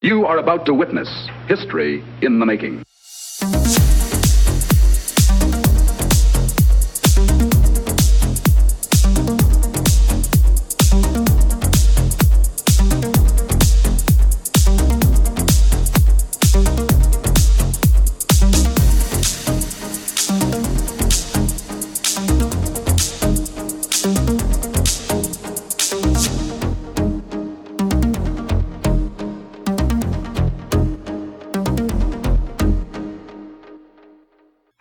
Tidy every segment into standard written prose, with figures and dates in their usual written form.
You are about to witness history in the making.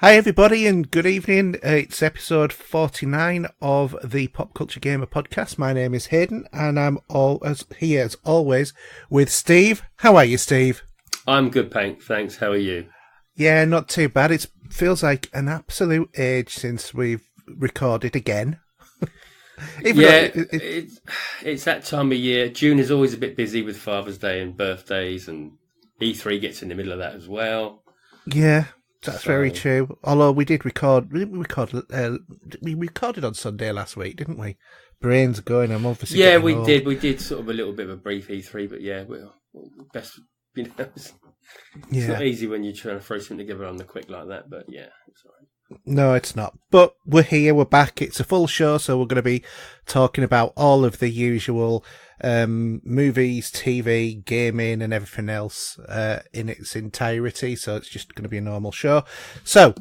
Hi everybody and good evening. It's episode 49 of the Pop Culture Gamer podcast. My name is Haydn and I'm here as always with Steve. How are you, Steve? I'm good, thanks. How are you? Yeah, not too bad. It feels like an absolute age since we've recorded again. It's that time of year. June is always a bit busy with Father's Day and birthdays, and E3 gets in the middle of that as well. Yeah. That's very true. Although we recorded on Sunday last week, didn't we? Brains going. I'm obviously we old. We did sort of a little bit of a brief E3, but yeah, we're best. It's not easy when you're trying to throw something together on the quick like that. But yeah, it's all right. No, it's not. But we're here. We're back. It's a full show, so we're going to be talking about all of the usual movies, TV, gaming, and everything else in its entirety. So it's just going to be a normal show. So,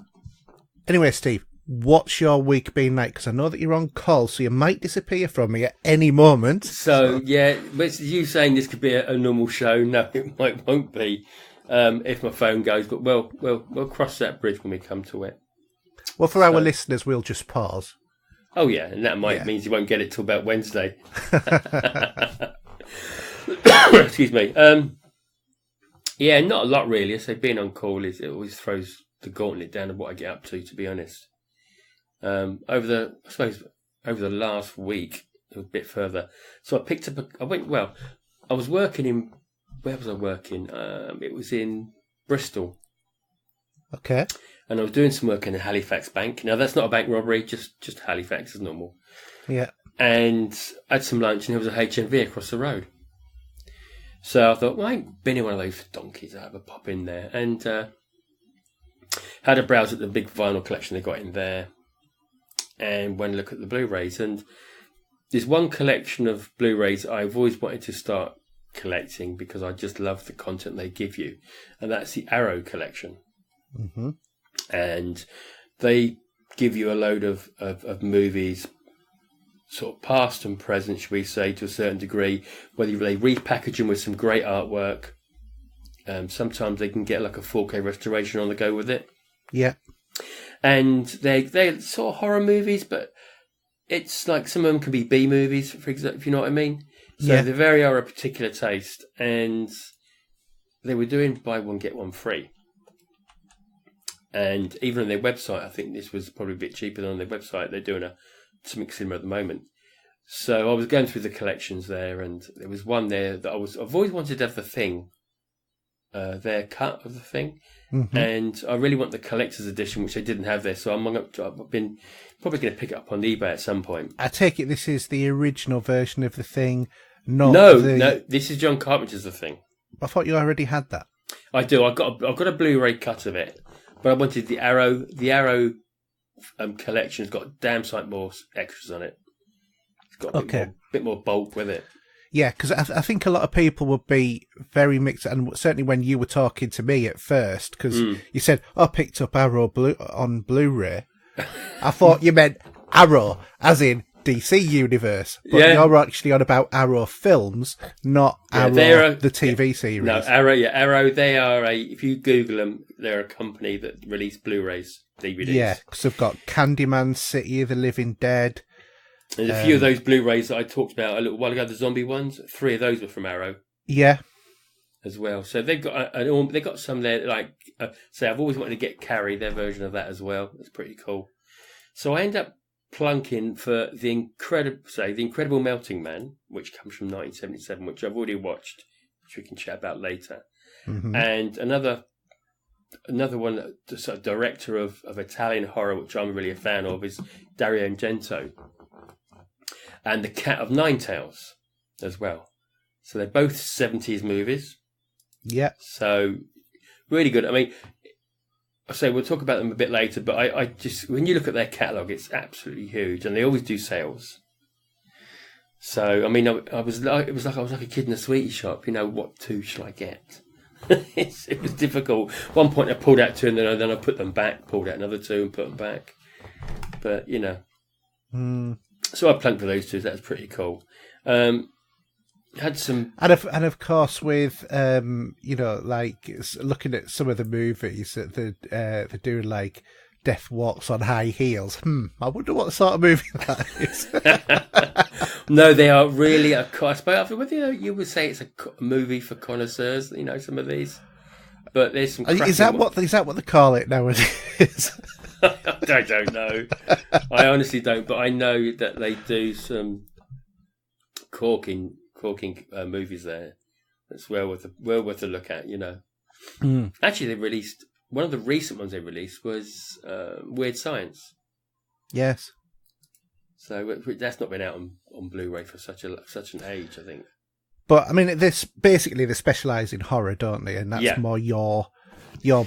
anyway, Steve, what's your week been like? Because I know that you're on call, so you might disappear from me at any moment. So yeah, but you saying this could be a normal show? No, it won't be if my phone goes. But we'll cross that bridge when we come to it. Well, for our listeners, we'll just pause. Oh, yeah, and that means you won't get it till about Wednesday. Excuse me. Yeah, not a lot, really. I say being on call, it always throws the gauntlet down of what I get up to be honest. Over the last week, a bit further. So I picked up, I was working in, where was I working? It was in Bristol. Okay. And I was doing some work in a Halifax bank. Now, that's not a bank robbery, just Halifax as normal. Yeah. And I had some lunch, and there was a HMV across the road. So I thought, well, I ain't been in one of those donkeys. I'll have a pop in there. And had a browse at the big vinyl collection they got in there. And went and look at the Blu-rays. And there's one collection of Blu-rays I've always wanted to start collecting because I just love the content they give you. And that's the Arrow collection. Mm-hmm. And they give you a load of movies, sort of past and present, should we say, to a certain degree, whether they repackage them with some great artwork. Sometimes they can get like a 4K restoration on the go with it. Yeah. And they're sort of horror movies, but it's like some of them can be B movies, for example, if you know what I mean. So they vary are a particular taste. And they were doing buy one, get one free. And even on their website, I think this was probably a bit cheaper than on their website. They're doing something similar at the moment. So I was going through the collections there, and there was one there that I've always wanted to have the Thing, their cut of the Thing, and I really want the collector's edition, which they didn't have there. So I've been probably going to pick it up on eBay at some point. I take it this is the original version of the Thing, No, this is John Carpenter's The Thing. I thought you already had that. I do. I've got a Blu-ray cut of it. But I wanted the Arrow. The Arrow collection's got a damn sight more extras on it. It's got a bit more bulk with it. Yeah, because I think a lot of people would be very mixed, and certainly when you were talking to me at first, because you said, I picked up Arrow on Blu-ray. I thought you meant Arrow, as in DC Universe. But you're actually on about Arrow films, not Arrow, the TV series. No, Arrow, they are if you Google them, they're a company that release Blu-rays, DVDs. Yeah, because they've got Candyman, City of the Living Dead. There's a few of those Blu-rays that I talked about a little while ago, the zombie ones. 3 of those were from Arrow. Yeah. As well. So they've got some there, like, say, I've always wanted to get Carrie, their version of that as well. It's pretty cool. So I end up plunking for the Incredible Melting Man, which comes from 1977, which I've already watched, which we can chat about later. Mm-hmm. And another one, the sort of director of Italian horror, which I'm really a fan of, is Dario Argento. And The Cat of Nine Tails as well. So they're both 70s movies. Yeah. So, really good. I mean, I say we'll talk about them a bit later, but I just, when you look at their catalogue, it's absolutely huge, and they always do sales. So, I mean, it was like I was like a kid in a sweetie shop. What two shall I get? It was difficult. At one point, I pulled out two, and then I put them back. Pulled out another two and put them back. But so I plunked for those two. That's pretty cool. Had some, and of course with like looking at some of the movies that they're doing, like Death Walks on High Heels. I wonder what sort of movie that is. No, they are really a cosplay. Whether you would say it's a movie for connoisseurs, some of these, but there's some. Is that what they call it nowadays? I don't know. I honestly don't, but I know that they do some corking movies there. That's well worth a look at. Actually, they released one of the recent ones. They released was Weird Science. Yes. So that's not been out on Blu-ray for such an age, I think. But I mean, they specialise in horror, don't they? And that's more your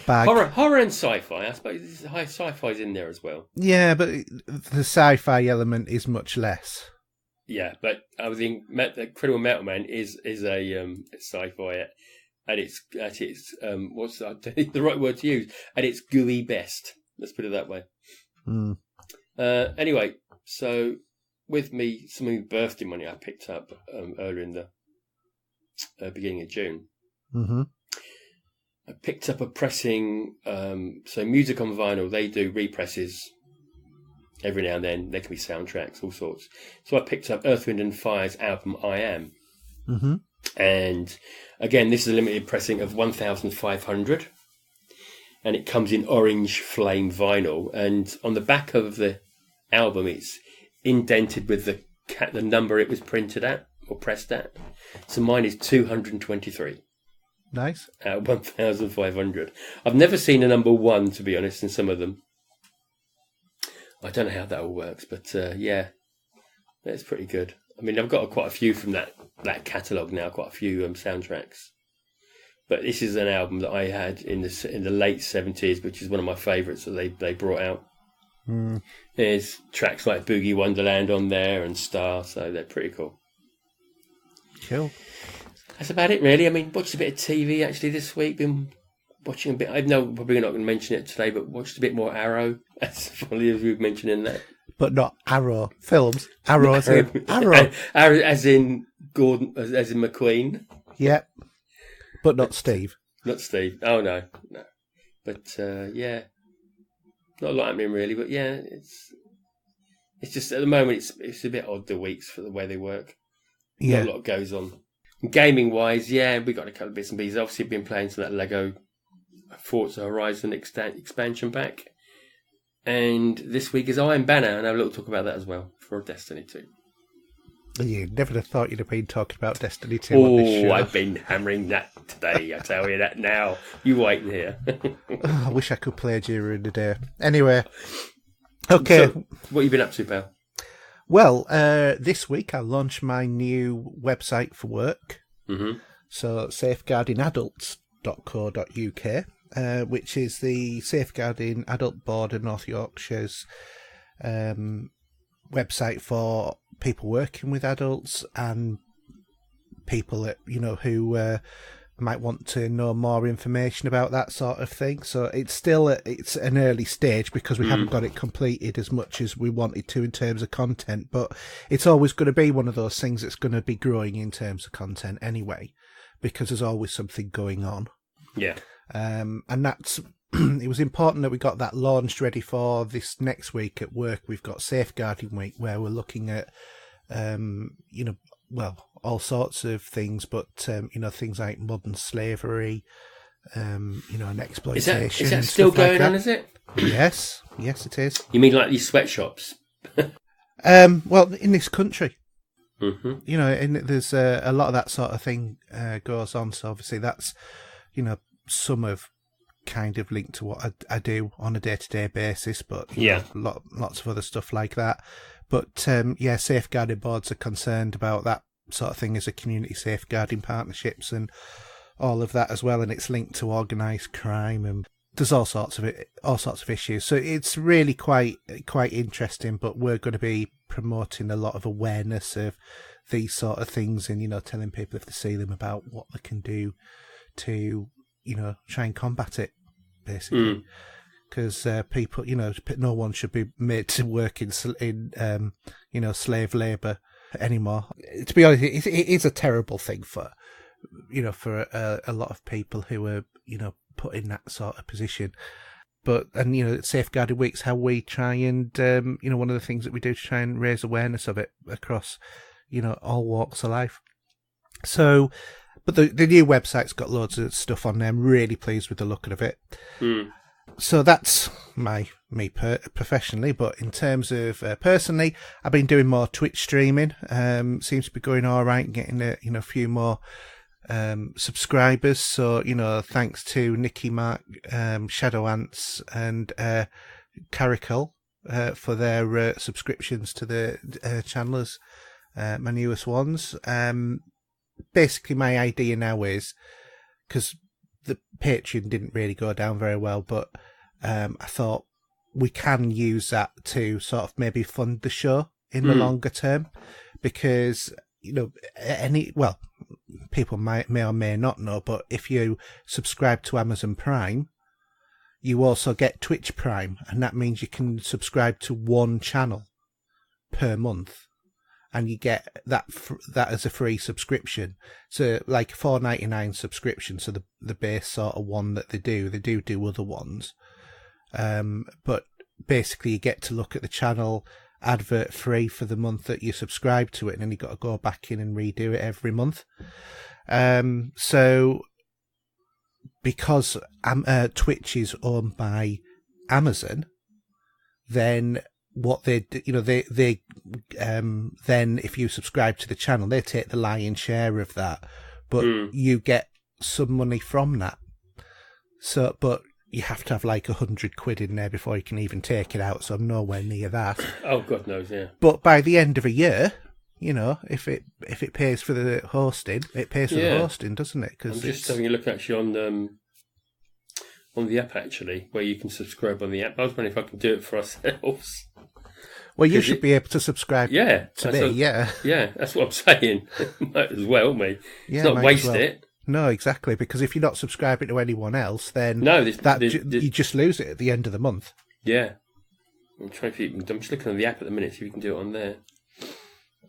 bag. Horror and sci-fi. I suppose sci-fi's in there as well. Yeah, but the sci-fi element is much less. Yeah, but I think Incredible Metal Man is a sci-fi, and it's what's the right word to use? At its gooey best. Let's put it that way. Anyway, so with me, some of my birthday money I picked up earlier in the beginning of June. Mm-hmm. I picked up a pressing. So Music on Vinyl, they do represses. Every now and then, there can be soundtracks, all sorts. So I picked up Earth, Wind & Fire's album, I Am. Mm-hmm. And again, this is a limited pressing of 1,500. And it comes in orange flame vinyl. And on the back of the album, it's indented with the number it was printed at, or pressed at. So mine is 223. Nice. Out of 1,500. I've never seen a number 1, to be honest, in some of them. I don't know how that all works, but yeah, that's pretty good. I mean, I've got quite a few from that catalogue now, quite a few soundtracks. But this is an album that I had in the late 70s, which is one of my favourites that they brought out. There's tracks like Boogie Wonderland on there and Star, so they're pretty cool. Cool. That's about it, really. I mean, watched a bit of TV actually this week. Been watching a bit. I know we're probably not going to mention it today, but watched a bit more Arrow. As funny as we've mentioned that. But not Arrow films. Arrow as in Arrow. Arrow as in Gordon, as in McQueen. Yep. But not Steve. Not Steve. Oh no. But yeah, not a lot happening really. But yeah, it's just at the moment it's a bit odd the weeks for the way they work. Yeah, not a lot goes on. Gaming wise, yeah, we got a couple of bits and pieces. Obviously, been playing some of that Lego Forza Horizon expansion pack. And this week is Iron Banner, and I'll have a little talk about that as well for Destiny 2. You never have thought you'd have been talking about Destiny 2 on this show. I've been hammering that today, I tell you that now. You wait here. I wish I could play during the day. Anyway, okay. So, what have you been up to, pal? Well, this week I launched my new website for work. Mm-hmm. So, safeguardingadults.co.uk. Which is the Safeguarding Adult Board of North Yorkshire's website for people working with adults and people that who might want to know more information about that sort of thing. So it's an early stage because we haven't got it completed as much as we wanted to in terms of content, but it's always going to be one of those things that's going to be growing in terms of content anyway, because there's always something going on. Yeah. And that's it was important that we got that launched ready for this next week at work. We've got Safeguarding Week where we're looking at all sorts of things, but things like modern slavery, and exploitation. Is that still going on? Is it? Yes, it is. You mean like these sweatshops? Well, in this country, and there's a lot of that sort of thing goes on. So obviously that's some of kind of linked to what I do on a day-to-day basis, but lots of other stuff like that. But safeguarding boards are concerned about that sort of thing as a community safeguarding partnerships and all of that as well, and it's linked to organised crime, and there's all sorts of issues. So it's really quite interesting. But we're going to be promoting a lot of awareness of these sort of things, and telling people if they see them about what they can do to try and combat it, basically. Because people, no one should be made to work in slave labour anymore. To be honest, it is a terrible thing for a lot of people who are put in that sort of position. But Safeguarded Week's how we try and one of the things that we do to try and raise awareness of it across all walks of life. So, but the new website's got loads of stuff on there. I'm really pleased with the look of it. So that's me professionally, but in terms of personally, I've been doing more Twitch streaming. Seems to be going all right, getting a few more subscribers. So thanks to Nicky, Mark, Shadow Ants, and Caracal for their subscriptions to the channels, my newest ones. Basically, my idea now is, because the Patreon didn't really go down very well, but I thought we can use that to sort of maybe fund the show in the longer term, because people may or may not know, but if you subscribe to Amazon Prime, you also get Twitch Prime, and that means you can subscribe to one channel per month, and you get that as a free subscription. So like a $4.99 subscription. So the base sort of one that they do other ones. But basically you get to look at the channel advert free for the month that you subscribe to it, and then you got to go back in and redo it every month. So because Twitch is owned by Amazon, then what they then if you subscribe to the channel, they take the lion's share of that, but you get some money from that. So, but you have to have like £100 in there before you can even take it out. So I'm nowhere near that. Oh, God knows, yeah. But by the end of a year, if it pays for the hosting, it pays for the hosting, doesn't it? Cause I'm just having a look actually on the app, actually, where you can subscribe on the app. I was wondering if I can do it for ourselves. Well, you should be able to subscribe to me, Yeah, that's what I'm saying. Might as well, mate. Yeah, not waste it. No, exactly, because if you're not subscribing to anyone else, then you just lose it at the end of the month. Yeah. I'm just looking on the app at the minute, see if you can do it on there.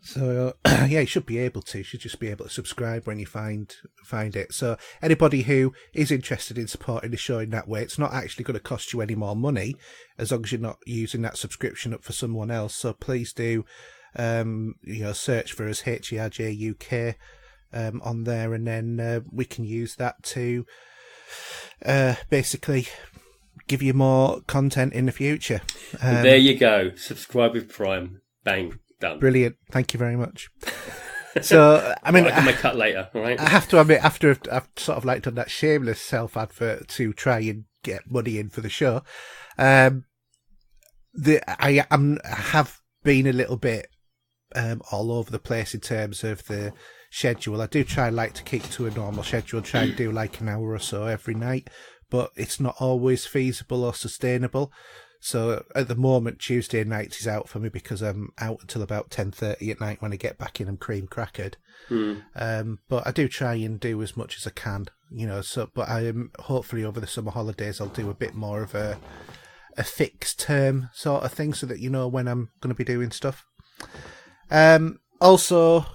So, you should be able to. You should just be able to subscribe when you find it. So, anybody who is interested in supporting the show in that way, it's not actually going to cost you any more money, as long as you're not using that subscription up for someone else. So, please do, search for us, HERJ UK, on there, and then we can use that to basically give you more content in the future. There you go. Subscribe with Prime. Bang. Done. Brilliant. Thank you very much. So, I mean, I can make cut later, all right? I have to admit, after I've sort of like done that shameless self-advert to try and get money in for the show, I have been a little bit all over the place in terms of the schedule. I do try and like to keep to a normal schedule, try and do like an hour or so every night, but it's not always feasible or sustainable. So at the moment, Tuesday night is out for me because I'm out until about 10:30 at night. When I get back in, I'm cream crackered. But I do try and do as much as I can, So, but I am hopefully over the summer holidays I'll do a bit more of a fixed term sort of thing, so that when I'm going to be doing stuff. Also,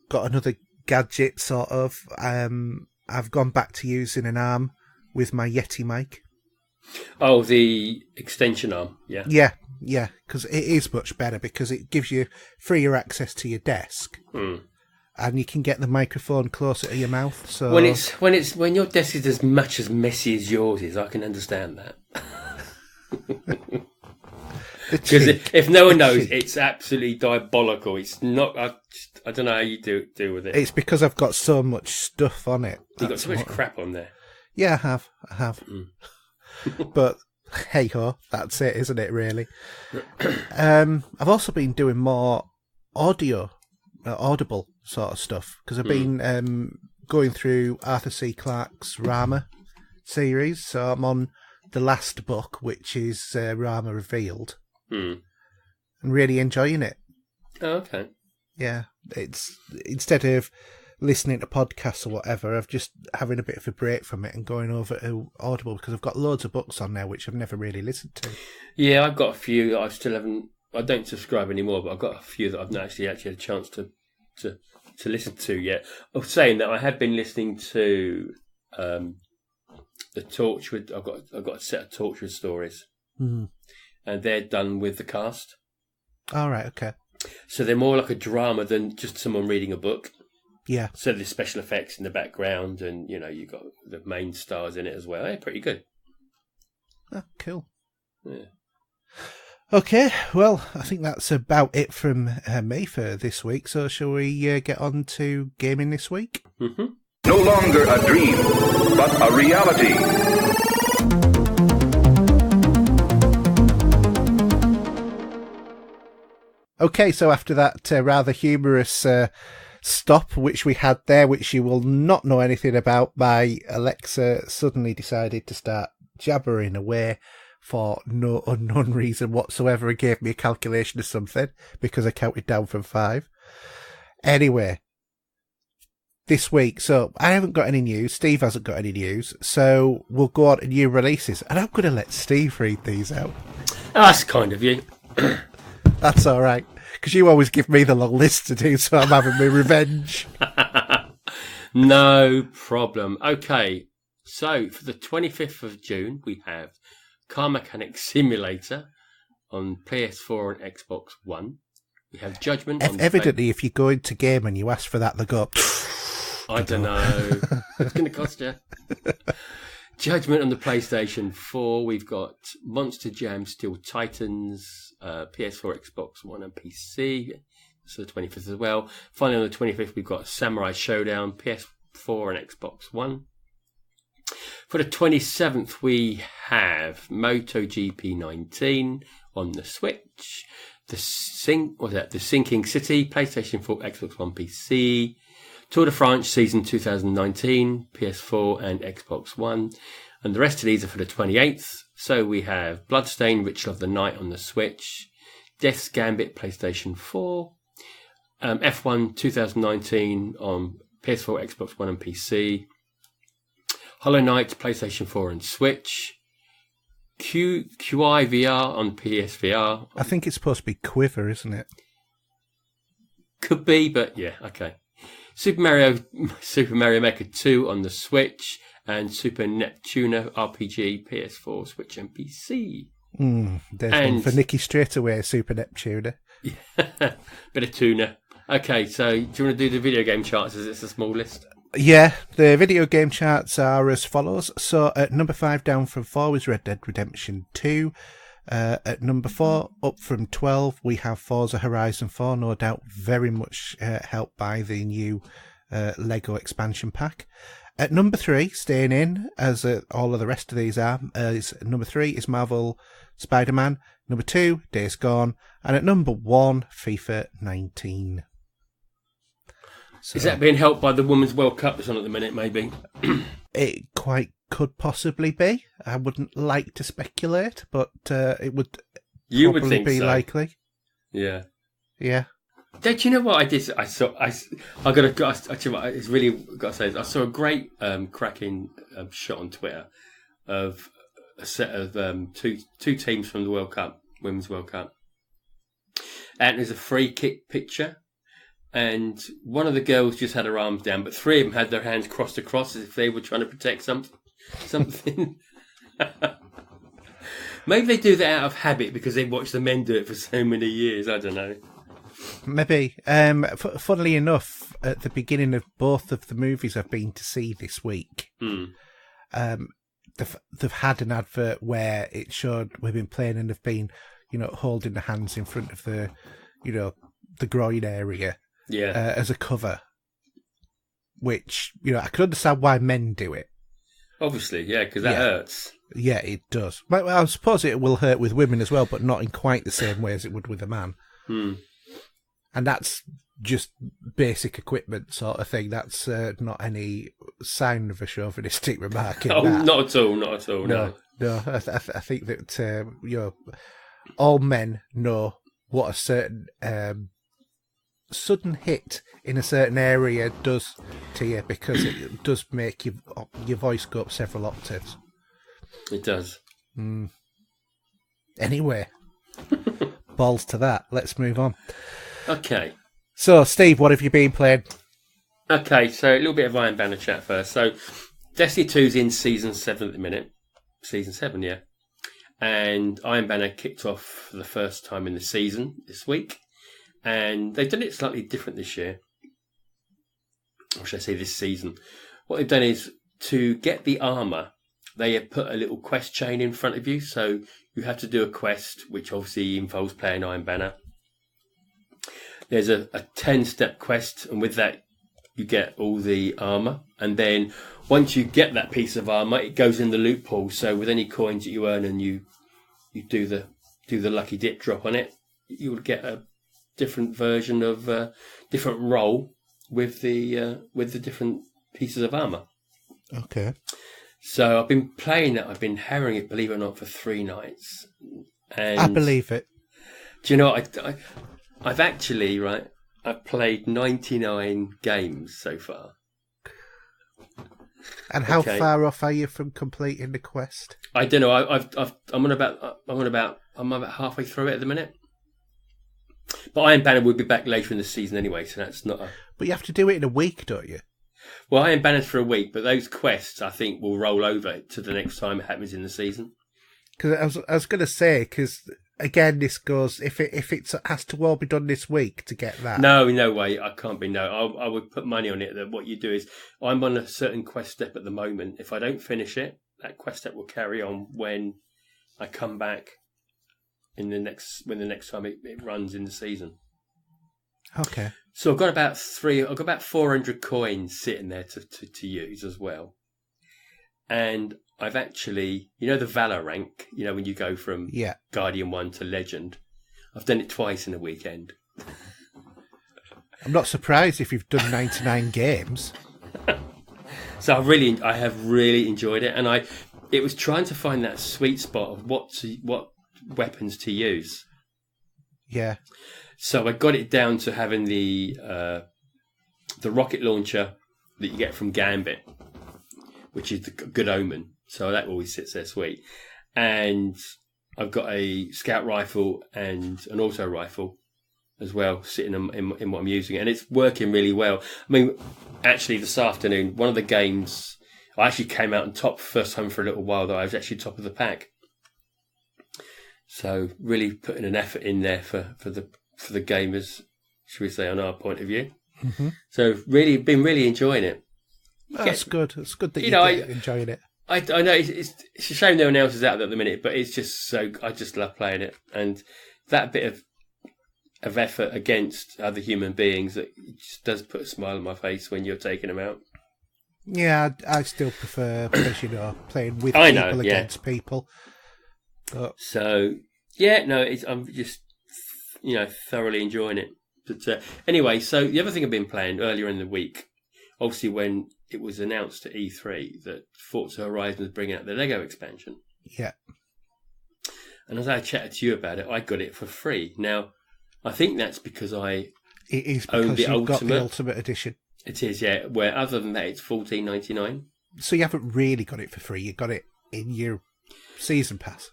got another gadget sort of. I've gone back to using an arm with my Yeti mic. Oh, the extension arm, yeah. Yeah, because it is much better, because it gives you freer access to your desk, and you can get the microphone closer to your mouth. So when your desk is as much as messy as yours is, I can understand that. Because if no one knows, it's absolutely diabolical. It's not. I don't know how you do with it. It's because I've got so much stuff on it. You've got so much crap on there. Yeah, I have. But hey ho, that's it, isn't it? Really. I've also been doing more audible sort of stuff, because I've been going through Arthur C. Clarke's Rama series. So I'm on the last book, which is Rama Revealed. And really enjoying it. Oh, okay. Yeah, it's instead of listening to podcasts or whatever, I've just having a bit of a break from it and going over to Audible because I've got loads of books on there which I've never really listened to. Yeah, I've got a few that I still haven't. I don't subscribe anymore, but I've got a few that I've not actually had a chance to listen to yet. I'm saying that I have been listening to the Torchwood. I've got a set of Torchwood stories, and they're done with the cast. All right, okay. So they're more like a drama than just someone reading a book. Yeah. So there's special effects in the background, and you've got the main stars in it as well. They're pretty good. Oh, cool. Yeah. Okay, well, I think that's about it from me for this week. So shall we get on to gaming this week? Mm-hmm. No longer a dream, but a reality. Okay, so after that rather humorous stop which we had there, which you will not know anything about, my Alexa suddenly decided to start jabbering away for no unknown reason whatsoever and gave me a calculation of something because I counted down from 5. Anyway, this week, so I haven't got any news, Steve hasn't got any news, so we'll go on to new releases, and I'm going to let Steve read these out. Oh, that's kind of you. That's all right, because you always give me the long list to do, so I'm having my revenge. No problem. Okay, so for the 25th of June, we have Car Mechanic Simulator on PS4 and Xbox One. We have Judgment on... Evidently, if you go into game and you ask for that, they go... I don't know. It's going to cost you. Judgment on the PlayStation 4. We've got Monster Jam Steel Titans, PS4, Xbox One, and PC. So the 25th as well. Finally, on the 25th, we've got Samurai Showdown, PS4 and Xbox One. For the 27th, we have MotoGP 19 on the Switch. The Sinking City, PlayStation 4, Xbox One, PC. Tour de France Season 2019, PS4 and Xbox One. And the rest of these are for the 28th. So we have Bloodstained, Ritual of the Night on the Switch. Death's Gambit, PlayStation 4. F1 2019 on PS4, Xbox One and PC. Hollow Knight, PlayStation 4 and Switch. QI VR on PSVR. I think it's supposed to be Quiver, isn't it? Could be, but yeah, okay. Super Mario Maker 2 on the Switch, and Super Neptuna RPG, PS4, Switch and PC. There's one for Nicky straight away, Super Neptuna. Yeah, bit of tuna. Okay, so do you want to do the video game charts as it's a small list? Yeah, the video game charts are as follows. So at number 5 down from 4 was Red Dead Redemption 2. At number 4, up from 12, we have Forza Horizon 4, no doubt very much helped by the new Lego Expansion pack. At number 3, staying in, as all of the rest of these are, number 3 is Marvel Spider-Man. Number 2, Days Gone. And at number 1, FIFA 19. So, is that being helped by the Women's World Cup that's on at the minute, maybe? It quite could possibly be. I wouldn't like to speculate, but it would probably be so. Likely. Yeah. Yeah. Do you know what I did? It's really got to say, I saw a great cracking shot on Twitter of a set of two teams from the World Cup, Women's World Cup. And there's a free kick picture. And one of the girls just had her arms down, but 3 of them had their hands crossed across as if they were trying to protect something. Maybe they do that out of habit because they watched the men do it for so many years. I don't know. Maybe. Funnily enough, at the beginning of both of the movies I've been to see this week, they've had an advert where it showed women playing and they've been, holding the hands in front of the, the groin area. Yeah. As a cover, which, I can understand why men do it. Obviously, yeah, because that hurts. Yeah, it does. Well, I suppose it will hurt with women as well, but not in quite the same way as it would with a man. And that's just basic equipment sort of thing. That's not any sign of a chauvinistic remark. In that. Not at all. Not at all. No. I think that all men know what a certain sudden hit in a certain area does to you, because it does make your voice go up several octaves. It does. Anyway, balls to that. Let's move on. Okay. So, Steve, what have you been playing? Okay, so a little bit of Iron Banner chat first. So, Destiny 2's in Season 7 at the minute. Season 7, yeah. And Iron Banner kicked off for the first time in the season this week. And they've done it slightly different this year. Or should I say this season? What they've done is, to get the armour, they have put a little quest chain in front of you. So you have to do a quest, which obviously involves playing Iron Banner. There's a 10-step quest, and with that, you get all the armour. And then once you get that piece of armour, it goes in the loot pool. So with any coins that you earn and you do the lucky dip drop on it, you will get a different version of different role with the different pieces of armour. Okay. So I've been playing that. I've been harrowing it, believe it or not, for 3 nights. And I believe it. Do you know what? I've actually, right, I've played 99 games so far. And how far off are you from completing the quest? I don't know. I'm about halfway through it at the minute. But Iron Banner will be back later in the season anyway, so that's not a... But you have to do it in a week, don't you? Well, Iron Banner's for a week, but those quests, I think, will roll over to the next time it happens in the season. Because I was going to say, because again, this goes, if it has to all be done this week to get that. No way, I can't be. No, I would put money on it that what you do is, I'm on a certain quest step at the moment. If I don't finish it, that quest step will carry on when I come back when the next time it runs in the season. Okay. So I've got about 400 coins sitting there to use as well. And I've actually, the Valor rank, when you go from Guardian 1 to Legend, I've done it twice in a weekend. I'm not surprised if you've done 99 games. So I have really enjoyed it, and it was trying to find that sweet spot of what weapons to use. Yeah. So I got it down to having the rocket launcher that you get from Gambit, which is the Good Omen. So that always sits there sweet. And I've got a scout rifle and an auto rifle as well sitting in what I'm using. And it's working really well. I mean, actually this afternoon, one of the games, I actually came out on top first time for a little while, though I was actually top of the pack. So really putting an effort in there for the gamers, should we say, on our point of view. Mm-hmm. So been really enjoying it. That's good. It's good that you're enjoying it. I know it's a shame no one else is out there at the minute, but it's just I just love playing it, and that bit of effort against other human beings, that just does put a smile on my face when you're taking them out. Yeah, I still prefer, because playing with people against people. But... So yeah, no, I'm just thoroughly enjoying it. But anyway, so the other thing I've been playing earlier in the week, obviously when it was announced at E3 that Forza Horizon was bringing out the Lego expansion. Yeah. And as I chatted to you about it, I got it for free. Now, I think that's because it is because own the you've Ultimate. Got the Ultimate Edition. It is, yeah. Where other than that, it's $14.99. So you haven't really got it for free. You got it in your season pass.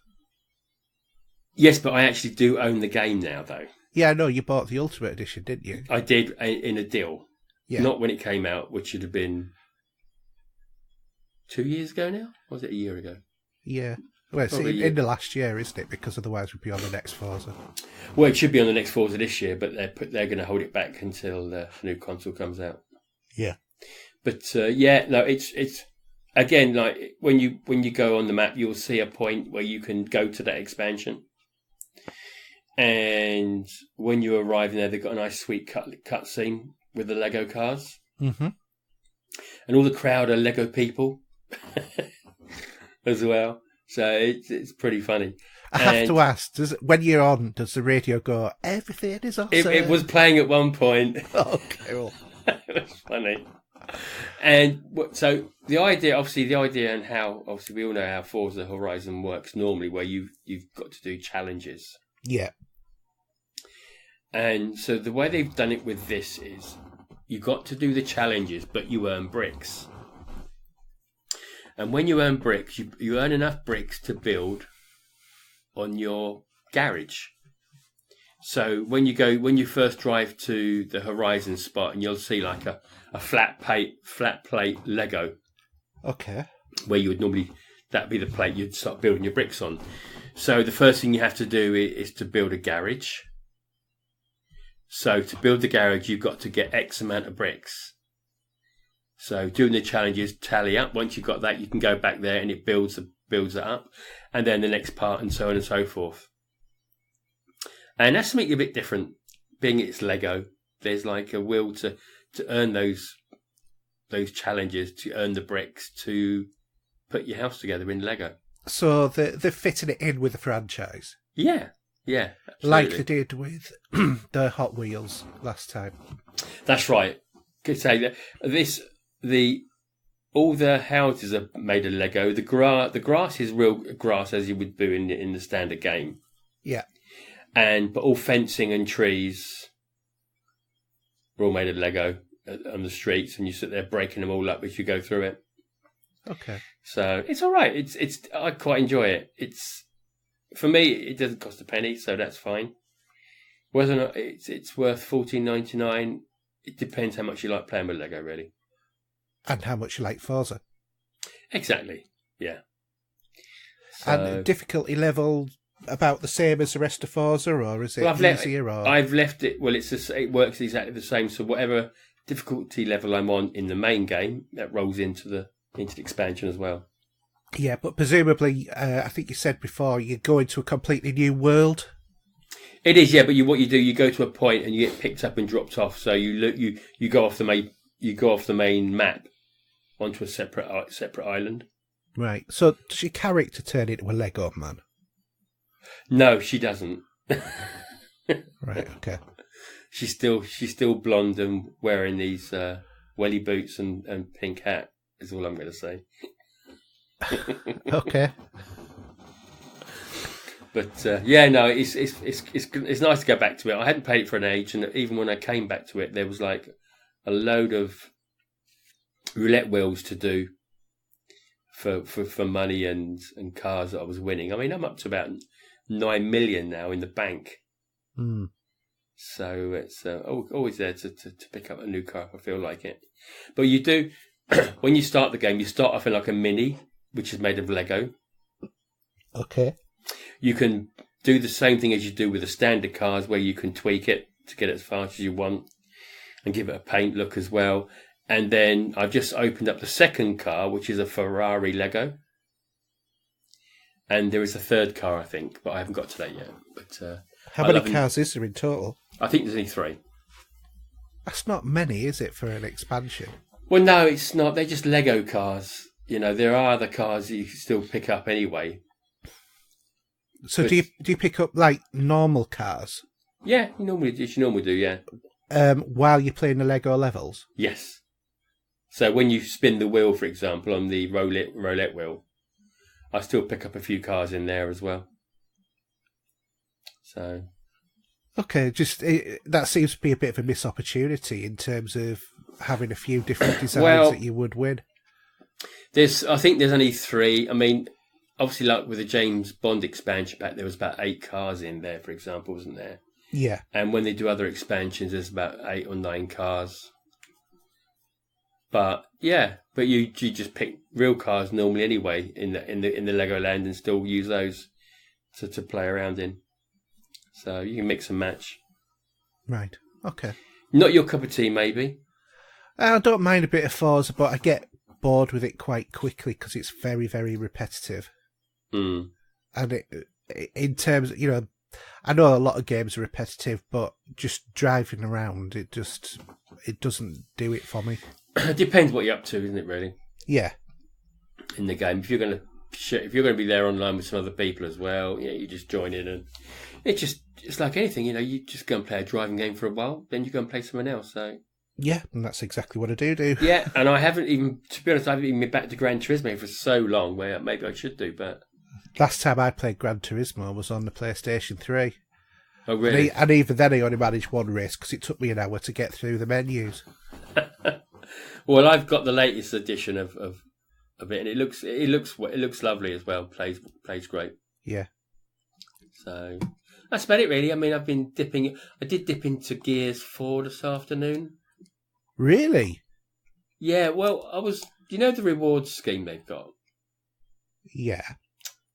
Yes, but I actually do own the game now, though. Yeah, I know. You bought the Ultimate Edition, didn't you? I did, in a deal. Yeah. Not when it came out, which should have been 2 years ago now? Or was it a year ago? Yeah. Well, it's in the last year, isn't it? Because otherwise we'd be on the next Forza. Well, it should be on the next Forza this year, but they're going to hold it back until the new console comes out. Yeah. But it's again, like when you go on the map, you'll see a point where you can go to that expansion. And when you arrive in there, they've got a nice sweet cut scene with the Lego cars. Mm-hmm. And all the crowd are Lego people as well. So it's pretty funny. I have to ask, when you're on, does the radio go, everything is awesome? It was playing at one point. Oh, cool. It was funny. And so the idea and how, obviously we all know how Forza Horizon works normally, where you've got to do challenges. Yeah. And so the way they've done it with this is you've got to do the challenges, but you earn bricks. And when you earn bricks, you earn enough bricks to build on your garage. So when you first drive to the Horizon spot, and you'll see like a flat plate Lego. Okay. Where you would normally, that'd be the plate you'd start building your bricks on. So the first thing you have to do is to build a garage. So to build the garage, you've got to get X amount of bricks. So doing the challenges tally up. Once you've got that, you can go back there and it builds it up. And then the next part and so on and so forth. And that's something a bit different. Being it's Lego, there's like a will to earn those challenges, to earn the bricks, to put your house together in Lego. So they're fitting it in with the franchise? Yeah, absolutely. Like they did with the Hot Wheels last time. That's right. Could say that all the houses are made of Lego. The grass is real grass as you would do in the standard game. Yeah. But all fencing and trees are all made of Lego on the streets, and you sit there breaking them all up as you go through it. Okay. So it's all right. It's I quite enjoy it. For me, it doesn't cost a penny, so that's fine. Whether or not it's worth $14.99, it depends how much you like playing with Lego, really. And how much you like Forza. Exactly. Yeah. So, and difficulty level about the same as the rest of Forza, or is it easier? I've left it. Well, it works exactly the same. So whatever difficulty level I'm on in the main game, that rolls into the expansion as well. Yeah, but presumably, I think you said before, you go into a completely new world. It is, yeah. But what you do, you go to a point and you get picked up and dropped off. So you go off the main map onto a separate island. Right. So does your character turn into a Lego man? No, she doesn't. Right. Okay. She's still blonde and wearing these welly boots and pink hat. Is all I'm going to say. Okay. But it's nice to go back to it. I hadn't played it for an age, and even when I came back to it, there was like a load of roulette wheels to do for money and cars that I was winning. I mean, I'm up to about 9 million now in the bank. Mm. So it's always there to pick up a new car if I feel like it. But you do, when you start the game, you start off in like a Mini, which is made of Lego. Okay. You can do the same thing as you do with the standard cars, where you can tweak it to get it as fast as you want and give it a paint look as well. And then I've just opened up the second car, which is a Ferrari Lego. And there is a third car, I think, but I haven't got to that yet. But how many cars is there in total? I think there's only 3. That's not many, is it, for an expansion? Well, no, it's not. They're just Lego cars. You know, there are other cars that you can still pick up anyway. So but, do you pick up like normal cars? Yeah, you normally do. Yeah. While you're playing the Lego levels. Yes. So when you spin the wheel, for example, on the roulette wheel, I still pick up a few cars in there as well. So. Okay, that seems to be a bit of a missed opportunity in terms of having a few different designs that you would win. I think there's only 3. I mean, obviously, like with the James Bond expansion pack, there was about 8 cars in there, for example, wasn't there? Yeah. And when they do other expansions, there's about 8 or 9 cars. But you just pick real cars normally anyway in the Lego land and still use those to play around in. So you can mix and match. Right. Okay. Not your cup of tea, maybe. I don't mind a bit of Forza, but I get bored with it quite quickly because it's very, very repetitive. Mm. And in terms, I know a lot of games are repetitive, but just driving around, it doesn't do it for me. It depends what you're up to, isn't it, really? Yeah. In the game. If you're going to if you're going to be there online with some other people as well, you just join in, and it's like anything, you just go and play a driving game for a while, then you go and play someone else. So yeah, and that's exactly what I do. Yeah, and I haven't even, to be honest, I haven't even been back to Gran Turismo for so long, where maybe I should do, but last time I played Gran Turismo was on the PlayStation 3. Oh really? And even then I only managed one race because it took me an hour to get through the menus. Well, I've got the latest edition of it, and it looks lovely as well. Plays great. Yeah. So that's about it, really. I mean, I did dip into Gears 4 this afternoon. Really? Yeah. Well, the rewards scheme they've got. Yeah.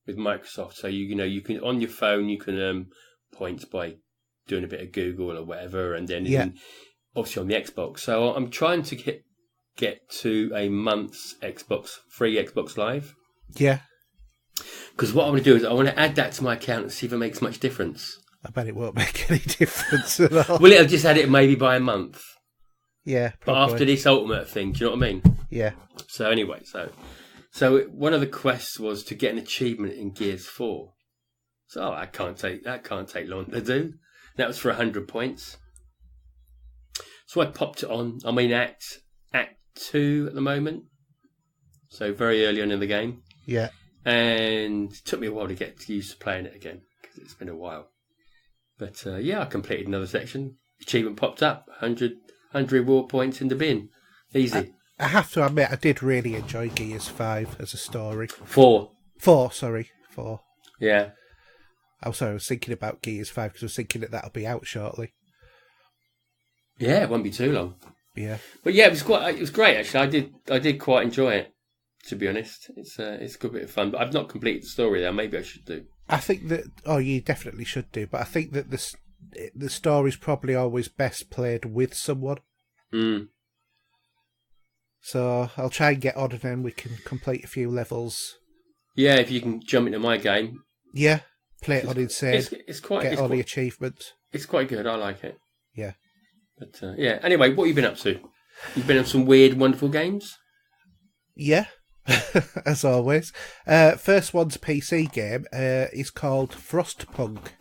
With Microsoft, so you can on your phone you can earn points by doing a bit of Google or whatever, and then obviously on the Xbox. So I'm trying to get to a month's free Xbox Live. Yeah. Because what I want to do is I want to add that to my account and see if it makes much difference. I bet it won't make any difference at all. Will it have just had it maybe by a month? Yeah, probably. But after this Ultimate thing, do you know what I mean? Yeah. So anyway, so one of the quests was to get an achievement in Gears 4. So that can't take long to do. That was for 100 points. So I popped it on. I'm in Act 2 at the moment. So very early on in the game. Yeah. And it took me a while to get used to playing it again because it's been a while. But I completed another section. Achievement popped up. 100 reward points in the bin. Easy. I have to admit, I did really enjoy Gears 5 as a story. 4. 4. Yeah. I was thinking about Gears 5 because I was thinking that'll be out shortly. Yeah, it won't be too long. Yeah. But yeah, it was great actually. I did quite enjoy it, to be honest. It's a good bit of fun, but I've not completed the story there. Maybe I should do. I think that you definitely should do, but I think that the story's probably always best played with someone. Mm. So I'll try and get on, and then we can complete a few levels. Yeah, if you can jump into my game. Yeah, play it on Insane. Get all the achievements. It's quite good. I like it. Yeah. But anyway, what have you been up to? You've been on some weird, wonderful games? Yeah, as always. First one's a PC game. Is called Frostpunk.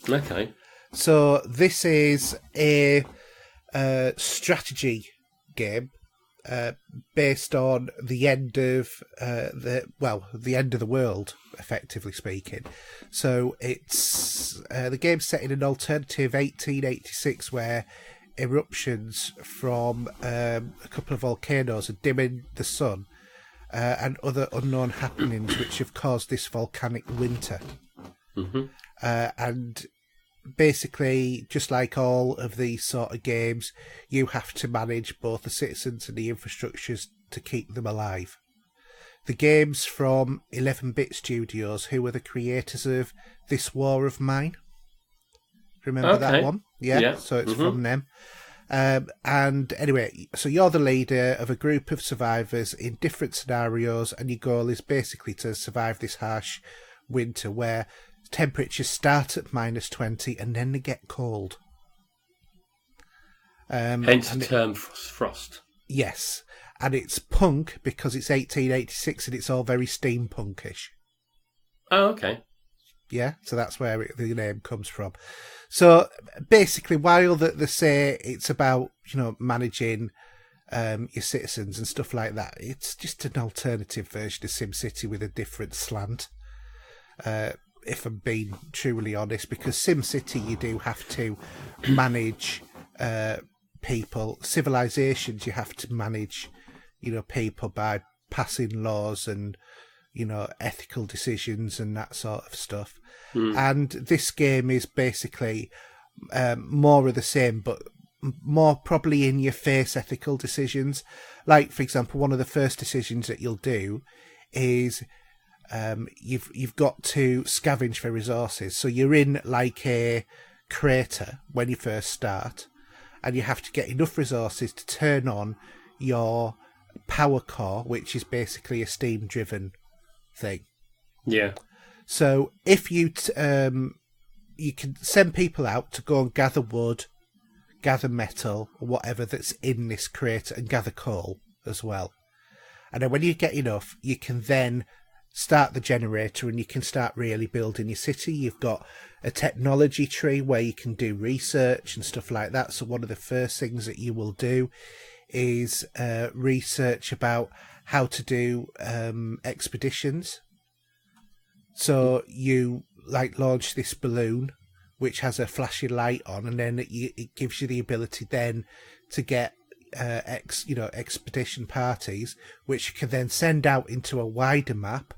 Okay. So this is a strategy game based on the end of the end of the world, effectively speaking. So it's the game's set in an alternative 1886 where eruptions from a couple of volcanoes are dimming the sun and other unknown happenings which have caused this volcanic winter. Mm-hmm. And basically, just like all of these sort of games, you have to manage both the citizens and the infrastructures to keep them alive. The game's from 11-Bit Studios, who were the creators of This War of Mine. Remember that one? Yeah. So it's from them. And anyway, so you're the leader of a group of survivors in different scenarios, and your goal is basically to survive this harsh winter where temperatures start at -20 and then they get cold. Hence the term frost. Yes, and it's punk because it's 1886 and it's all very steampunkish. Oh, okay. Yeah, so that's where the name comes from. So basically, while they say it's about managing your citizens and stuff like that, it's just an alternative version of SimCity with a different slant. If I'm being truly honest, because SimCity you do have to manage people, civilizations you have to manage, people by passing laws and ethical decisions and that sort of stuff. And this game is basically more of the same, but more probably in your face ethical decisions. Like, for example, one of the first decisions that you'll do is you've got to scavenge for resources. So you're in like a crater when you first start, and you have to get enough resources to turn on your power core, which is basically a steam driven thing. Yeah. So if you you can send people out to go and gather wood, gather metal, or whatever that's in this crater, and gather coal as well. And then when you get enough, you can then start the generator and you can start really building your city. You've got a technology tree where you can do research and stuff like that. So one of the first things that you will do is research about how to do expeditions. So you launch this balloon which has a flashy light on, and then it gives you the ability then to get expedition parties, which you can then send out into a wider map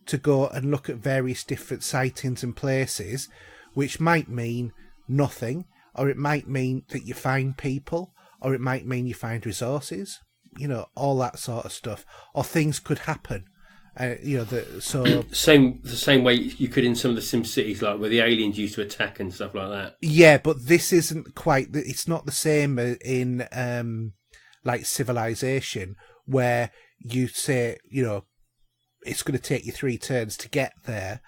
to go and look at various different sightings and places, which might mean nothing, or it might mean that you find people, or it might mean you find resources, all that sort of stuff, or things could happen. The same way you could in some of the Sim cities, like where the aliens used to attack and stuff like that. Yeah, but this isn't quite. It's not the same in Civilization, where you say it's going to take you 3 turns to get there,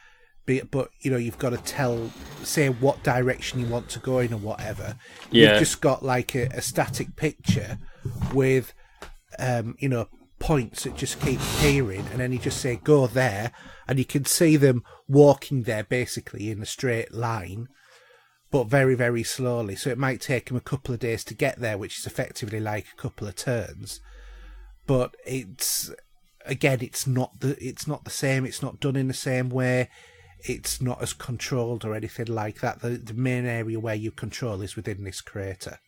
but you've got to say what direction you want to go in or whatever. Yeah. You've just got a static picture with points that just keep appearing, and then you just say go there, and you can see them walking there basically in a straight line, but very, very slowly. So it might take them a couple of days to get there, which is effectively like a couple of turns. But it's not the same. It's not done in the same way. It's not as controlled or anything like that. The main area where you control is within this crater.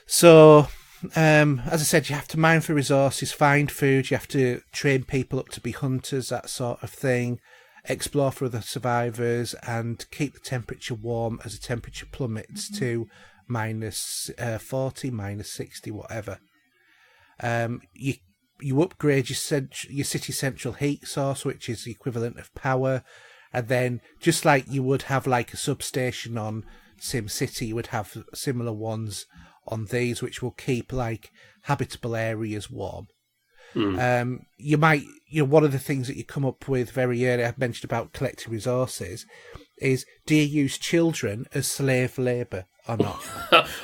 So as I said, you have to mine for resources, find food, you have to train people up to be hunters, that sort of thing, explore for other survivors, and keep the temperature warm as the temperature plummets to minus 40, minus 60, whatever. You upgrade your city central heat source, which is the equivalent of power, and then just like you would have a substation on SimCity, you would have similar ones on these, which will keep habitable areas warm. You might, one of the things that you come up with very early, I've mentioned about collecting resources, is do you use children as slave labour or not?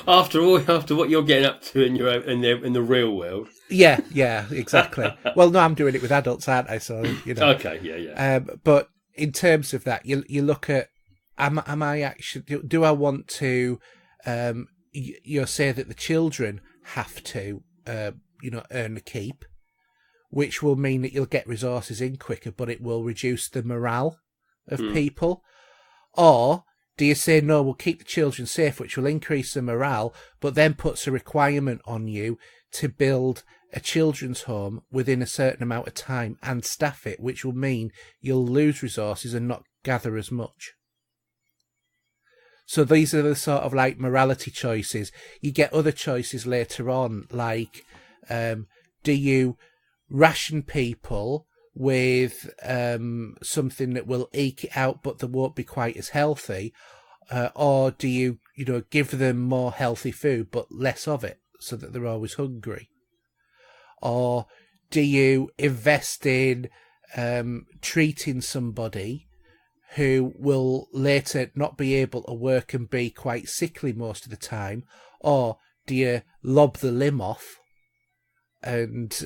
after what you're getting up to in the real world. Yeah, exactly. Well, no, I'm doing it with adults, aren't I? So Okay, yeah. But in terms of that, you look at, am I actually? Do I want to? Say that the children have to, earn a keep, which will mean that you'll get resources in quicker, but it will reduce the morale of people. Or do you say, no, we'll keep the children safe, which will increase the morale, but then puts a requirement on you to build a children's home within a certain amount of time and staff it, which will mean you'll lose resources and not gather as much. So these are the sort of morality choices. You get other choices later on, do you ration people with something that will eke it out but that won't be quite as healthy, or do you give them more healthy food but less of it so that they're always hungry? Or do you invest in treating somebody who will later not be able to work and be quite sickly most of the time? Or do you lob the limb off and,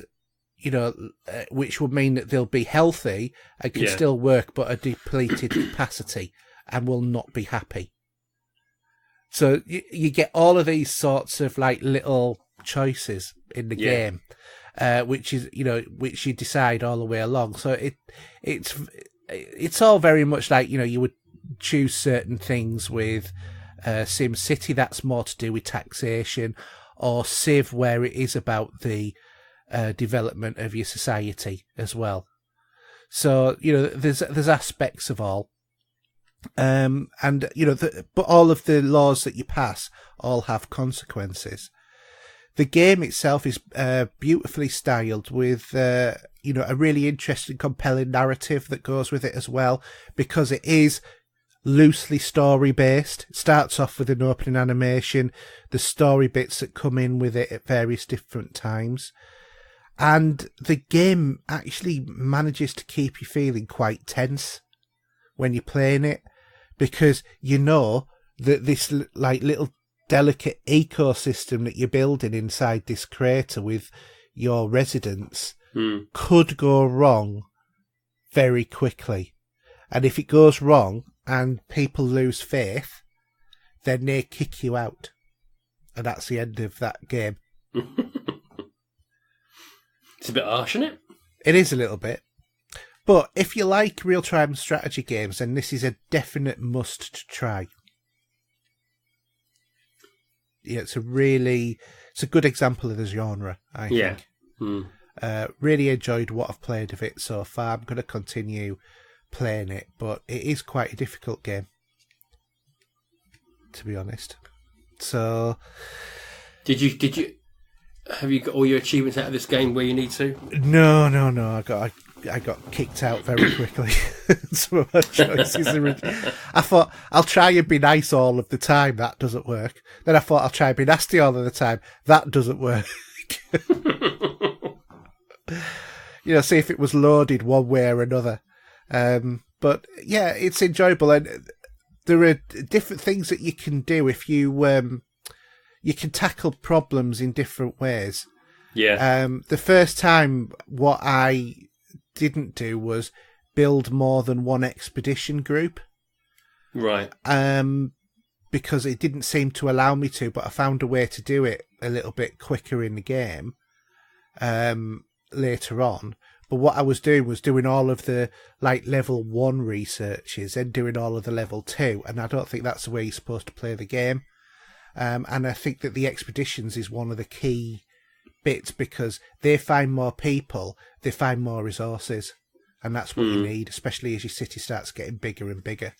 which would mean that they'll be healthy and can still work but a depleted capacity and will not be happy? So you get all of these sorts of little choices in the game, which you decide all the way along. So it's all very much you would choose certain things with SimCity. That's more to do with taxation, or Civ, where it is about the development of your society as well. So there's aspects of all, but all of the laws that you pass all have consequences. The game itself is beautifully styled with a really interesting, compelling narrative that goes with it as well, because it is loosely story based. It starts off with an opening animation, the story bits that come in with it at various different times, and the game actually manages to keep you feeling quite tense when you're playing it, because that this little delicate ecosystem that you're building inside this crater with your residents could go wrong very quickly. And if it goes wrong and people lose faith, then they kick you out. And that's the end of that game. It's a bit harsh, isn't it? It is a little bit. But if you like real-time strategy games, then this is a definite must to try. Yeah, it's a good example of the genre, I think. Really enjoyed what I've played of it so far. I'm going to continue playing it, but it is quite a difficult game, to be honest. So, have you got all your achievements out of this game where you need to? No. I got kicked out very quickly. Some of my choices I thought I'll try and be nice all of the time. That doesn't work. Then I thought I'll try and be nasty all of the time. That doesn't work. See if it was loaded one way or another. But yeah, it's enjoyable, and there are different things that you can do if you can tackle problems in different ways. Yeah. The first time, what I didn't do was build more than one expedition group. Right. Because it didn't seem to allow me to, but I found a way to do it a little bit quicker in the game later on. But what I was doing all of the level 1 researches and doing all of the level 2, and I don't think that's the way you're supposed to play the game. And I think that the expeditions is one of the key bits, because they find more people, they find more resources, and that's what you need, especially as your city starts getting bigger and bigger.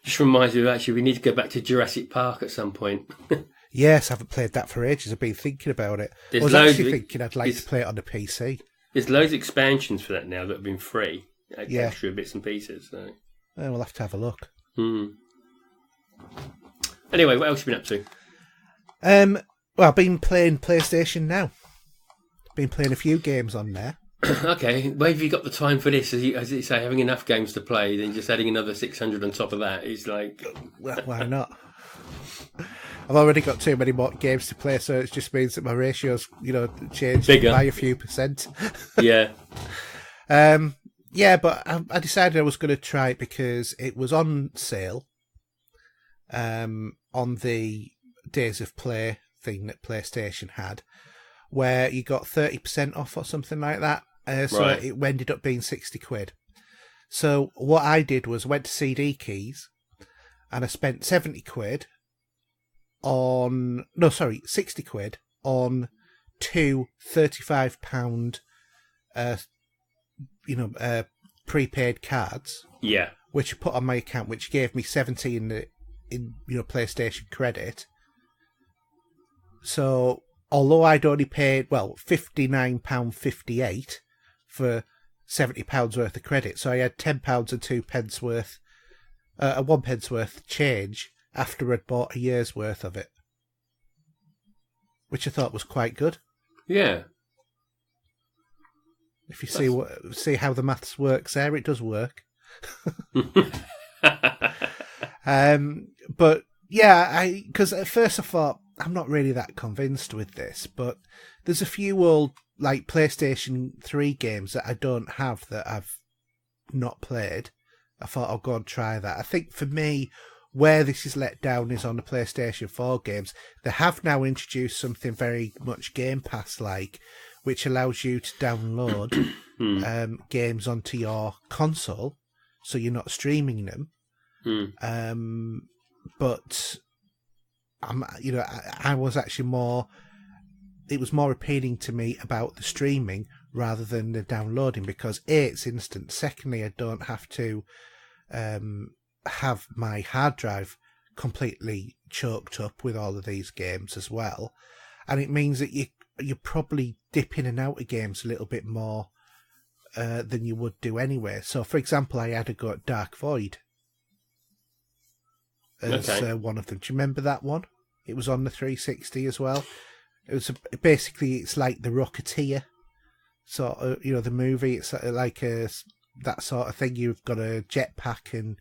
Just reminds me, actually, we need to go back to Jurassic Park at some point. Yes, I haven't played that for ages. I've been thinking about it. I was thinking I'd like to play it on the PC. There's loads of expansions for that now that have been free, extra bits and pieces. So. We'll have to have a look. Anyway, what else have you been up to? Well, I've been playing PlayStation now. Been playing a few games on there. Okay, where have you got the time for this? As you say, having enough games to play, then just adding another 600 on top of that is like... Well, why not? I've already got too many more games to play, so it just means that my ratios, change by a few percent. Yeah. But I decided I was going to try it because it was on sale on the Days of Play thing that PlayStation had, where you got 30% off or something like that. So it ended up being 60 quid. So what I did was went to CD Keys and I spent 70 quid on... No, sorry, 60 quid on two £35 prepaid cards. Yeah. Which I put on my account, which gave me 70 in PlayStation credit. So, although I'd only paid, £59.58 for £70 worth of credit, so I had £10 and 2 pence worth, 1 pence worth change after I'd bought a year's worth of it, which I thought was quite good. Yeah. If you see how the maths works there, it does work. But yeah, because at first I thought, I'm not really that convinced with this, but there's a few old PlayStation 3 games that I don't have that I've not played. I thought I'll go and try that. I think for me, where this is let down is on the PlayStation 4 games. They have now introduced something very much Game Pass-like, which allows you to download games onto your console, so you're not streaming them. But I was actually more... It was more appealing to me about the streaming rather than the downloading, because A, it's instant. Secondly, I don't have to have my hard drive completely choked up with all of these games as well. And it means that you probably dip in and out of games a little bit more than you would do anyway. So, for example, I had a go at Dark Void as one of them. Do you remember that one? It was on the 360 as well. It was basically, it's like the Rocketeer sort of, the movie. It's like that sort of thing. You've got a jetpack and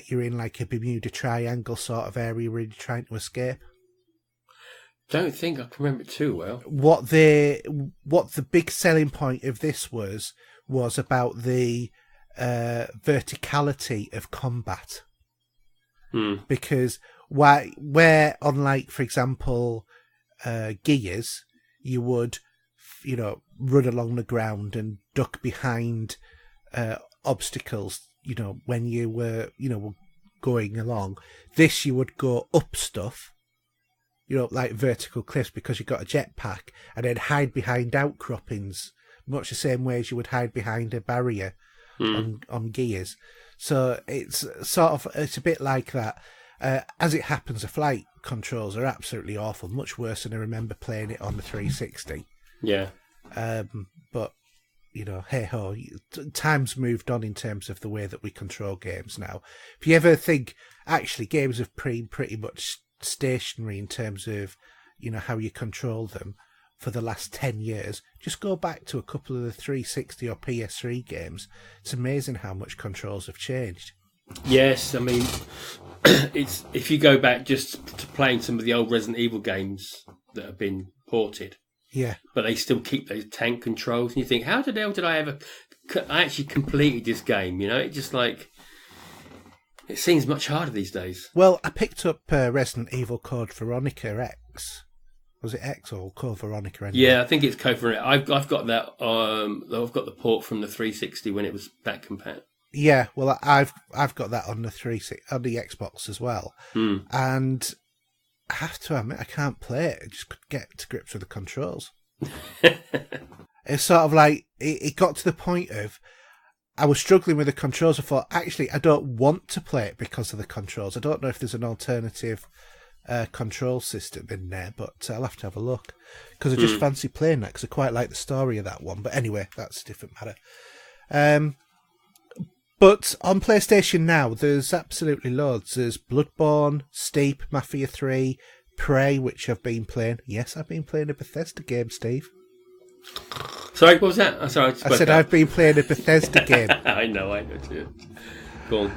you're in like a Bermuda Triangle sort of area where you're trying to escape. Don't think I can remember it too well. What the big selling point of this was about the verticality of combat. Because where unlike, for example, Gears, you would, run along the ground and duck behind obstacles, when you were, going along. This, you would go up stuff, like vertical cliffs, because you've got a jetpack, and then hide behind outcroppings, much the same way as you would hide behind a barrier on Gears. So it's a bit like that. As it happens, the flight controls are absolutely awful, much worse than I remember playing it on the 360. Yeah. But, hey ho, time's moved on in terms of the way that we control games now. If you ever think, actually, games have been pretty much stationary in terms of, how you control them for the last 10 years, just go back to a couple of the 360 or PS3 games. It's amazing how much controls have changed. Yes, I mean, it's if you go back just to playing some of the old Resident Evil games that have been ported, yeah, but they still keep those tank controls, and you think, how the hell did I actually completed this game? It just it seems much harder these days. Well, I picked up Resident Evil Code Veronica X. Was it X or Code Veronica? Anyway? Yeah, I think it's Code Veronica. I've got that. I've got the port from the 360 when it was back compat. Yeah, well, I've got that on the Xbox as well, and I have to admit I can't play it. I just couldn't get to grips with the controls. It's sort of like it got to the point of I was struggling with the controls. I thought, actually, I don't want to play it because of the controls. I don't know if there's an alternative control system in there, but I'll have to have a look because I just fancy playing that because I quite like the story of that one. But anyway, that's a different matter. But on PlayStation now, there's absolutely loads. There's Bloodborne, Steep, Mafia 3, Prey, which I've been playing. Yes, I've been playing a Bethesda game, Steve. Sorry, what was that? I'm sorry. I said I've been playing a Bethesda game. I know too. Go on.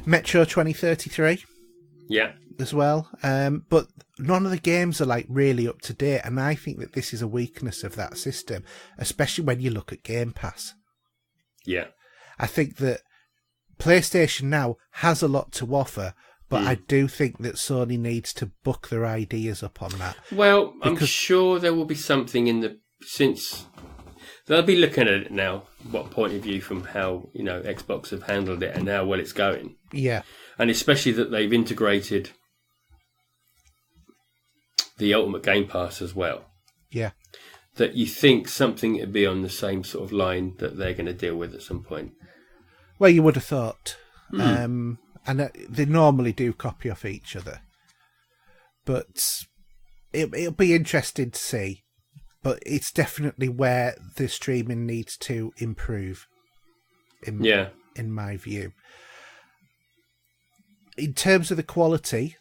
Metro 2033. Yeah. As well. But none of the games are really up to date, and I think that this is a weakness of that system, especially when you look at Game Pass. Yeah. I think that PlayStation now has a lot to offer, but I do think that Sony needs to buck their ideas up on that. Well, I'm sure there will be something since they'll be looking at it now, what point of view from how, Xbox have handled it and how well it's going. Yeah. And especially that they've integrated the Ultimate Game Pass as well. Yeah. That you think something would be on the same sort of line that they're going to deal with at some point. Well, you would have thought. And they normally do copy off each other. But it'll be interesting to see. But it's definitely where the streaming needs to improve, in my view. In terms of the quality's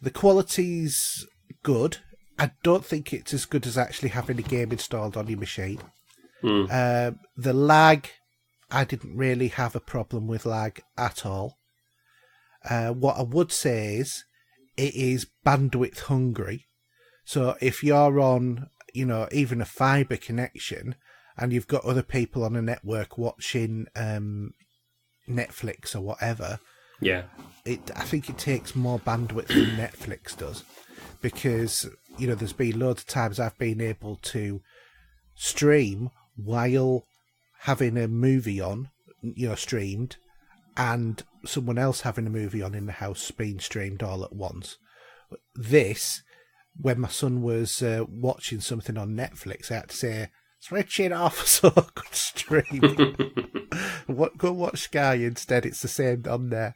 good. I don't think it's as good as actually having a game installed on your machine. The lag, I didn't really have a problem with lag at all. What I would say is, it is bandwidth hungry. So if you're on, even a fibre connection, and you've got other people on a network watching Netflix or whatever, yeah, I think it takes more bandwidth than Netflix does. Because, there's been loads of times I've been able to stream while having a movie on, streamed, and someone else having a movie on in the house being streamed all at once. This, when my son was watching something on Netflix, I had to say, switch it off so I could stream. Go watch Sky instead, it's the same on there.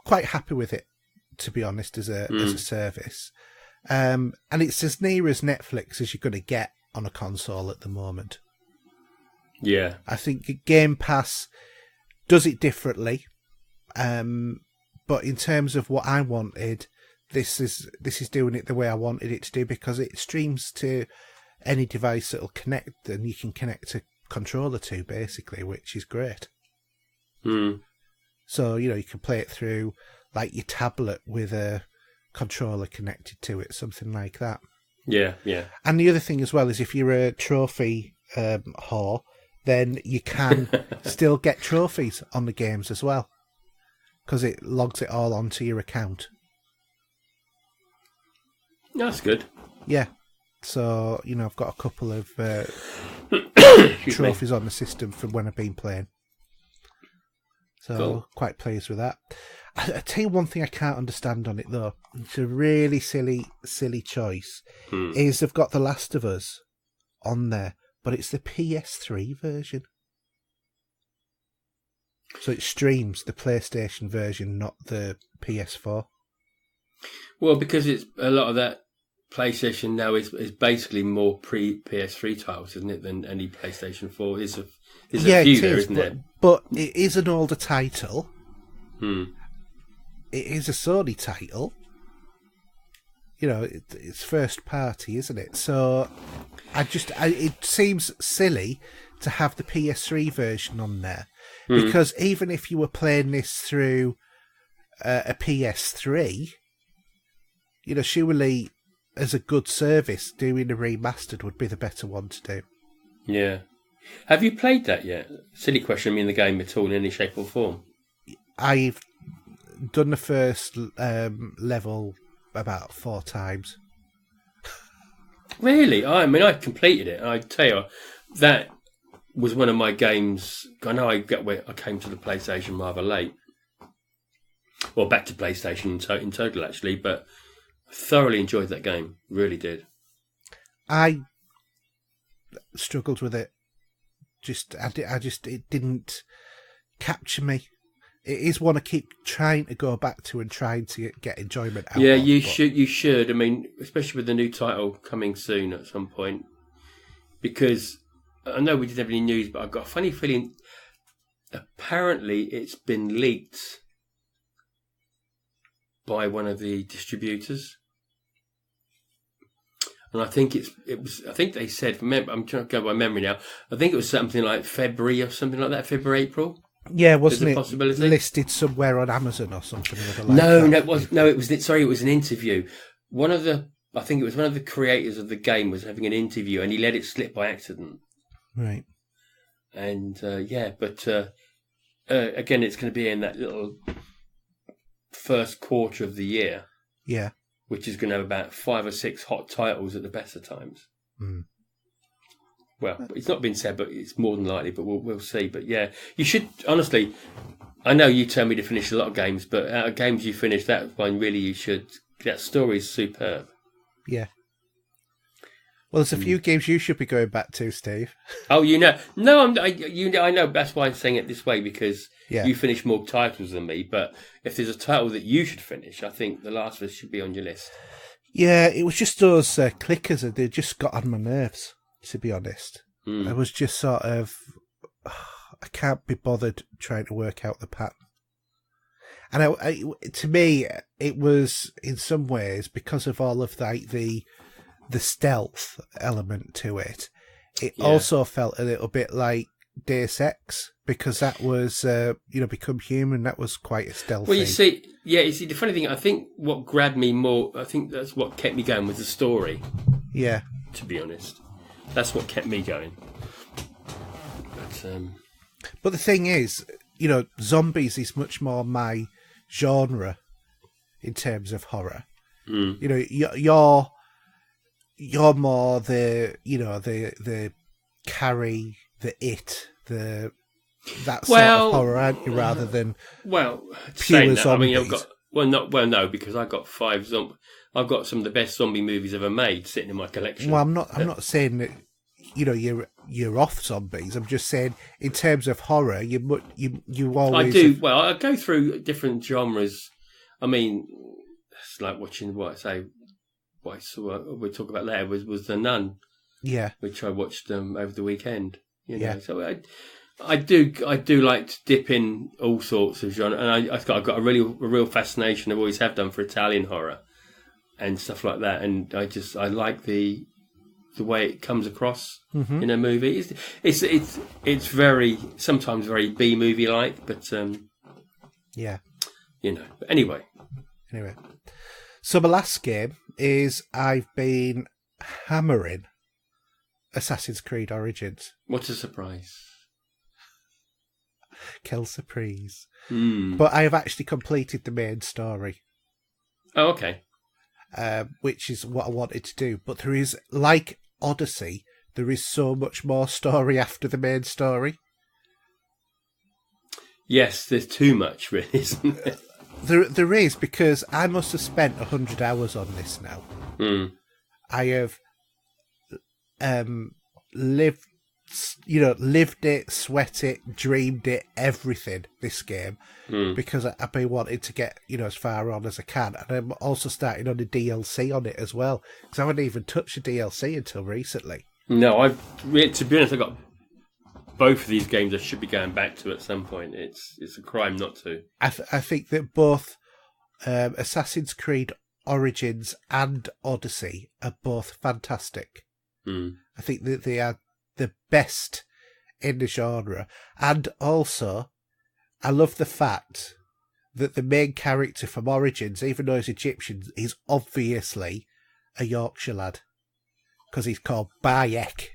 Quite happy with it, to be honest, as a service. And it's as near as Netflix as you're going to get on a console at the moment. Yeah. I think Game Pass does it differently. But in terms of what I wanted, this is doing it the way I wanted it to do, because it streams to any device that'll connect, and you can connect a controller to, basically, which is great. So, you can play it through your tablet with a controller connected to it, something like that. Yeah. And the other thing as well is if you're a trophy whore, then you can still get trophies on the games as well, because it logs it all onto your account. That's good. Yeah. So, I've got a couple of trophies on the system from when I've been playing. So, cool. Quite pleased with that. I tell you one thing I can't understand on it, though. It's a really silly choice. Is they've got The Last of Us on there, but it's the PS3 version. So it streams the PlayStation version, not the PS4. Well, because it's a lot of that PlayStation now is basically more pre-PS3 titles, isn't it, than any PlayStation 4. There's a few there, isn't there? But it is an older title. It is a Sony title. It's first party, isn't it? So it seems silly to have the PS3 version on there. Because even if you were playing this through a PS3, surely as a good service, doing a remastered would be the better one to do. Yeah. Have you played that yet? Silly question, I mean the game at all in any shape or form? I've done the first level about 4 times. Really? I mean, I completed it. I tell you, that was one of my games. I know I came to the PlayStation rather late. Well, back to PlayStation in total, actually, but thoroughly enjoyed that game. Really did. I struggled with it. It didn't capture me. It is one I keep trying to go back to and trying to get enjoyment out of. Yeah, you should. I mean, especially with the new title coming soon at some point. Because I know we didn't have any news, but I've got a funny feeling apparently it's been leaked by one of the distributors. And I think I think they said, I'm trying to go by memory now, I think it was something like February or something like that, February, April. Yeah, wasn't it listed somewhere on Amazon or something? No, it was an interview. I think it was one of the creators of the game was having an interview and he let it slip by accident. Right. And again, it's going to be in that little first quarter of the year. Yeah. Which is going to have about 5 or 6 hot titles at the best of times. Well, it's not been said, but it's more than likely, but we'll see. But yeah, you should, honestly, I know you tell me to finish a lot of games, but out of games you finish, that one really you should. That story is superb. Yeah. Well, there's a few games you should be going back to, Steve. Oh, no, I know. That's why I'm saying it this way, because you finish more titles than me. But if there's a title that you should finish, I think The Last of Us should be on your list. Yeah, it was just those clickers. They just got on my nerves, to be honest. I was just sort of, I can't be bothered trying to work out the pattern. And to me, it was in some ways because of all of the stealth element to it. It also felt a little bit like Deus Ex, because that was, Become Human. That was quite a stealthy. Well, you see, the funny thing, I think what grabbed me more, I think that's what kept me going was the story. Yeah. To be honest, that's what kept me going. But the thing is, zombies is much more my genre in terms of horror. You're more the Carrie, the It, that sort of horror, aren't you? Rather than pure zombies. I mean, I've got no, because I got 5 zombies. I've got some of the best zombie movies ever made sitting in my collection. Well, I'm not saying that you're off zombies. I'm just saying in terms of horror, you always. I do. Well, I go through different genres. I mean, it's like watching what I saw. We'll talk about later. Was The Nun. Yeah. Which I watched over the weekend. So I do like to dip in all sorts of genre, and I've got a real fascination. I always have done for Italian horror and stuff like that. And I like the way it comes across in a movie. It's very sometimes very B movie like, but Anyway. So my last game is I've been hammering Assassin's Creed Origins. What a surprise. Quelle surprise. Mm. But I have actually completed the main story. Oh, okay. Which is what I wanted to do. But there is, like Odyssey, there is so much more story after the main story. Yes, there's too much, really, isn't there? There is, because I must have spent 100 hours on this now. Mm. I have lived it, sweat it, dreamed it, everything, this game, because I've been wanting to get, as far on as I can. And I'm also starting on the DLC on it as well, because I haven't even touched the DLC until recently. No, to be honest, I got both of these games I should be going back to at some point. It's a crime not to. I think that both Assassin's Creed Origins and Odyssey are both fantastic. I think that they are the best in the genre. And also, I love the fact that the main character from Origins, even though he's Egyptian, is obviously a Yorkshire lad. Because he's called Bayek.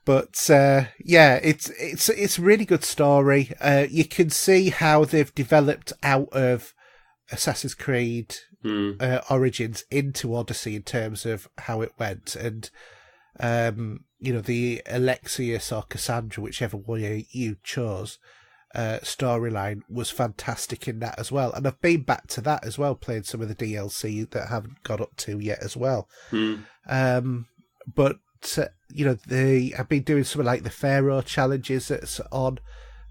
But yeah, it's a really good story. You can see how they've developed out of Assassin's Creed Origins into Odyssey in terms of how it went, and the Alexius or Cassandra, whichever one you chose, storyline was fantastic in that as well. And I've been back to that as well, playing some of the DLC that I haven't got up to yet as well. But I've been doing something like the Pharaoh challenges that's on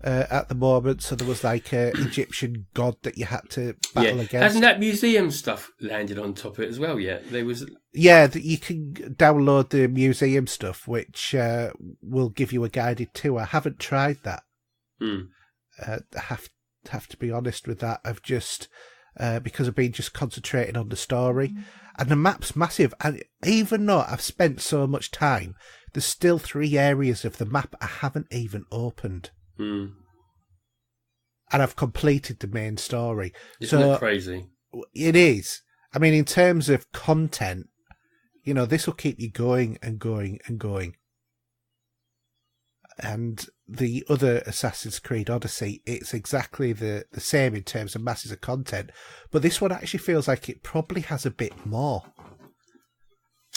at the moment. So there was like an Egyptian god that you had to battle against. Hasn't that museum stuff landed on top of it as well yet? That you can download the museum stuff, which will give you a guided tour. I haven't tried that. I have to be honest with that. I've just because I've been just concentrating on the story, and the map's massive. And even though I've spent so much time, there's still 3 areas of the map I haven't even opened. And I've completed the main story. Isn't that crazy? It is. I mean, in terms of content, this will keep you going and going and going. And the other Assassin's Creed Odyssey, it's exactly the same in terms of masses of content, but this one actually feels like it probably has a bit more.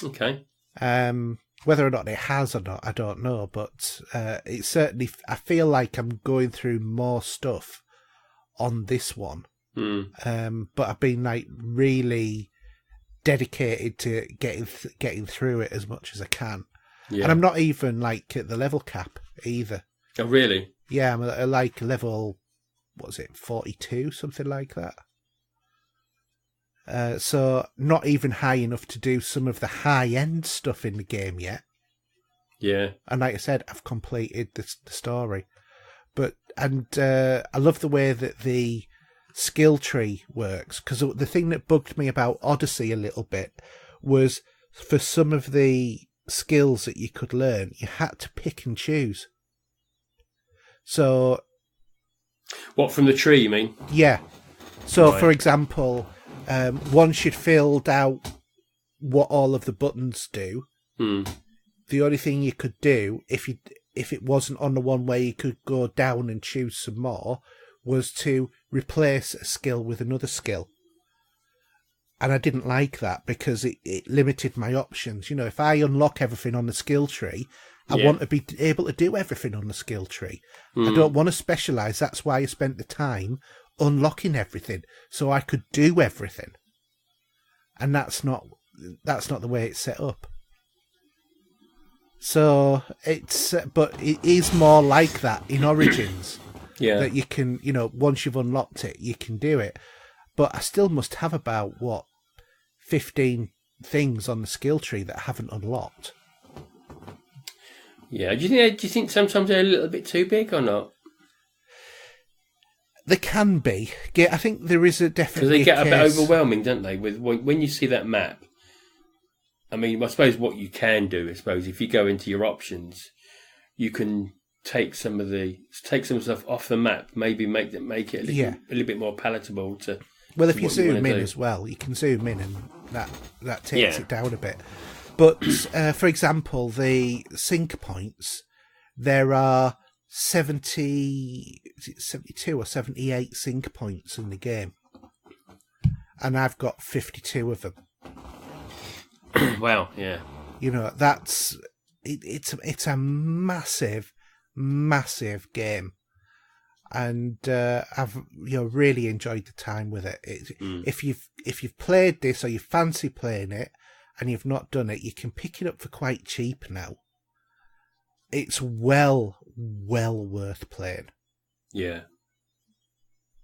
Okay. Whether or not it has or not, I don't know, but it certainly, I feel like I'm going through more stuff on this one. But I've been like really dedicated to getting through it as much as I can. Yeah. And I'm not even like at the level cap either. Oh, really? Yeah, I'm at like level, 42, something like that. So not even high enough to do some of the high-end stuff in the game yet. Yeah. And like I said, I've completed the story. I love the way that the skill tree works, because the thing that bugged me about Odyssey a little bit was for some of the skills that you could learn, you had to pick and choose. So, what, from the tree, you mean? Yeah. So, right. For example, once you'd filled out what all of the buttons do, the only thing you could do, if it wasn't on the one where you could go down and choose some more, was to replace a skill with another skill. And I didn't like that because it limited my options. If I unlock everything on the skill tree, I want to be able to do everything on the skill tree. I don't want to specialise. That's why I spent the time unlocking everything, so I could do everything. And that's not the way it's set up. So but it is more like that in Origins. Yeah. That you can, once you've unlocked it, you can do it. But I still must have about, 15 things on the skill tree that I haven't unlocked. Yeah, do you think sometimes they're a little bit too big or not? They can be. Yeah, I think there is definitely because they get a bit overwhelming, don't they? When you see that map. I mean, I suppose what you can do, if you go into your options, you can take some stuff off the map, maybe make it a little bit more palatable to. Well, to if you what zoom wanna in do. as well, you can zoom in, and that takes it down a bit. But for example, the sync points, there are 72 or 78 sync points in the game, and I've got 52 of them. Wow, yeah. You know, that's it's a massive game, and I've really enjoyed the time with it. If you've played this or you fancy playing it and you've not done it, you can pick it up for quite cheap now. It's well worth playing. Yeah,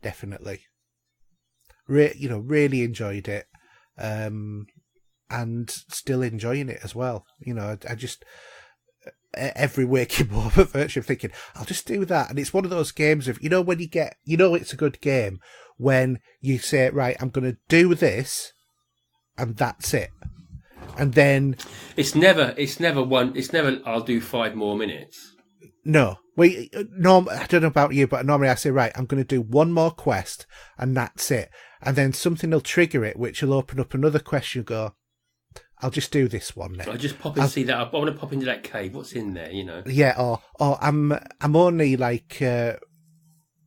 definitely. Really enjoyed it, and still enjoying it as well. I just every waking moment virtually thinking, I'll just do that. And it's one of those games of, when you get, it's a good game when you say, right, I'm going to do this and that's it. And then it's never I'll do 5 more minutes. No. I don't know about you, but normally I say, right, I'm going to do one more quest and that's it. And then something will trigger it, which will open up another quest. You go, I'll just do this one then. I'll just pop and see that. I want to pop into that cave. What's in there, Yeah, or I'm only like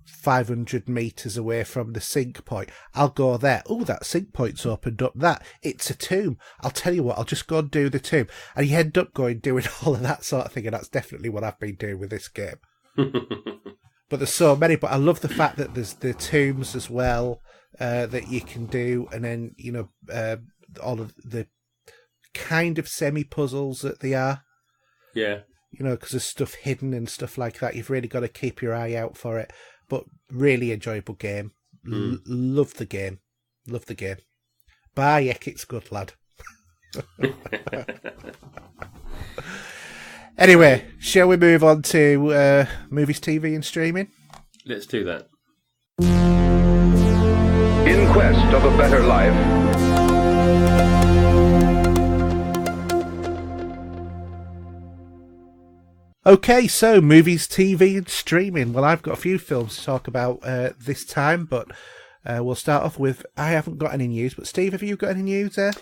500 metres away from the sync point. I'll go there. Oh, that sync point's opened up. It's a tomb. I'll tell you what, I'll just go and do the tomb. And you end up doing all of that sort of thing, and that's definitely what I've been doing with this game. But there's so many, but I love the fact that there's the tombs as well that you can do, and then, all of the kind of semi-puzzles that they are. Yeah. Because there's stuff hidden and stuff like that. You've really got to keep your eye out for it. But really enjoyable game. Love the game. Bye, Eck, it's good, lad. Anyway, shall we move on to movies, TV and streaming? Let's do that. In quest of a better life, okay, so movies, TV and streaming. Well, I've got a few films to talk about this time, but we'll start off with, I haven't got any news, but Steve, have you got any news there?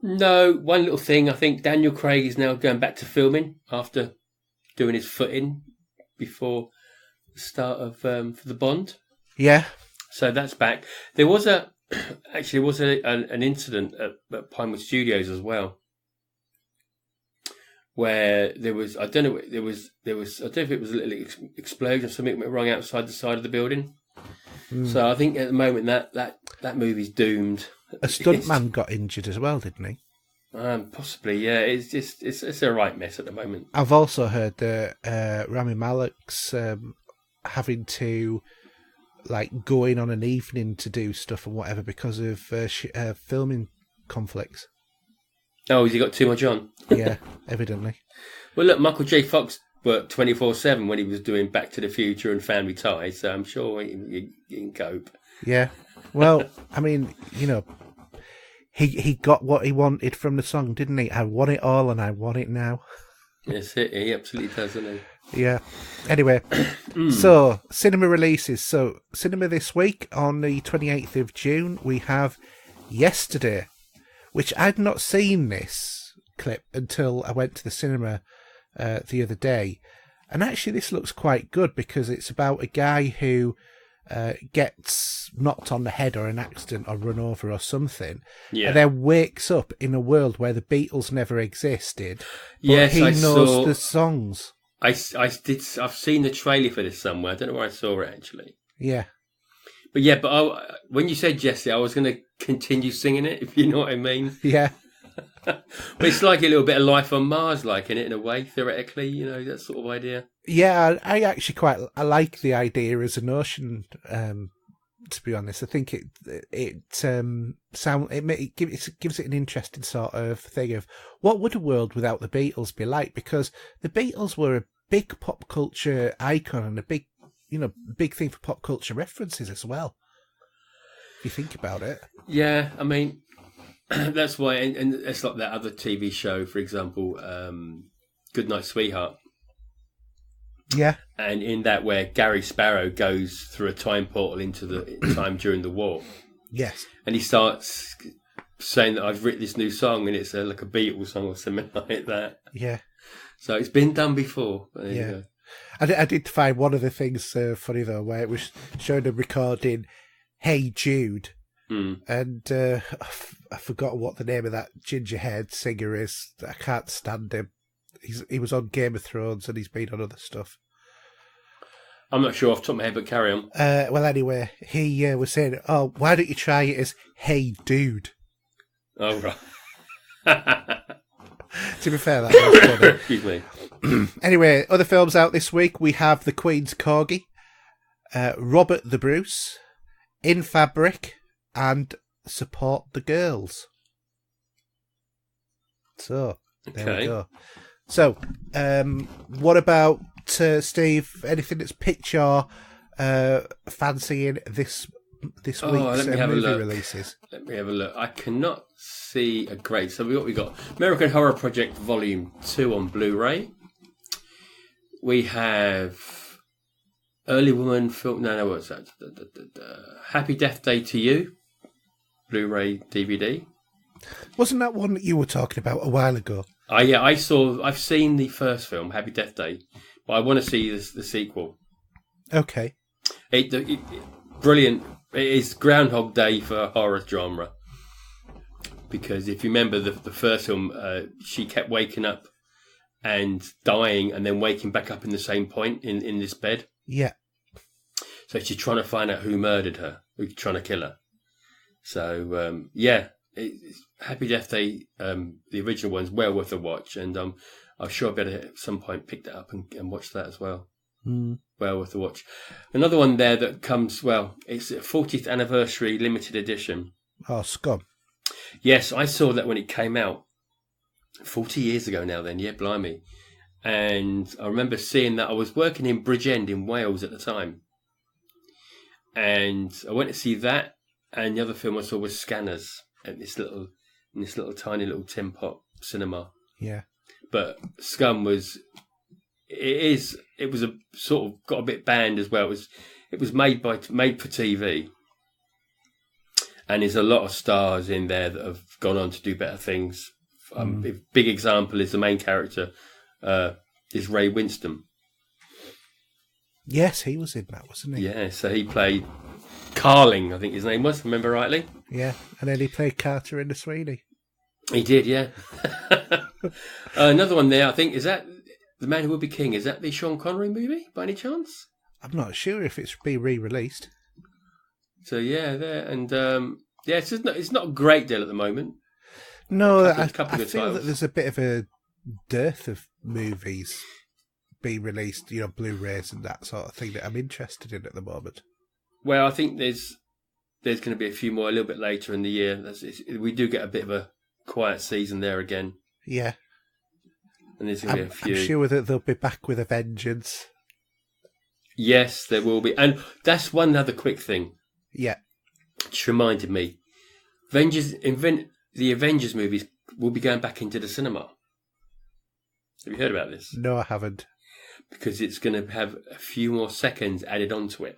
No, one little thing. I think Daniel Craig is now going back to filming after doing his footing before the start of for the Bond. Yeah. So that's back. There was an incident at Pinewood Studios as well, where there was, I don't know if it was a little explosion, something went wrong outside the side of the building. So I think at the moment that movie's doomed. A stuntman got injured as well, didn't he? Possibly, yeah. It's a right mess at the moment. I've also heard that Rami Malek's having to go in on an evening to do stuff and whatever because of filming conflicts. Oh, has he got too much on? Yeah, evidently. Well, look, Michael J. Fox worked 24/7 when he was doing Back to the Future and Family Ties, so I'm sure he can cope. Yeah. Well, I mean, he got what he wanted from the song, didn't he? I want it all and I want it now. Yes, he absolutely does, doesn't he? Yeah. Anyway, so cinema releases. So cinema this week on the 28th of June, we have Yesterday, which I'd not seen this clip until I went to the cinema the other day. And actually this looks quite good because it's about a guy who gets knocked on the head or an accident or run over or something, and then wakes up in a world where the Beatles never existed, but yes, he knows the songs. I've seen the trailer for this somewhere. I don't know where I saw it actually. Yeah. But when you said Jesse, I was going to continue singing it, if you know what I mean. Yeah. But it's like a little bit of Life on Mars, in it, in a way, theoretically, that sort of idea. Yeah, I actually I like the idea as a notion. To be honest, I think it gives it an interesting sort of thing of what would a world without the Beatles be like? Because the Beatles were a big pop culture icon and a big thing for pop culture references as well. If you think about it. Yeah, I mean, that's why, and it's like that other TV show, for example, Goodnight Sweetheart. Yeah. and in that where Gary Sparrow goes through a time portal into the time during the war. Yes. And he starts saying that I've written this new song, and it's like a Beatles song or something like that. Yeah. So it's been done before. There you go. I did find one of the things funny, though, where it was showing them recording Hey Jude. And I forgot what the name of that ginger-haired singer is. I can't stand him. He was on Game of Thrones, and he's been on other stuff. I'm not sure off the top of my head, but carry on. Well, anyway, he was saying, "Oh, why don't you try it as Hey Dude?" Oh, right. To be fair, that was funny. Excuse me. Anyway, other films out this week. We have The Queen's Corgi, Robert the Bruce, In Fabric, and Support the Girls. So, there we go. So, what about, Steve, anything that's picture fancying this week's movie releases? Let me have a look. I cannot see a great... So we got American Horror Project Volume 2 on Blu-ray. We have Early Woman film... No, what's that? Happy Death Day to You, Blu-ray DVD. Wasn't that one that you were talking about a while ago? Yeah, I've seen the first film, Happy Death Day, but I want to see the sequel. Okay. Brilliant. It is Groundhog Day for horror genre. Because if you remember the first film, she kept waking up and dying and then waking back up in the same point in this bed. Yeah. So she's trying to find out who murdered her, who's trying to kill her. So, Happy Death Day, the original one's well worth a watch, and I'm sure I better at some point pick that up and watch that as well. Well worth a watch. Another one there that comes, it's a 40th anniversary limited edition. Oh, scum. Yes, I saw that when it came out 40 years ago now then, yeah, blimey. And I remember seeing that. I was working in Bridgend in Wales at the time. And I went to see that, and the other film I saw was Scanners at this little tiny little tin pot cinema. Yeah. But Scum was a sort of got a bit banned as well. It was made for TV, and there's a lot of stars in there that have gone on to do better things. A big example is the main character is Ray Winston. Yes, he was in that, wasn't he? Yeah, so he played Carling, I think his name was, remember rightly? Yeah, and then he played Carter in The Sweeney. He did, yeah. Another one there, I think, is that The Man Who Would Be King? Is that the Sean Connery movie, by any chance? I'm not sure if it's been re-released. So, yeah, there. And, it's not a great deal at the moment. No, I feel that there's a bit of a dearth of movies being released, Blu-rays and that sort of thing that I'm interested in at the moment. Well, I think there's going to be a few more a little bit later in the year. We do get a bit of a quiet season there again. Yeah. And there's going to be a few. I'm sure that they'll be back with a vengeance. Yes, there will be. And that's one other quick thing. Yeah. Which reminded me. The Avengers movies will be going back into the cinema. Have you heard about this? No, I haven't. Because it's going to have a few more seconds added onto it.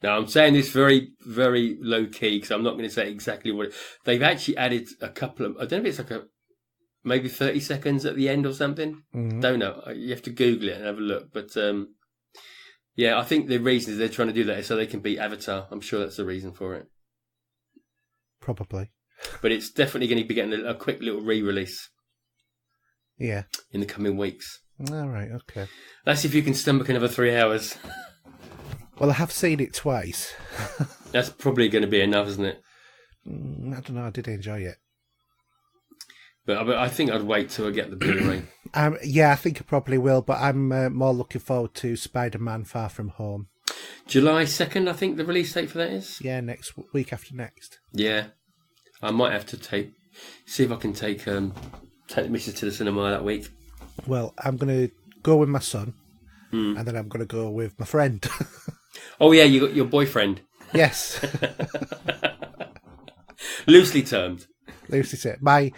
Now, I'm saying this very, very low key because I'm not going to say exactly what they've actually added a couple of. I don't know if it's maybe 30 seconds at the end or something. Mm-hmm. Don't know. You have to Google it and have a look. But I think the reason is they're trying to do that is so they can beat Avatar. I'm sure that's the reason for it. Probably. But it's definitely going to be getting a quick little re-release. Yeah. In the coming weeks. All right. Okay. That's if you can stomach another 3 hours. Well, I have seen it twice. That's probably going to be enough, isn't it? I don't know. I did enjoy it. But I think I'd wait till I get the Blu-ray. Yeah, I think I probably will, but I'm more looking forward to Spider-Man Far From Home. July 2nd, I think the release date for that is? Yeah, next week after next. Yeah. I might have to see if I can take the missus to the cinema that week. Well, I'm going to go with my son, and then I'm going to go with my friend. Oh, yeah, you got your boyfriend. Yes. Loosely termed. Loosely said. My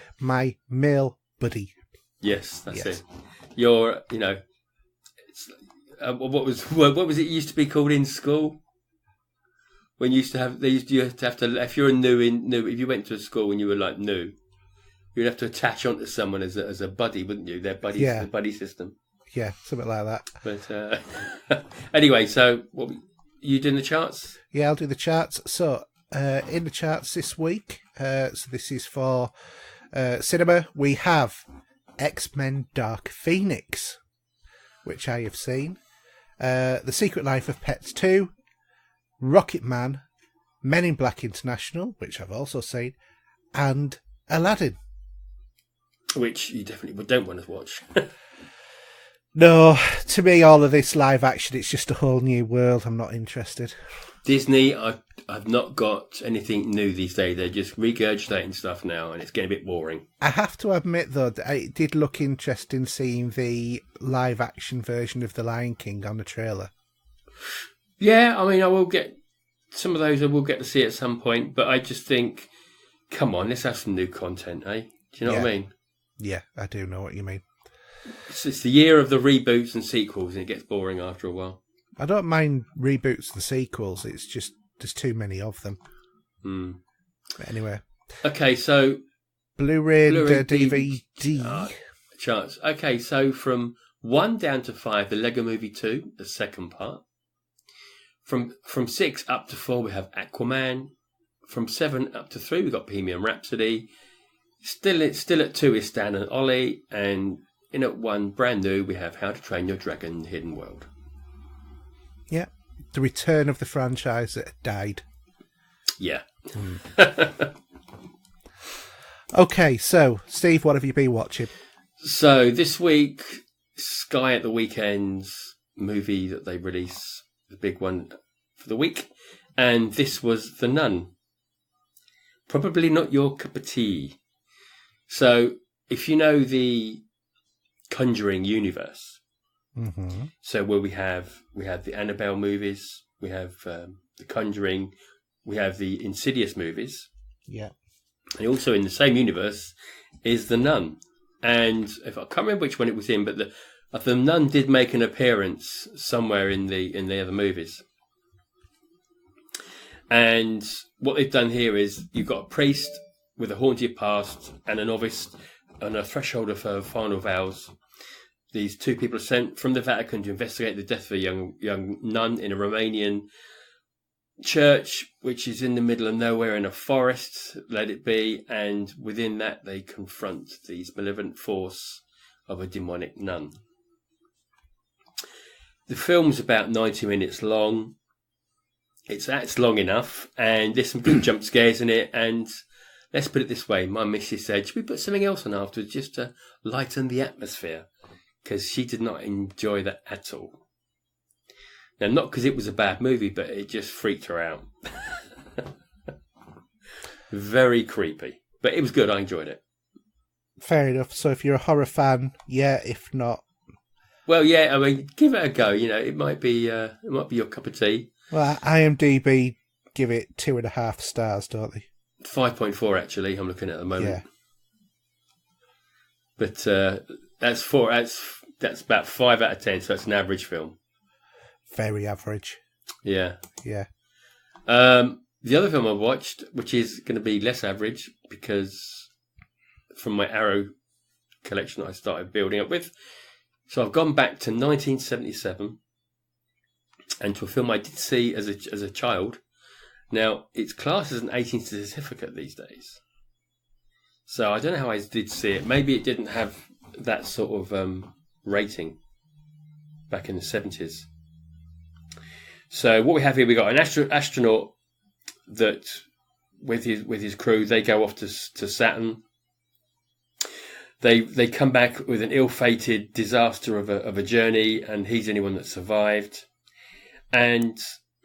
male buddy. Yes, that's it. Your, what was it used to be called in school? When you used to have, you have to, if you're a new, if you went to a school and you were like new, you'd have to attach onto someone as a buddy, wouldn't you? Their buddy, the buddy system. Yeah, something like that. But anyway, so what you doing the charts? Yeah, I'll do the charts. So in the charts this week, so this is for cinema. We have X-Men: Dark Phoenix, which I have seen. The Secret Life of Pets 2. Rocket Man, Men in Black International, which I've also seen, and Aladdin. Which you definitely don't want to watch. No, to me, all of this live action, it's just a whole new world. I'm not interested. Disney, I've not got anything new these days. They're just regurgitating stuff now, and it's getting a bit boring. I have to admit, though, that it did look interesting seeing the live action version of The Lion King on the trailer. Yeah, I mean, I will get some of those. I will get to see at some point, but I just think, come on, let's have some new content, eh? Do you know what I mean? Yeah, I do know what you mean. It's the year of the reboots and sequels, and it gets boring after a while. I don't mind reboots and sequels. It's just there's too many of them. But anyway, okay, so Blu-ray and DVD charts. Okay, so from 1 down to 5, the Lego Movie 2, the second part. From 6 up to 4, we have Aquaman. From 7 up to 3, we've got Bohemian Rhapsody. Still at 2 is Stan and Ollie. And in at 1, brand new, we have How to Train Your Dragon Hidden World. Yeah, the return of the franchise that had died. Yeah. Okay, so, Steve, what have you been watching? So, this week, Sky at the Weekend's movie that they release, the big one for the week, and this was The Nun. Probably not your cup of tea. So, if you know the Conjuring universe, so where we have the Annabelle movies, we have the Conjuring, we have the Insidious movies, and also in the same universe is The Nun. And if I can't remember which one it was in, but the Nun did make an appearance somewhere in the other movies. And what they've done here is you've got a priest with a haunted past and a novice on a threshold of her final vows. These two people are sent from the Vatican to investigate the death of a young nun in a Romanian church, which is in the middle of nowhere in a forest, let it be. And within that, they confront these malevolent force of a demonic nun. The film's about 90 minutes long. That's long enough, and there's some good jump scares in it. And let's put it this way, my missus said, should we put something else on afterwards just to lighten the atmosphere? Because she did not enjoy that at all. Now, not because it was a bad movie, but it just freaked her out. Very creepy. But it was good, I enjoyed it. Fair enough. So if you're a horror fan, yeah, if not... Well, yeah, I mean, give it a go. You know, it might be your cup of tea. Well, IMDb give it 2.5 stars, don't they? 5.4 actually. I'm looking at the moment. Yeah. But that's 4. That's about 5 out of 10. So that's an average film. Very average. Yeah. Yeah. The other film I watched, which is going to be less average because from my Arrow collection that I started building up with. So I've gone back to 1977 and to a film I did see as a child. Now, it's classed as an 18 certificate these days. So I don't know how I did see it. Maybe it didn't have that sort of rating back in the 70s. So what we have here, we got an astronaut that with his crew, they go off to Saturn. They come back with an ill-fated disaster of a journey, and he's the only one that survived. And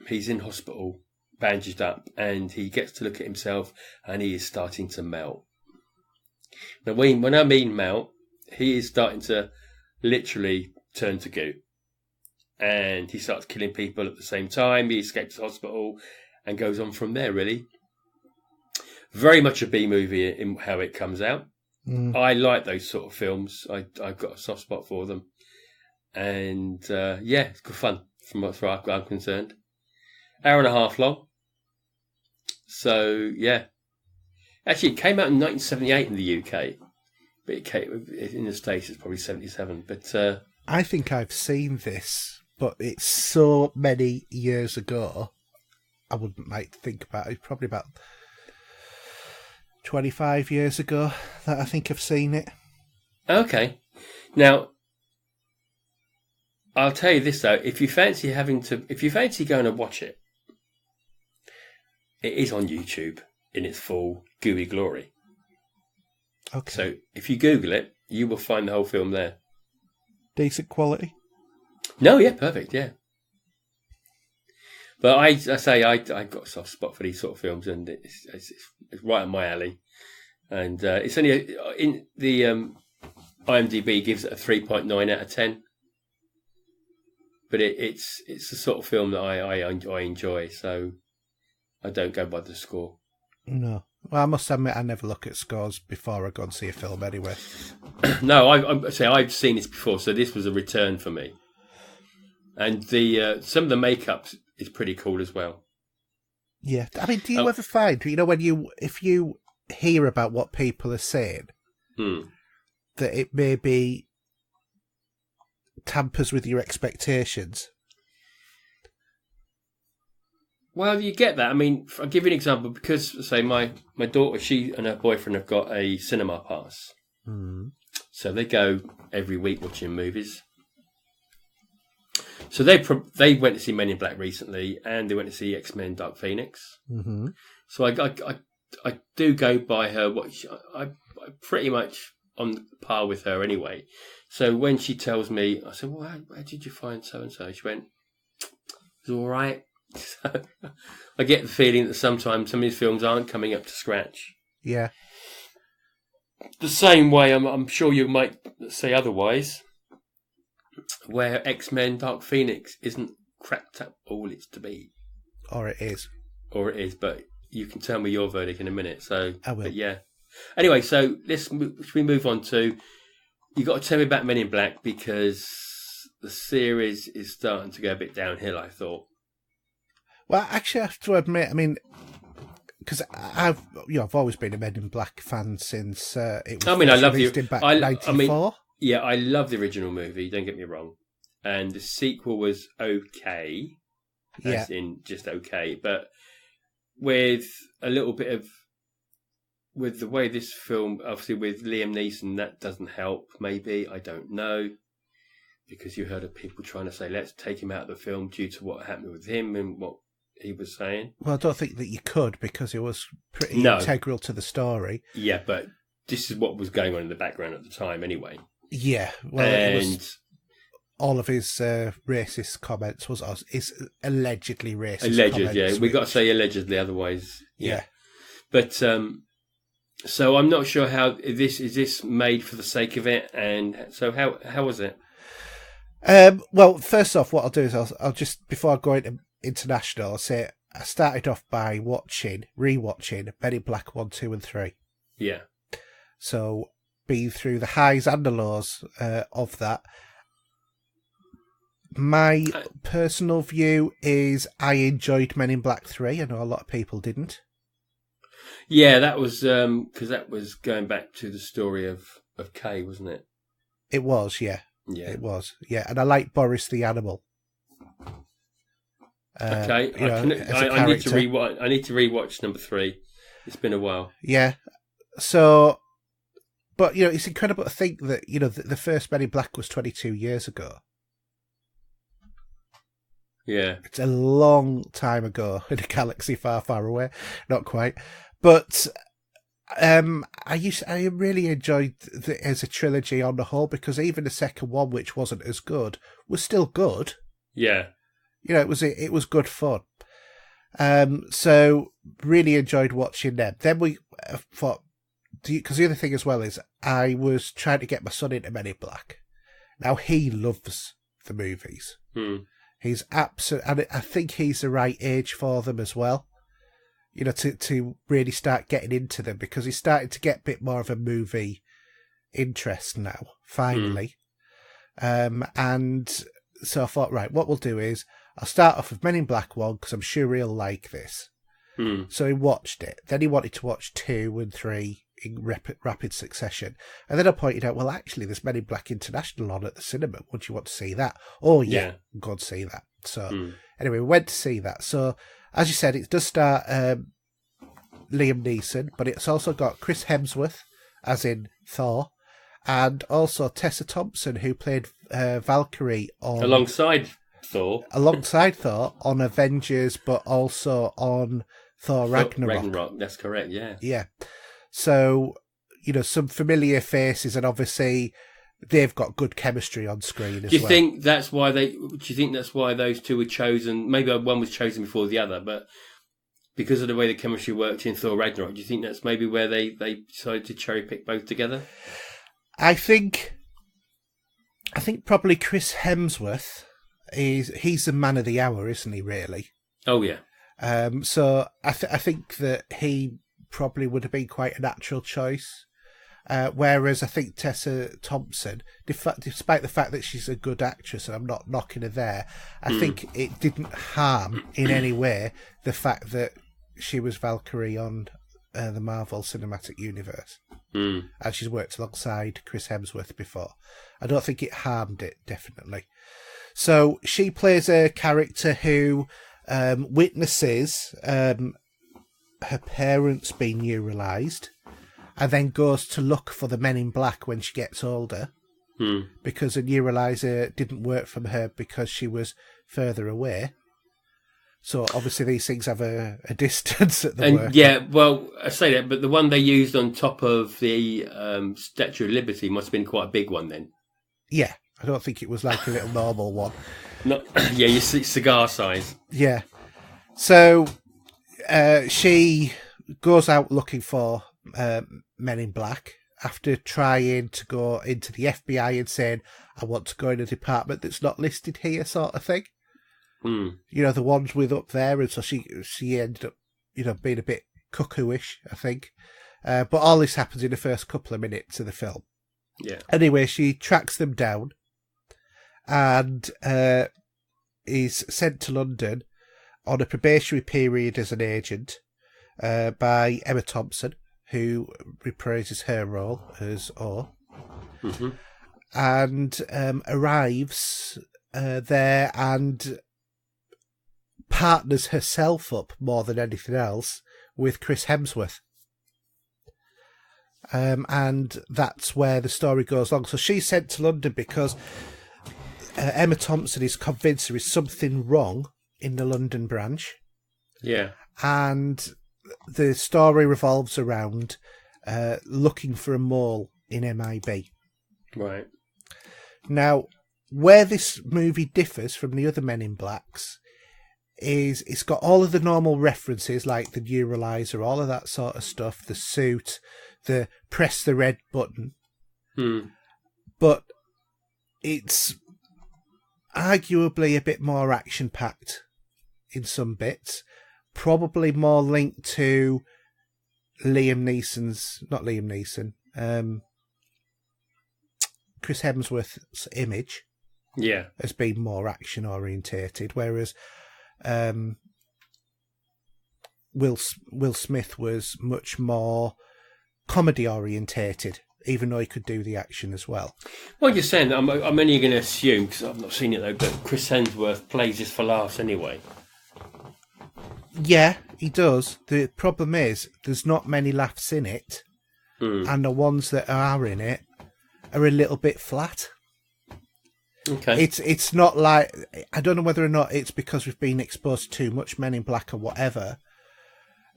he's in hospital, bandaged up, and he gets to look at himself, and he is starting to melt. Now, when I mean melt, he is starting to literally turn to goo. And he starts killing people at the same time. He escapes the hospital and goes on from there, really. Very much a B-movie in how it comes out. I like those sort of films. I've got a soft spot for them. And yeah, it's good fun from as far as I'm concerned. Hour and a half long. So yeah, actually, it came out in 1978 in the UK, but it came in the States. It's probably 77. But I think I've seen this, but it's so many years ago. I wouldn't like to think about it. It's probably about 25 years ago that I think I've seen it. Okay, now I'll tell you this though: if you fancy going to watch it, it is on YouTube in its full gooey glory. Okay. So if you Google it, you will find the whole film there. Decent quality? No, yeah, perfect, yeah. But I got a soft spot for these sort of films, and it's right up my alley. And it's only in the IMDb gives it a 3.9 out of 10. But it's the sort of film that I enjoy, so I don't go by the score. No. Well, I must admit, I never look at scores before I go and see a film anyway. No, I've seen this before, so this was a return for me. And the some of the makeup is pretty cool as well. Yeah, I mean, do you ever find, if you hear about what people are saying, that it maybe tampers with your expectations? Well, you get that. I mean, I'll give you an example because, say, my daughter, she and her boyfriend have got a cinema pass. So they go every week watching movies. So they went to see Men in Black recently, and they went to see X-Men Dark Phoenix. Mm-hmm. So I do go by her. I'm pretty much on par with her anyway. So when she tells me, I said, "Well, how did you find so and so?" She went, "It was all right." So I get the feeling that sometimes some of these films aren't coming up to scratch. Yeah. The same way, I'm sure you might say otherwise, where X-Men Dark Phoenix isn't cracked up all it's to be. Or it is, but you can tell me your verdict in a minute. So I will. But yeah. Anyway, so should we move on to, you got to tell me about Men in Black, because the series is starting to go a bit downhill, I thought. Well, actually, I have to admit, I mean, because I've always been a Men in Black fan since it was. I mean, I love you. Back 94. Yeah, I love the original movie. Don't get me wrong, and the sequel was okay, as in just okay, but with a little bit of, with the way this film, obviously with Liam Neeson, that doesn't help. Maybe, I don't know, because you heard of people trying to say let's take him out of the film due to what happened with him and what he was saying. Well, I don't think that you could, because it was pretty integral to the story. Yeah, but this is what was going on in the background at the time anyway. Yeah, well, it was all of his racist comments is allegedly racist. Alleged, comments, yeah. We got to say allegedly, otherwise, yeah. But so I'm not sure how is this made for the sake of it, and so how was it? Well, first off, what I'll do is I'll just, before I go into international, I'll say I started off by rewatching Men in Black 1, 2, and 3. Yeah. So, been through the highs and the lows of that. My personal view is I enjoyed Men in Black 3. I know a lot of people didn't. Yeah, that was because that was going back to the story of Kay, wasn't it? It was, yeah. Yeah, it was, yeah. And I like Boris the Animal. Okay, I need to rewatch. I need to rewatch number 3. It's been a while. Yeah. So, but it's incredible to think that the first Men in Black was 22 years ago. Yeah, it's a long time ago in a galaxy far, far away. Not quite, but I really enjoyed it as a trilogy on the whole, because even the second one, which wasn't as good, was still good. Yeah. It was good fun. So really enjoyed watching them. Then we thought, because the other thing as well is I was trying to get my son into Men in Black. Now he loves the movies. He's and I think he's the right age for them as well. To really start getting into them, because he's starting to get a bit more of a movie interest now. Finally. And so I thought, right, what we'll do is I'll start off with Men in Black 1 because I'm sure he'll like this. So he watched it. Then he wanted to watch 2 and 3 in rapid succession. And then I pointed out, well, actually, there's Men in Black International on at the cinema. Would you want to see that? Oh, yeah. Go and see that. So anyway, we went to see that. So as you said, it does start Liam Neeson, but it's also got Chris Hemsworth, as in Thor, and also Tessa Thompson, who played Valkyrie alongside Thor on Avengers, but also on Thor Ragnarok. That's correct. Yeah. So some familiar faces, and obviously they've got good chemistry on screen as well. Do you think that's why those two were chosen? Maybe one was chosen before the other, but because of the way the chemistry worked in Thor Ragnarok, do you think that's maybe where they decided to cherry pick both together? I think probably Chris Hemsworth he's the man of the hour, isn't he? Really? Oh yeah. So I think that he probably would have been quite a natural choice. Whereas I think Tessa Thompson, despite the fact that she's a good actress, and I'm not knocking her there, I think it didn't harm in any way the fact that she was Valkyrie on the Marvel Cinematic Universe. And she's worked alongside Chris Hemsworth before. I don't think it harmed it, definitely. So she plays a character who witnesses her parents being neuralised, and then goes to look for the Men in Black when she gets older, because a neuralizer didn't work for her because she was further away. So obviously these things have a distance at the work. Yeah, well, I say that, but the one they used on top of the Statue of Liberty must have been quite a big one then. Yeah, I don't think it was like a little normal one. Your cigar size. Yeah. So she goes out looking for Men in Black after trying to go into the FBI and saying, I want to go in a department that's not listed here, sort of thing. The ones with up there, and so she ended up, being a bit cuckooish, I think. But all this happens in the first couple of minutes of the film. Yeah. Anyway, she tracks them down and is sent to London on a probationary period as an agent by Emma Thompson, who reprises her role as O, and arrives there and partners herself up more than anything else with Chris Hemsworth. And that's where the story goes along. So she's sent to London because Emma Thompson is convinced there is something wrong in the London branch. Yeah. And the story revolves around looking for a mole in MIB. Right. Now, where this movie differs from the other Men in Blacks is it's got all of the normal references, like the neuralizer, all of that sort of stuff, the suit, the press the red button. But it's arguably a bit more action-packed in some bits. Probably more linked to Chris Hemsworth's image. Yeah. Has been more action orientated, whereas Will Smith was much more comedy orientated, even though he could do the action as well. Well, you're saying, I'm only going to assume, because I've not seen it though, but Chris Hemsworth plays this for laughs anyway. Yeah, he does. The problem is there's not many laughs in it, and the ones that are in it are a little bit flat. Okay. It's not like, I don't know whether or not it's because we've been exposed to too much Men in Black or whatever,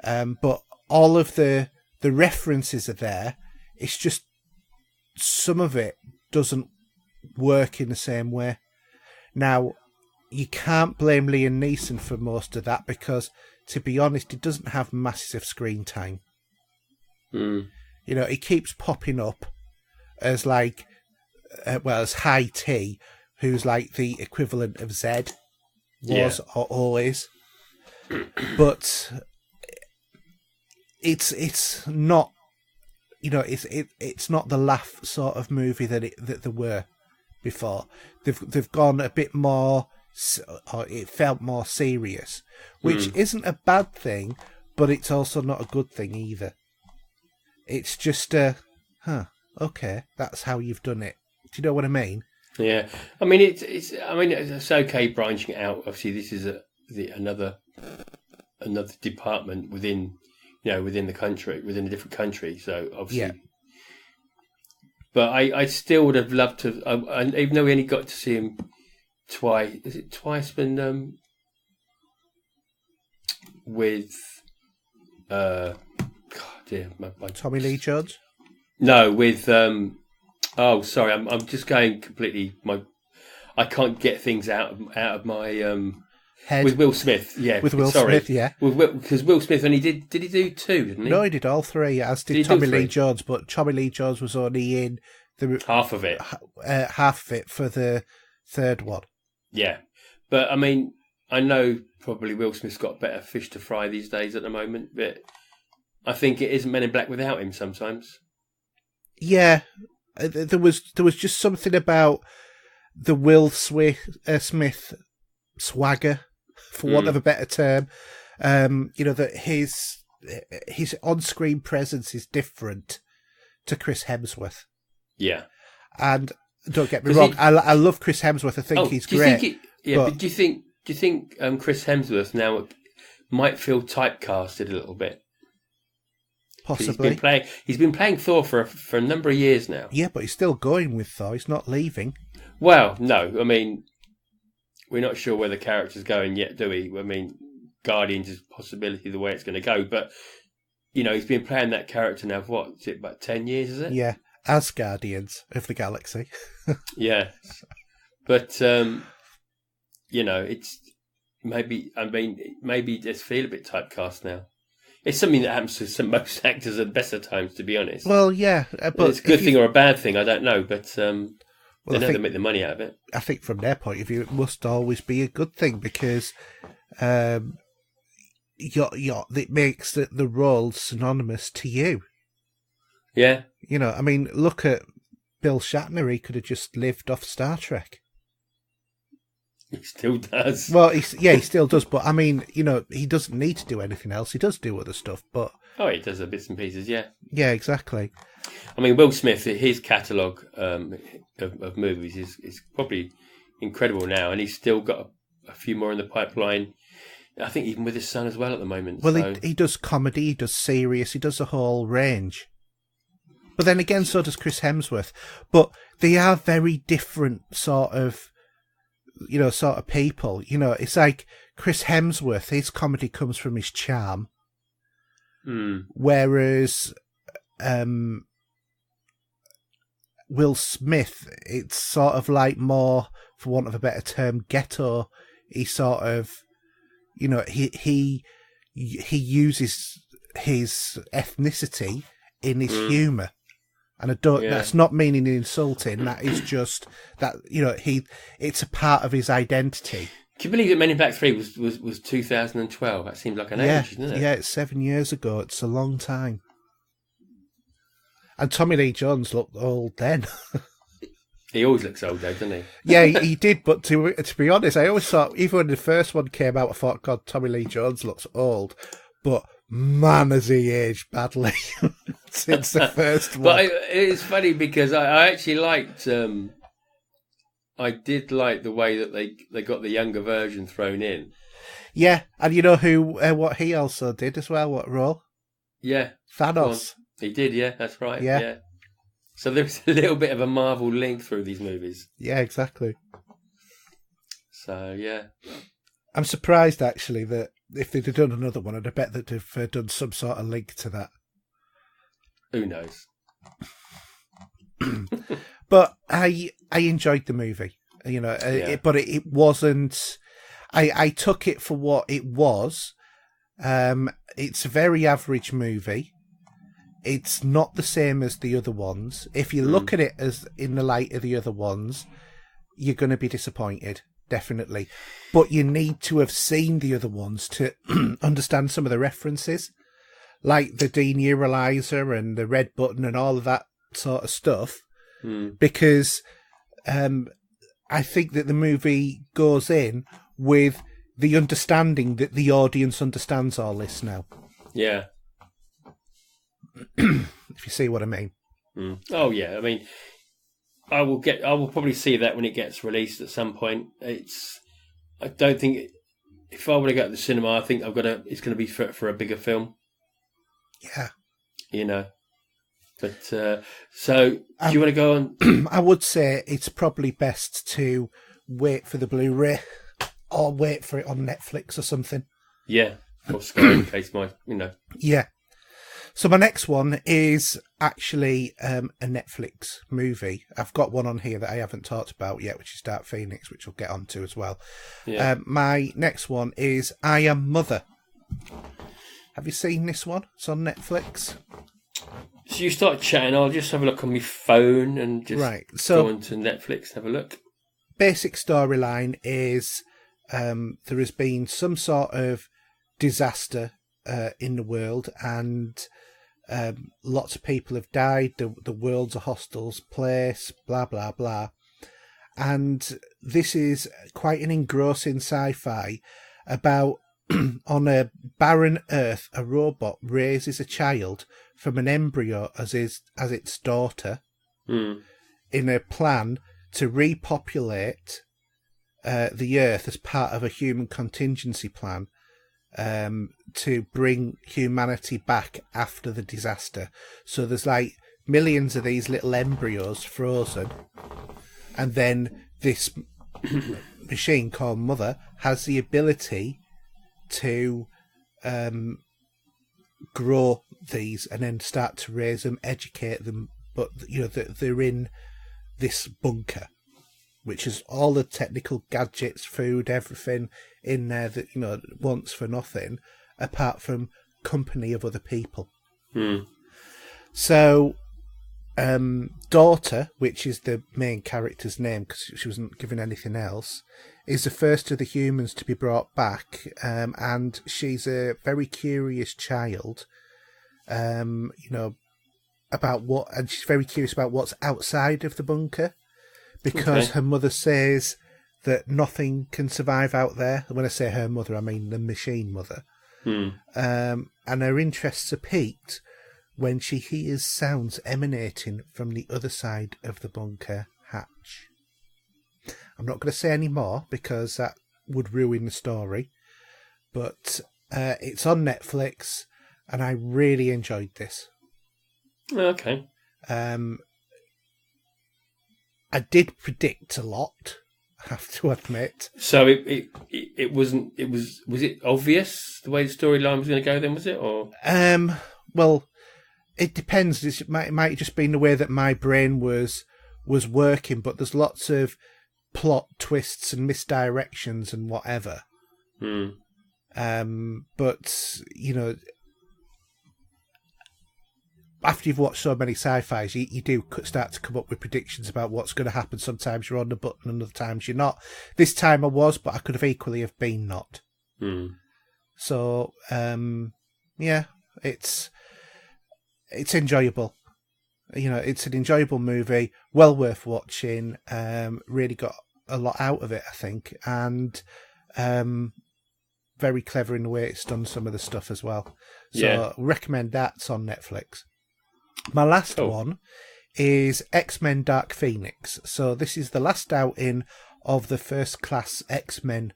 but all of the references are there. It's just some of it doesn't work in the same way. Now, you can't blame Liam Neeson for most of that because, to be honest, he doesn't have massive screen time. He keeps popping up as like, as High T, who's like the equivalent of Zed was or always. But it's not, it's not the laugh sort of movie that there were before. They've gone a bit more, or it felt more serious, which isn't a bad thing, but it's also not a good thing either. It's just okay, that's how you've done it. Do you know what I mean? Yeah, I mean it's okay branching out. Obviously, this is another department within the country, within a different country. So obviously, yeah. But I still would have loved to, even though we only got to see him twice. Is it twice when with God dear, my Tommy Lee Jones? No, with oh, sorry, I'm just going completely. I can't get things out of my head. With Will Smith, yeah. With Will Smith, yeah. Because Will Smith only did he do 2? Didn't he? No, he did all 3. As did Tommy Lee Jones, but Tommy Lee Jones was only in the half of it. Half of it for the 3rd one. Yeah, but I mean, I know probably Will Smith's got better fish to fry these days at the moment, but I think it is Men in Black without him sometimes. Yeah, there was just something about the Will Smith swagger, for want of a better term. That his on-screen presence is different to Chris Hemsworth. Yeah, and don't get me wrong, I love Chris Hemsworth. I think he's great. But do you think Chris Hemsworth now might feel typecasted a little bit? Possibly. He's been playing Thor for a number of years now. Yeah, but he's still going with Thor. He's not leaving. Well, no. I mean, we're not sure where the character's going yet, do we? I mean, Guardians is a possibility the way it's going to go, but he's been playing that character now for what? Is it about 10 years? Is it? Yeah, as Guardians of the Galaxy. Yeah, but it's maybe just feel a bit typecast now. It's something that happens to most actors at best of times, to be honest. Well, yeah. But it's a good thing or a bad thing, I don't know. But they know they make the money out of it. I think from their point of view, it must always be a good thing because it makes the role synonymous to you. Yeah. I mean, look at Bill Shatner. He could have just lived off Star Trek. He still does. Well, he still does. But I mean, he doesn't need to do anything else. He does do other stuff, but he does the bits and pieces. Yeah. Yeah, exactly. I mean, Will Smith, his catalogue of movies is probably incredible now, and he's still got a few more in the pipeline. I think even with his son as well at the moment. Well, so. he does comedy, he does serious, he does a whole range. But then again, so does Chris Hemsworth. But they are very different sort of people. It's like Chris Hemsworth, his comedy comes from his charm. Whereas Will Smith, it's sort of like more, for want of a better term, ghetto. He sort of, he uses his ethnicity in his humour. And I don't. Yeah. That's not meaning insulting. That is just that it's a part of his identity. Can you believe that Men in Black 3 was 2012? That seems like an age, doesn't it? Yeah, it's 7 years ago. It's a long time. And Tommy Lee Jones looked old then. He always looks old, though, doesn't he? Yeah, he did. But to be honest, I always thought, even when the first one came out, I thought, God, Tommy Lee Jones looks old. But man, has he aged badly since the first one. But it's funny because I actually liked. I did like the way that they got the younger version thrown in. Yeah, and you know what he also did as well? What role? Yeah, Thanos. He did. Yeah, that's right. Yeah. Yeah. So there's a little bit of a Marvel link through these movies. Yeah, exactly. So yeah, I'm surprised actually that if they'd have done another one, I'd bet that they've done some sort of link to that. Who knows? But I enjoyed the movie, but it wasn't. I took it for what it was. It's a very average movie. It's not the same as the other ones. If you look at it as in the light of the other ones, you're going to be disappointed, definitely. But you need to have seen the other ones to understand some of the references, like the deneuralizer and the red button and all of that sort of stuff. Because I think that the movie goes in with the understanding that the audience understands all this now. Yeah. If you see what I mean. Mm. Oh yeah, I mean, I will probably see that when it gets released at some point. I don't think if I want to go to the cinema, I think it's going to be for a bigger film. Yeah. You know. But so do you want to go on? I would say it's probably best to wait for the Blu-ray or wait for it on Netflix or something. Yeah. Or Sky in case Yeah. So my next one is actually a Netflix movie. I've got one on here that I haven't talked about yet, which is Dark Phoenix, which we'll get onto as well. Yeah. My next one is I Am Mother. Have you seen this one? It's on Netflix. So you start chatting, I'll just have a look on my phone and just go onto Netflix, have a look. Basic storyline is there has been some sort of disaster in the world, and lots of people have died. The world's a hostile place, blah, blah, blah. And this is quite an engrossing sci-fi about on a barren Earth, a robot raises a child from an embryo as its daughter in a plan to repopulate the Earth as part of a human contingency plan to bring humanity back after the disaster. So there's like millions of these little embryos frozen, and then this machine called Mother has the ability to grow these and then start to raise them, educate them. But they're in this bunker, which is all the technical gadgets, food, everything in there that wants for nothing, apart from company of other people. So, daughter, which is the main character's name because she wasn't given anything else, is the first of the humans to be brought back, and she's a very curious child. About and she's very curious about what's outside of the bunker, because her mother says that nothing can survive out there. When I say her mother, I mean the machine mother. And her interests are piqued when she hears sounds emanating from the other side of the bunker hatch. I'm not going to say any more because that would ruin the story, but it's on Netflix and I really enjoyed this. Okay. I did predict a lot, I have to admit. So it wasn't. Was it obvious the way the storyline was going to go? Then was it, or? Well, it depends. It might just been the way that my brain was working, but there's lots of plot twists and misdirections and whatever. But after you've watched so many sci-fis, you do start to come up with predictions about what's going to happen. Sometimes you're on the button, and other times you're not. This time I was, but I could have equally have been not. So, yeah, it's enjoyable. It's an enjoyable movie, well worth watching. Really got a lot out of it, I think, and very clever in the way it's done some of the stuff as well. So, recommend that. It's on Netflix. My last one is X-Men Dark Phoenix. So this is the last outing of the first class X-Men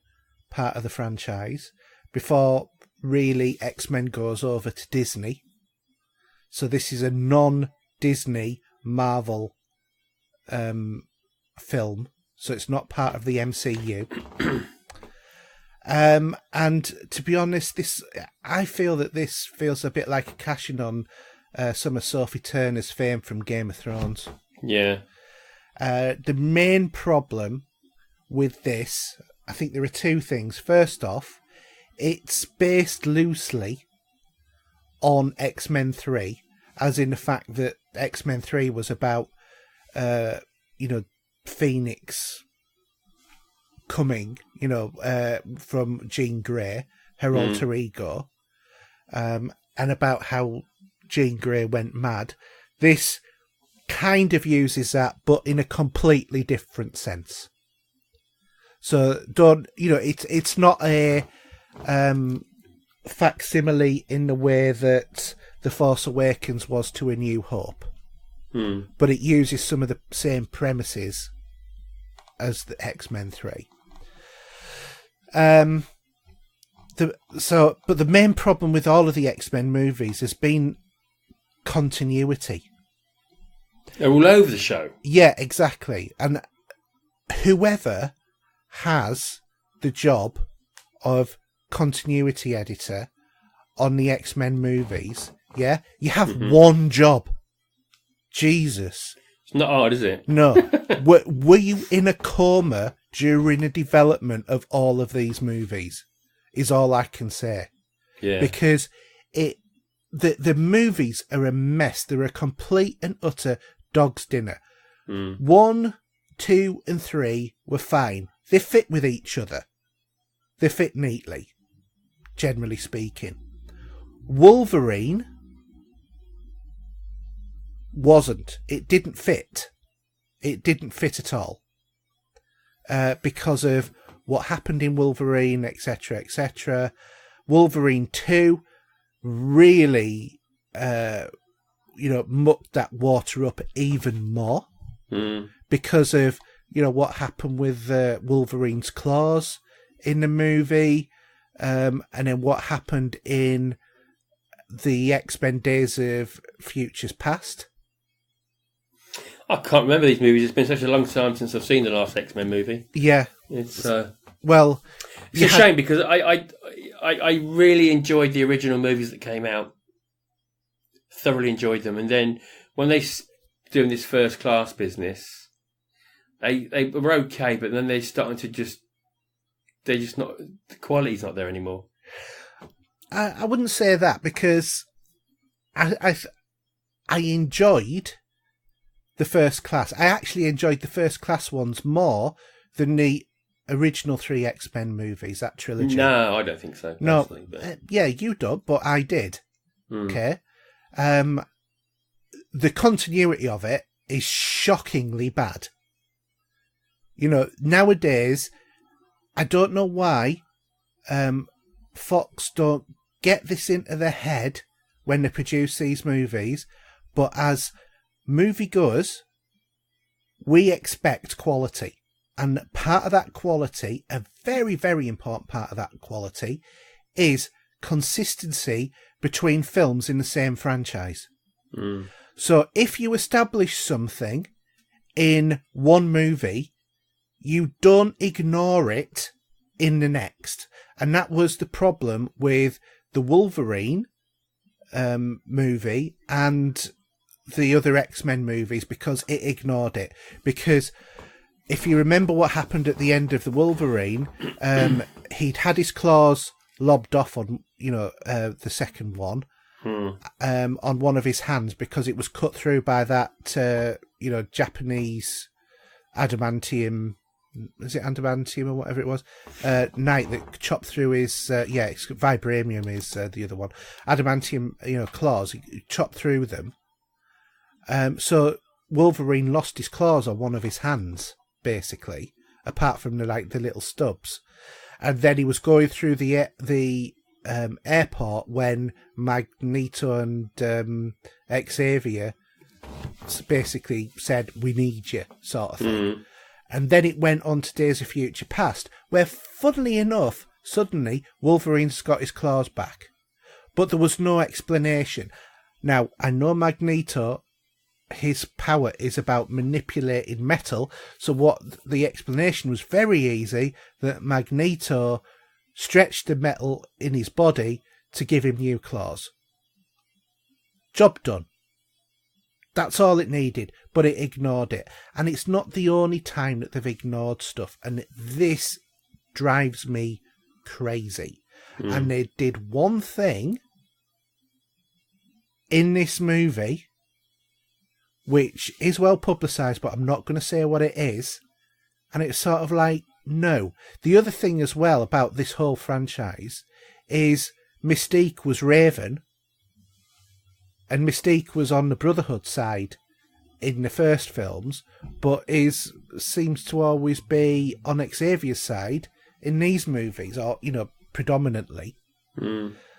part of the franchise before really X-Men goes over to Disney. So this is a non-Disney Marvel film. So it's not part of the MCU. And to be honest, I feel that this feels a bit like a cashing on some of Sophie Turner's fame from Game of Thrones. Yeah. The main problem with this, I think there are two things. First off, it's based loosely on X-Men 3, as in the fact that X-Men 3 was about, Phoenix coming, from Jean Grey, her alter ego, and about how Jean Grey went mad. This kind of uses that, but in a completely different sense. So it's not a facsimile in the way that The Force Awakens was to A New Hope. But it uses some of the same premises as the X-Men 3. But the main problem with all of the X-Men movies has been continuity. They're all over the show. Yeah, exactly. And whoever has the job of continuity editor on the X-Men movies, yeah, you have one job. Jesus. It's not hard, is it? No. Were you in a coma during the development of all of these movies? Is all I can say. Yeah. Because the movies are a mess. They're a complete and utter dog's dinner. 1, 2, and 3 were fine. They fit with each other. They fit neatly, generally speaking. Wolverine wasn't. It didn't fit. It didn't fit at all. Because of what happened in Wolverine, etc., etc. Wolverine 2 really, mucked that water up even more. Because of, what happened with Wolverine's claws in the movie, and then what happened in the X-Men Days of Futures Past. I can't remember these movies. It's been such a long time since I've seen the last X-Men movie. Yeah. It's well, it's a shame because I really enjoyed the original movies that came out. Thoroughly enjoyed them. And then when they doing this first class business, they were okay, but then they're starting to they're just not, the quality's not there anymore. I wouldn't say that, because I enjoyed the first class. I actually enjoyed the first class ones more than the original 3 X-Men movies, that trilogy. No, I don't think so. No, but... yeah, you don't, but I did. Okay. The continuity of it is shockingly bad. Nowadays, I don't know why Fox don't get this into their head when they produce these movies, but as moviegoers, we expect quality. And part of that quality, a very, very important part of that quality, is consistency between films in the same franchise. So if you establish something in one movie, you don't ignore it in the next. And that was the problem with the Wolverine movie and the other X-Men movies, because it ignored it. Because if you remember what happened at the end of the Wolverine, he'd had his claws lobbed off on, the second one, on one of his hands, because it was cut through by that, Japanese adamantium. Is it adamantium or whatever it was? Knight that chopped through his, it's vibranium is the other one. Adamantium, claws, he chopped through them. So Wolverine lost his claws on one of his hands, basically, apart from the little stubs. And then he was going through the airport when Magneto and Xavier basically said, "We need you," sort of thing. And then it went on to Days of Future Past, where, funnily enough, suddenly Wolverine's got his claws back. But there was no explanation. Now, I know Magneto, his power is about manipulating metal, so what the explanation was very easy, that Magneto stretched the metal in his body to give him new claws. Job done. That's all it needed, but it ignored it. And it's not the only time that they've ignored stuff, and this drives me crazy. And they did one thing in this movie which is well publicised, but I'm not going to say what it is. And it's sort of like, no. The other thing as well about this whole franchise is Mystique was Raven, and Mystique was on the Brotherhood side in the first films, but seems to always be on Xavier's side in these movies, or predominantly.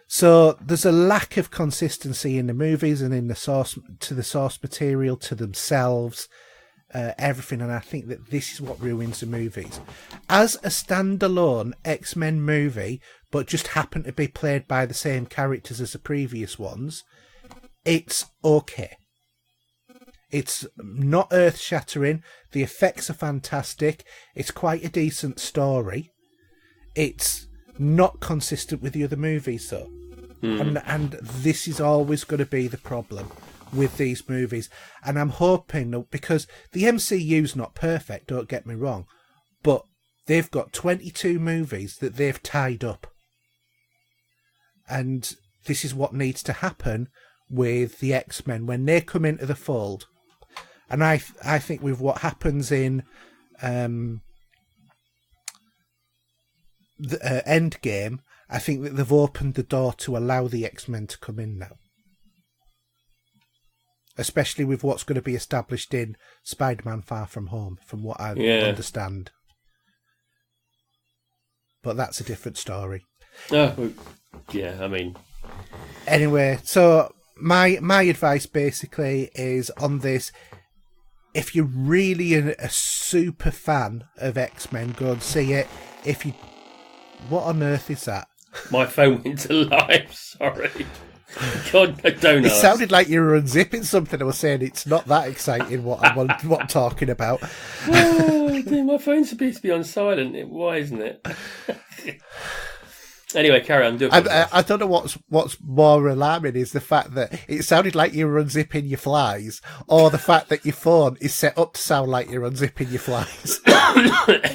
So there's a lack of consistency in the movies and in the source material, to themselves, everything, and I think that this is what ruins the movies. As a standalone X-Men movie, but just happen to be played by the same characters as the previous ones, it's okay. It's not earth-shattering. The effects are fantastic. It's quite a decent story. It's not consistent with the other movies, though. And this is always going to be the problem with these movies. And I'm hoping, because the MCU's not perfect, don't get me wrong, but they've got 22 movies that they've tied up. And this is what needs to happen with the X-Men when they come into the fold. And I think with what happens in the Endgame, I think that they've opened the door to allow the X-Men to come in now. Especially with what's going to be established in Spider-Man Far From Home, from what I understand. But that's a different story. Oh, yeah, I mean... Anyway, so my advice basically is on this: if you're really a super fan of X-Men, go and see it. If you... What on earth is that? My phone went to live, sorry. God, don't It ask. sounded like you were unzipping something. I was saying it's not that exciting what I'm talking about. Oh, dear, my phone's supposed to be on silent. Why isn't it? Anyway, carry on. I don't know what's more alarming is the fact that it sounded like you were unzipping your flies, or the fact that your phone is set up to sound like you're unzipping your flies.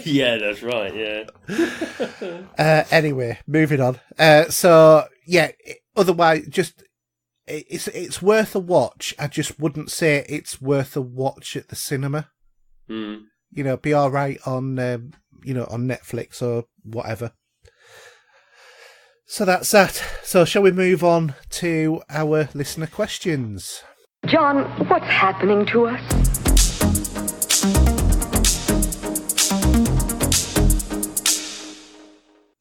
Yeah, that's right. Yeah. Anyway, moving on. So yeah, otherwise, just it's worth a watch. I just wouldn't say it's worth a watch at the cinema. Be all right on on Netflix or whatever. So that's that. So shall we move on to our listener questions? John, what's happening to us?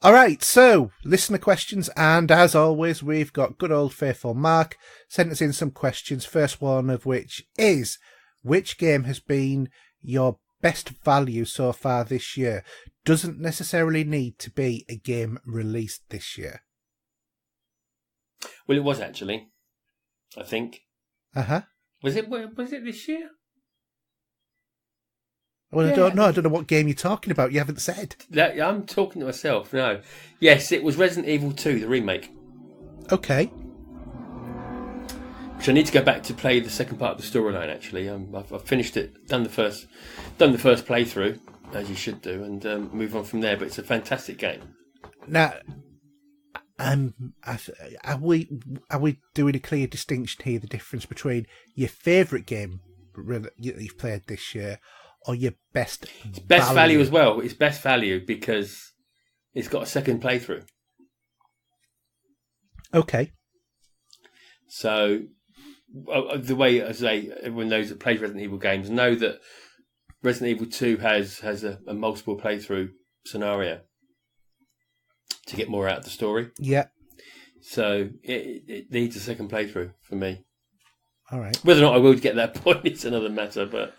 All right, so listener questions, and as always, we've got good old faithful Mark sent us in some questions. First one of which is, which game has been your best value so far this year? Doesn't necessarily need to be a game released this year. Well, it was actually, I think. Uh-huh. Was it this year? Well, Yeah. I don't know. I don't know what game you're talking about. You haven't said. I'm talking to myself. No. Yes, it was Resident Evil 2, the remake. Okay. Which I need to go back to play the second part of the storyline. Actually, I've finished it, done the first playthrough, as you should do, and move on from there. But it's a fantastic game. Now, are we doing a clear distinction here? The difference between your favourite game that you've played this year, or your best value as well. It's best value because it's got a second playthrough. Okay. So the way, as everyone knows that plays Resident Evil games know that Resident Evil 2 has a multiple playthrough scenario to get more out of the story. Yeah. So it needs a second playthrough for me. All right. Whether or not I will get that point, it's another matter, but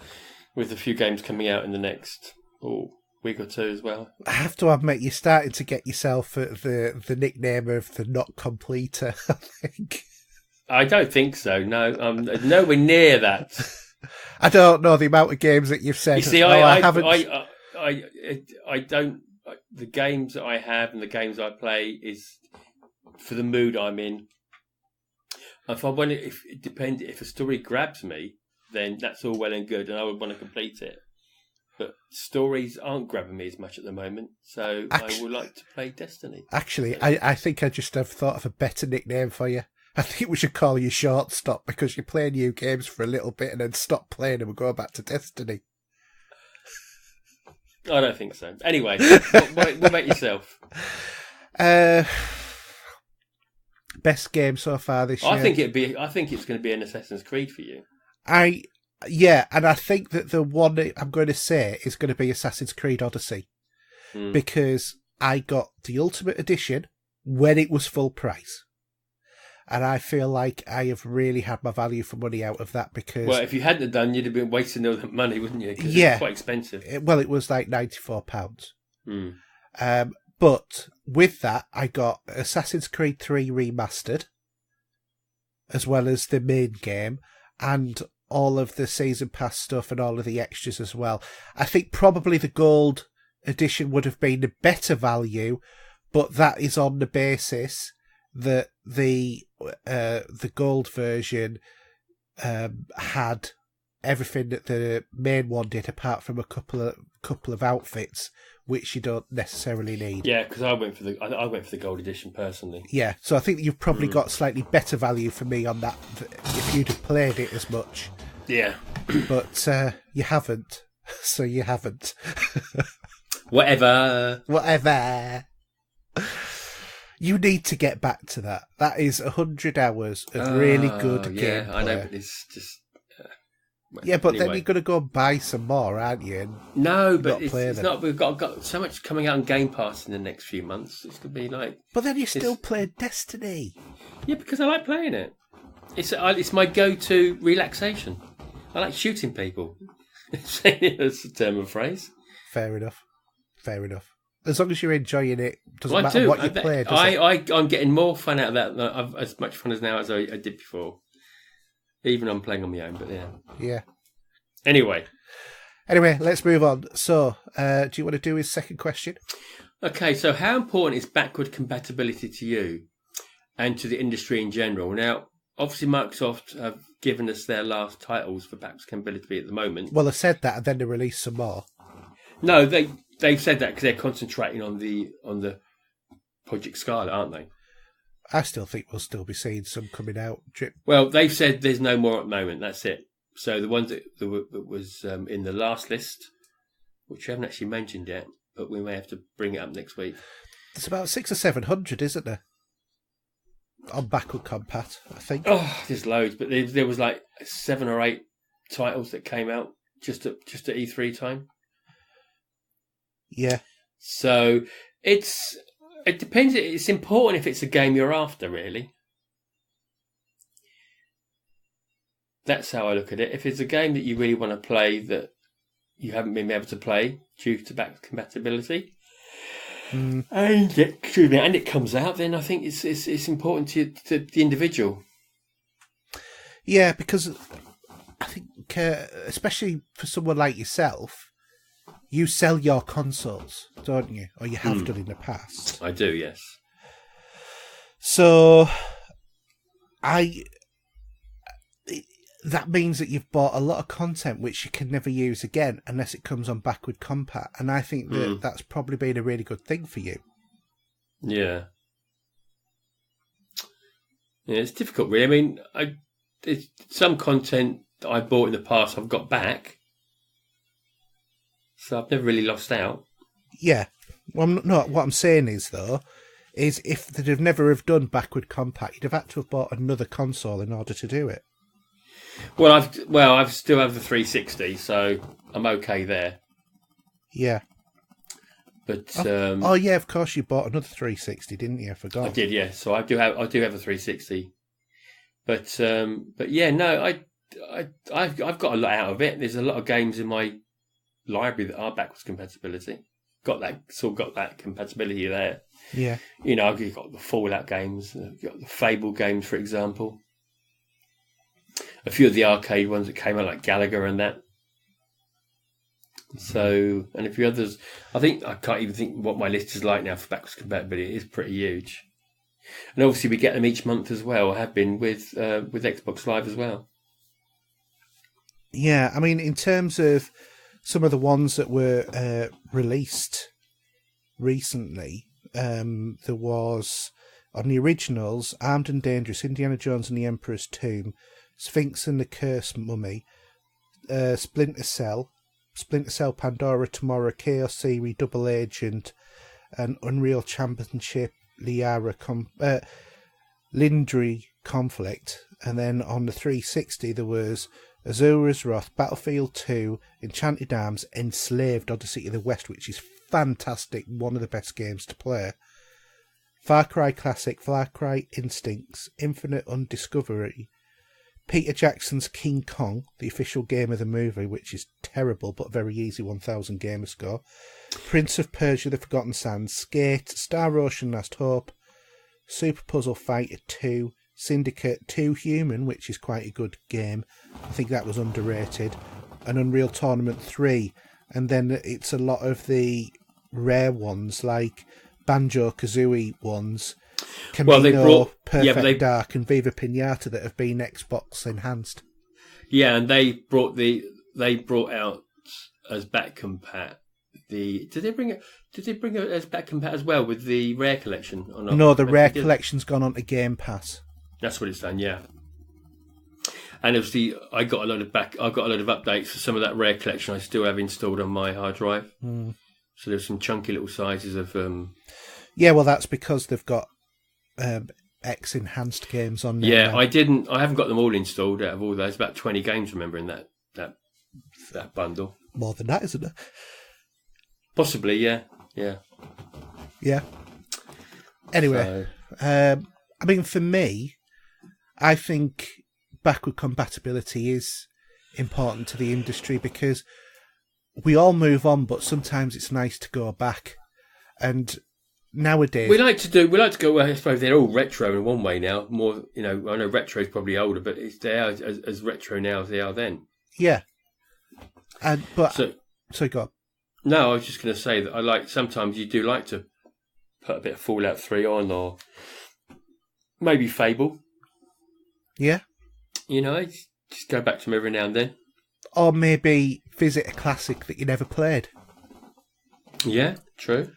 with a few games coming out in the next week or two as well. I have to admit, you're starting to get yourself the nickname of the not completer, I think. I don't think so, no. I'm nowhere near that. I don't know the amount of games that you've said. You see, I haven't. I don't. The games that I have and the games I play is for the mood I'm in. If a story grabs me, then that's all well and good, and I would want to complete it. But stories aren't grabbing me as much at the moment, so I would like to play Destiny. Actually, I think I just have thought of a better nickname for you. I think we should call you Shortstop, because you play new games for a little bit and then stop playing them and go back to Destiny. I don't think so. Anyway, what about yourself? Best game so far this year. I think it's going to be an Assassin's Creed for you. I Yeah, and I think that the one I'm going to say is going to be Assassin's Creed Odyssey, because I got the Ultimate Edition when it was full price. And I feel like I have really had my value for money out of that because... Well, if you hadn't have done, you'd have been wasting all that money, wouldn't you? Because yeah, it's quite expensive. It was like £94. But with that, I got Assassin's Creed 3 Remastered, as well as the main game, and all of the Season Pass stuff and all of the extras as well. I think probably the Gold Edition would have been a better value, but that is on the basis that the Gold version had everything that the main one did, apart from a couple of outfits which you don't necessarily need. Yeah, because I went for the Gold Edition personally. Yeah, so I think you've probably got slightly better value for me on that if you'd have played it as much. Yeah, but you haven't, so you haven't. Whatever. You need to get back to that. That is 100 hours of really good gameplay. Yeah, I know, but it's just... yeah, but anyway. Then you're going to go and buy some more, aren't you? And no, but it's not. We've got so much coming out on Game Pass in the next few months. It's going to be like... But then you still play Destiny. Yeah, because I like playing it. It's my go-to relaxation. I like shooting people. That's a term and phrase. Fair enough. As long as you're enjoying it, doesn't matter what you play. I'm getting more fun out of that than as much fun as now as I did before. Even I'm playing on my own, but yeah. Yeah. Anyway, let's move on. So, do you want to do his second question? Okay, so how important is backward compatibility to you and to the industry in general? Now, obviously Microsoft have given us their last titles for backwards compatibility at the moment. Well, they said that and then they released some more. No, they've said that because they're concentrating on the Project Scarlet, aren't they? I still think we'll still be seeing some coming out. Well, they've said there's no more at the moment. That's it. So the ones that was in the last list, which we haven't actually mentioned yet, but we may have to bring it up next week. There's about 600 or 700, isn't there? On backward compat, I think. Oh, there's loads, but there was like 7 or 8 titles that came out just at E3 time. Yeah. So it depends. It's important if it's a game you're after, really. That's how I look at it. If it's a game that you really want to play that you haven't been able to play due to back compatibility, and it comes out, then I think it's important to the individual. Yeah, because I think, especially for someone like yourself, you sell your consoles, don't you? Or you have done in the past. I do, yes. So, that means that you've bought a lot of content which you can never use again unless it comes on backward compat. And I think that's probably been a really good thing for you. Yeah. Yeah, it's difficult, really. I mean, some content that I bought in the past I've got back. So I've never really lost out. Yeah. Well, no, what I'm saying is, though, is if they'd have never have done backward compat, you'd have had to have bought another console in order to do it. Well, I still have the 360, so I'm okay there. Yeah. But yeah, of course you bought another 360, didn't you? I forgot. I did, yeah. So I do have a 360. But yeah, no, I've got a lot out of it. There's a lot of games in my library that are backwards compatibility. Got that compatibility there. Yeah. You know, I've got the Fallout games, I've got the Fable games, for example. A few of the arcade ones that came out, like Galaga and that. So, and a few others. I can't even think what my list is like now for backwards compatibility. It is pretty huge. And obviously we get them each month as well. I have been with Xbox Live as well. Yeah, I mean, in terms of some of the ones that were released recently, there was, on the originals, Armed and Dangerous, Indiana Jones and the Emperor's Tomb, Sphinx and the Cursed Mummy, Splinter Cell, Pandora Tomorrow, Chaos Theory, Double Agent, and Unreal Championship, Lindry Conflict. And then on the 360 there was Azura's Wrath, Battlefield 2, Enchanted Arms, Enslaved, Odyssey to the West, which is fantastic, one of the best games to play. Far Cry Classic, Far Cry Instincts, Infinite Undiscovery, Peter Jackson's King Kong, the official game of the movie, which is terrible but very easy, 1000 gamer score. Prince of Persia, The Forgotten Sands, Skate, Star Ocean, Last Hope, Super Puzzle Fighter 2, Syndicate 2 Human, which is quite a good game. I think that was underrated. And Unreal Tournament 3. And then it's a lot of the rare ones, like Banjo-Kazooie ones, Camino, Perfect Dark, and Viva Pinata that have been Xbox enhanced. Yeah, and they brought out as back compat. Did they bring it as back compat as well with the Rare collection or not? No, the Rare collection's gone on to Game Pass. That's what it's done, yeah. And obviously, I got a lot of updates for some of that Rare collection I still have installed on my hard drive. So there's some chunky little sizes of. Yeah, well, that's because they've got X enhanced games on there. Yeah, now. I haven't got them all installed out of all those. About 20 games, remember, in that bundle. More than that, isn't it? Possibly, yeah. Anyway, I mean, for me, I think backward compatibility is important to the industry because we all move on, but sometimes it's nice to go back. And nowadays, we like to go. Well, I suppose they're all retro in one way now. More, I know retro is probably older, but they are as retro now as they are then. Yeah, so go on. No, I was just going to say that sometimes you do like to put a bit of Fallout 3 on, or maybe Fable. Yeah. Just go back to them every now and then. Or maybe visit a classic that you never played. Yeah, true.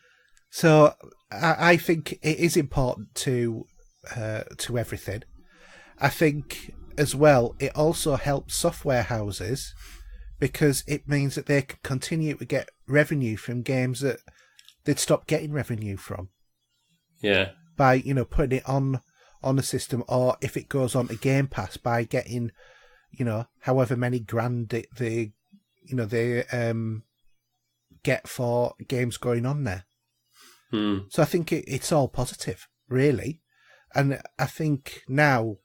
So I think it is important to everything. I think as well it also helps software houses because it means that they can continue to get revenue from games that they'd stop getting revenue from. Yeah. By putting it on a system, or if it goes on to Game Pass by getting however many grand they get for games going on there. So I think it's all positive, really. And I think now,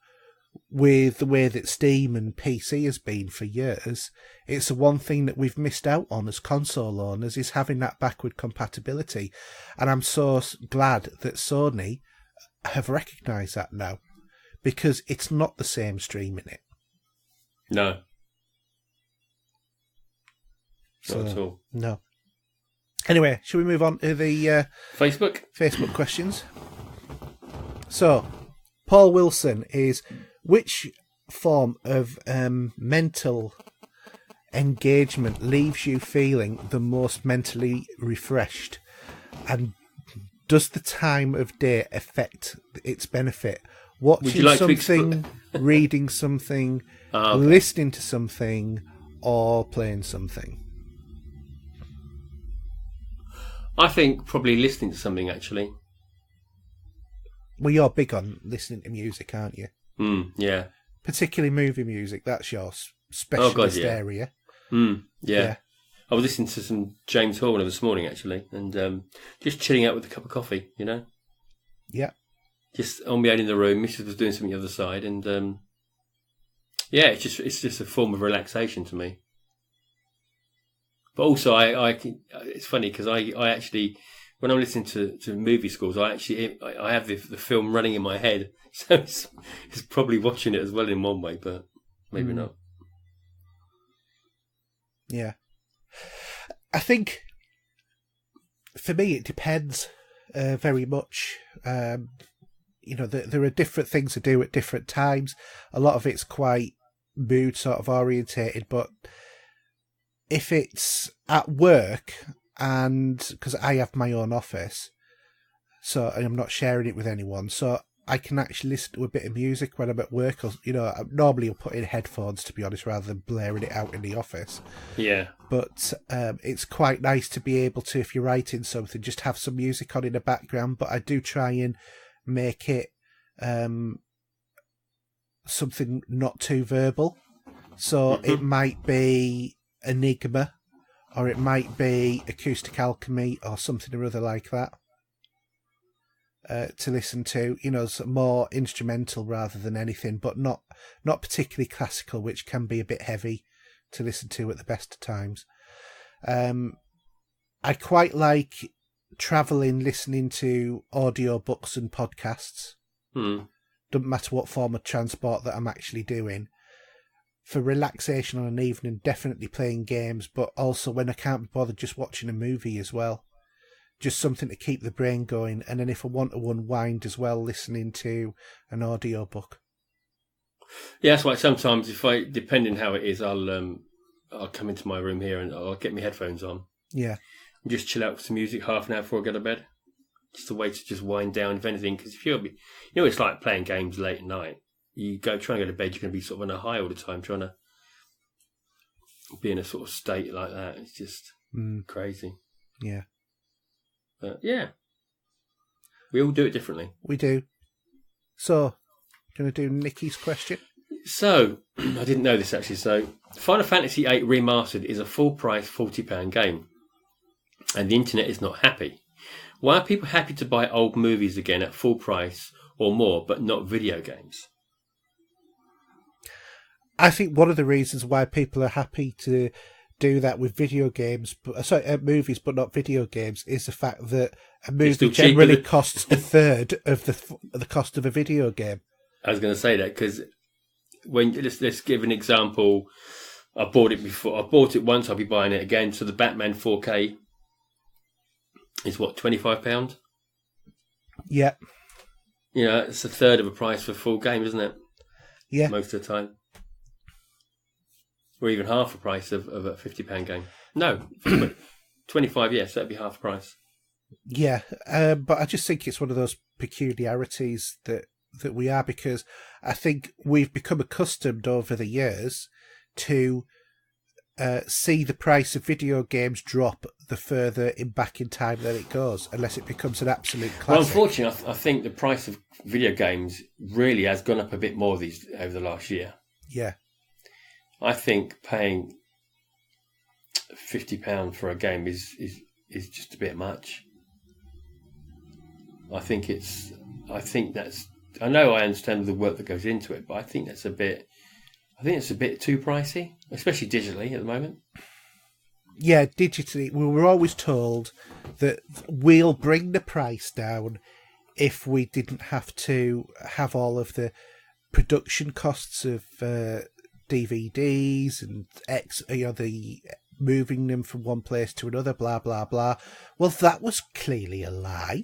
with the way that Steam and PC has been for years, it's the one thing that we've missed out on as console owners is having that backward compatibility. And I'm so glad that Sony have recognised that now, because it's not the same streaming it. No. Not at all. No. Anyway, shall we move on to the Facebook questions? So, Paul Wilson is, which form of mental engagement leaves you feeling the most mentally refreshed? And does the time of day affect its benefit? Watching something, reading something, listening to something, or playing something? I think probably listening to something, actually. Well, you're big on listening to music, aren't you? Yeah. Particularly movie music. That's your specialist area. Yeah. I was listening to some James Horner this morning, actually, and just chilling out with a cup of coffee, Yeah. Just on my own in the room. Mrs. was doing something the other side, and it's just a form of relaxation to me. But also, it's funny because I actually, when I'm listening to movie scores, I have the film running in my head, so it's probably watching it as well in one way, but maybe not. Yeah, I think for me it depends very much. There are different things to do at different times. A lot of it's quite mood sort of orientated, but if it's at work, and because I have my own office, so I'm not sharing it with anyone, so I can actually listen to a bit of music when I'm at work. Or, normally I'll put in headphones, to be honest, rather than blaring it out in the office. Yeah. But it's quite nice to be able to, if you're writing something, just have some music on in the background. But I do try and make it something not too verbal. So it might be Enigma, or it might be Acoustic Alchemy, or something or other like that. To listen to, more instrumental rather than anything, but not particularly classical, which can be a bit heavy to listen to at the best of times. I quite like travelling, listening to audiobooks and podcasts. Doesn't matter what form of transport that I'm actually doing. For relaxation on an evening, definitely playing games, but also when I can't be bothered, just watching a movie as well. Just something to keep the brain going, and then if I want to unwind as well, listening to an audiobook. Yeah, that's why sometimes depending how it is, I'll come into my room here and I'll get my headphones on. Yeah. And just chill out with some music half an hour before I go to bed. Just a way to just wind down, if anything, because if it's like playing games late at night. You try and go to bed, you're going to be sort of on a high all the time, trying to be in a sort of state like that. It's just crazy. Yeah. Yeah. We all do it differently. We do. So, going to do Nikki's question? So, I didn't know this actually. So, Final Fantasy VIII Remastered is a full price £40 game. And the internet is not happy. Why are people happy to buy old movies again at full price or more, but not video games? I think one of the reasons why people are happy to do that with video games, movies, but not video games, is the fact that a movie generally costs a third of the cost of a video game. I was going to say that because let's give an example. I bought it before. I bought it once. I'll be buying it again. So the Batman 4K is what, £25? Yeah. It's a third of a price for a full game, isn't it? Yeah. Most of the time. Or even half the price of a £50 game. No, 25, yes, that'd be half the price. Yeah, but I just think it's one of those peculiarities that we are, because I think we've become accustomed over the years to see the price of video games drop the further back in time that it goes, unless it becomes an absolute classic. Well, unfortunately, I think the price of video games really has gone up a bit more over the last year. Yeah. I think paying £50 for a game is just a bit much. I know I understand the work that goes into it, but I think it's a bit too pricey, especially digitally at the moment. Yeah, digitally, we were always told that we'll bring the price down if we didn't have to have all of the production costs of DVDs and the moving them from one place to another, blah blah blah. Well, that was clearly a lie.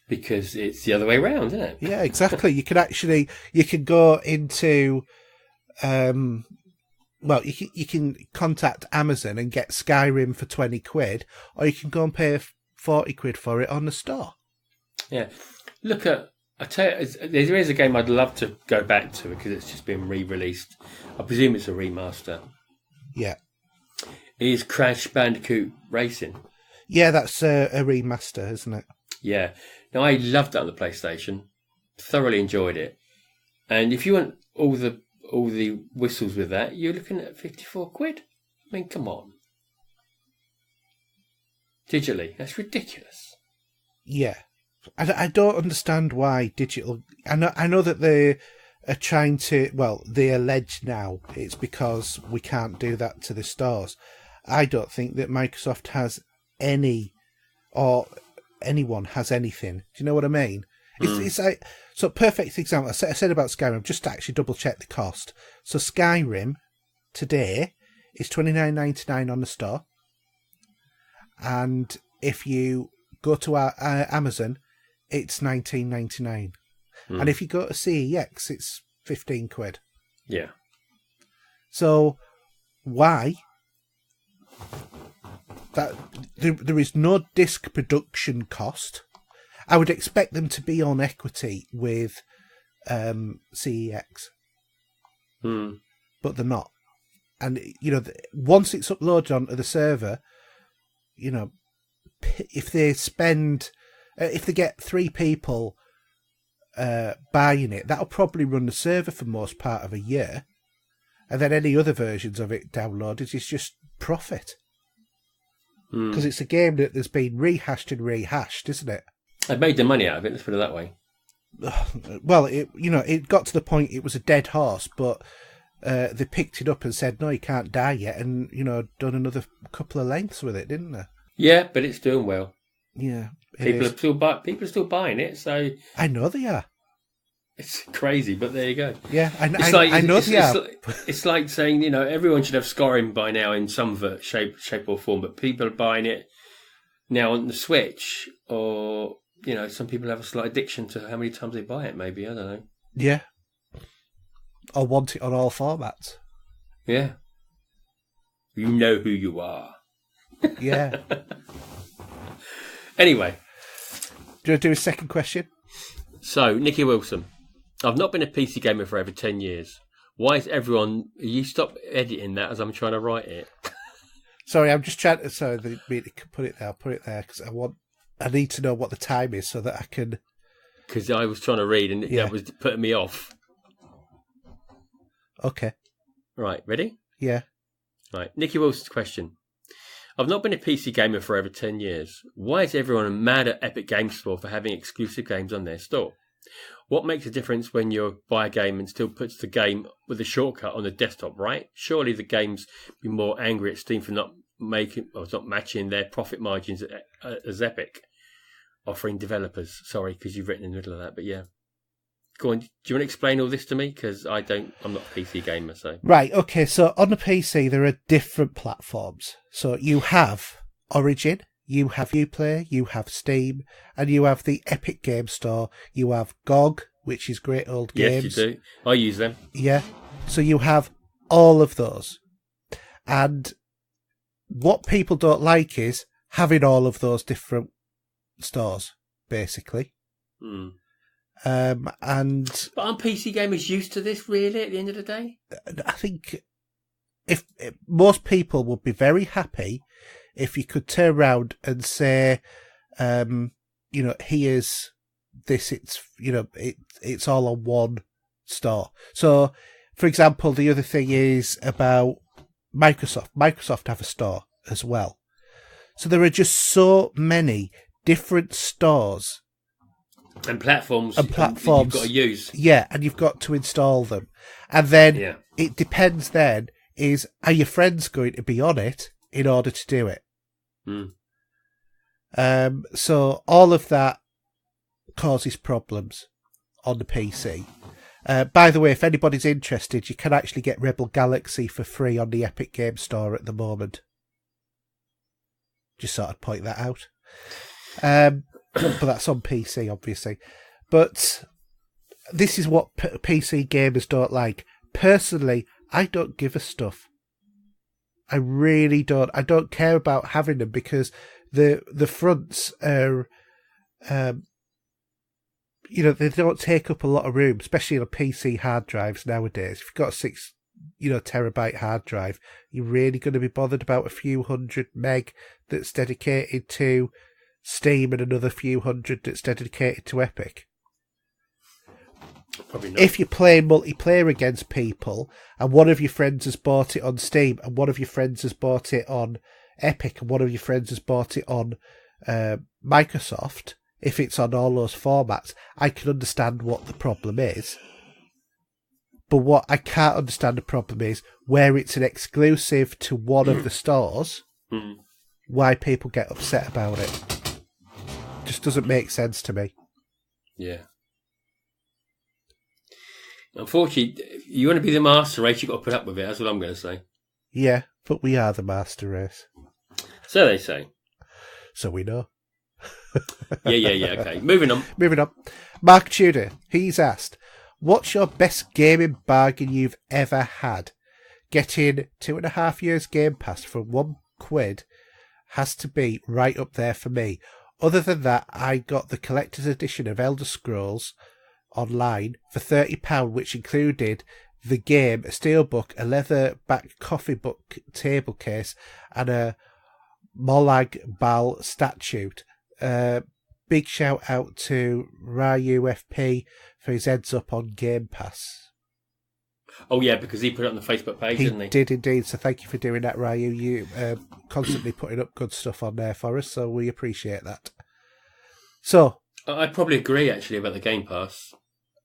Because it's the other way around, isn't it? Yeah, exactly. You can go into, you can contact Amazon and get Skyrim for £20, or you can go and pay £40 for it on the store. Yeah, I tell you, there is a game I'd love to go back to because it's just been re-released. I presume it's a remaster. Yeah. It is Crash Bandicoot Racing. Yeah, that's a remaster, isn't it? Yeah. Now, I loved that on the PlayStation. Thoroughly enjoyed it. And if you want all the whistles with that, you're looking at £54. I mean, come on. Digitally, that's ridiculous. Yeah. I don't understand why digital... I know that they are trying to... Well, they allege now it's because we can't do that to the stores. I don't think that Microsoft has any... or anyone has anything. Do you know what I mean? It's like... So, perfect example. I said about Skyrim, just to actually double-check the cost. So, Skyrim, today, is $29.99 on the store. And if you go to our Amazon... it's £19.99. And if you go to CEX, it's £15. Yeah. So, why? That there is no disc production cost. I would expect them to be on equity with CEX. But they're not. And, once it's uploaded onto the server, if they spend... if they get 3 people buying it, that'll probably run the server for most part of a year. and then any other versions of it downloaded is just profit. Because it's a game that has been rehashed and rehashed, isn't it? I've made the money out of it, let's put it that way. Well, it got to the point it was a dead horse, but they picked it up and said, no, you can't die yet, and, done another couple of lengths with it, didn't they? Yeah, but it's doing well. Yeah. People are still buying it, so... I know they are. It's crazy, but there you go. Yeah, I know they are. It's like saying, everyone should have Skyrim by now in some shape or form, but people are buying it now on the Switch, or, some people have a slight addiction to how many times they buy it, maybe, I don't know. Yeah. Or want it on all formats. Yeah. You know who you are. Yeah. Anyway. Do you want to do a second question? So, Nicky Wilson. I've not been a PC gamer for over 10 years. Why is everyone... You stop editing that as I'm trying to write it. Sorry, I'm just trying to... Sorry, put it there, because I need to know what the time is so that I can... Because I was trying to read and that was putting me off. Okay. Right, ready? Yeah. Right, Nicky Wilson's question. I've not been a PC gamer for over 10 years. Why is everyone mad at Epic Games Store for having exclusive games on their store? What makes a difference when you buy a game and still puts the game with a shortcut on the desktop, right? Surely the games be more angry at Steam for not matching their profit margins as Epic offering developers. Sorry, because you've written in the middle of that, but yeah. Go on. Do you want to explain all this to me? Because I'm not a PC gamer, so. Right. Okay. So on the PC, there are different platforms. So you have Origin. You have Uplay, you have Steam, and you have the Epic Game Store. You have GOG, which is Great Old Games. Yes, you do. I use them. Yeah. So you have all of those. And what people don't like is having all of those different stores, basically. Hmm. And But aren't PC gamers used to this, really, at the end of the day? I think if most people would be very happy if you could turn around and say, here's this, it's all on one store. So, for example, the other thing is about Microsoft. Microsoft have a store as well. So there are just so many different stores. And platforms you've got to use. Yeah, and you've got to install them. And then it depends then, are your friends going to be on it in order to do it? So all of that causes problems on the PC. By the way, if anybody's interested, you can actually get Rebel Galaxy for free on the Epic Game Store at the moment. Just thought I'd point that out. But that's on PC, obviously. But this is what PC gamers don't like. Personally, I don't give a stuff. I really don't. I don't care about having them because the fronts are, they don't take up a lot of room, especially on PC hard drives nowadays. If you've got a 6, terabyte hard drive, you're really going to be bothered about a few hundred meg that's dedicated to Steam and another few hundred that's dedicated to Epic. Probably not. If you're playing multiplayer against people and one of your friends has bought it on Steam and one of your friends has bought it on Epic and one of your friends has bought it on Microsoft, if it's on all those formats, I can understand what the problem is. But what I can't understand the problem is where it's an exclusive to one of the stores, why people get upset about it. Just doesn't make sense to me. Yeah. Unfortunately, you want to be the master race, you've got to put up with it. That's what I'm going to say. Yeah, but we are the master race. So they say. So we know. Yeah. Okay, moving on. Mark Tudor, he's asked, what's your best gaming bargain you've ever had? Getting 2.5 years Game Pass for £1 has to be right up there for me. Other than that, I got the collector's edition of Elder Scrolls Online for £30, which included the game, a steelbook, a leather-backed coffee book table case, and a Molag Bal statue. Big shout out to Ryu FP for his heads up on Game Pass. Oh, yeah, because he put it on the Facebook page, didn't he? He did indeed, so thank you for doing that, Ryu. You constantly putting up good stuff on there for us, so we appreciate that. So... I'd probably agree, actually, about the Game Pass.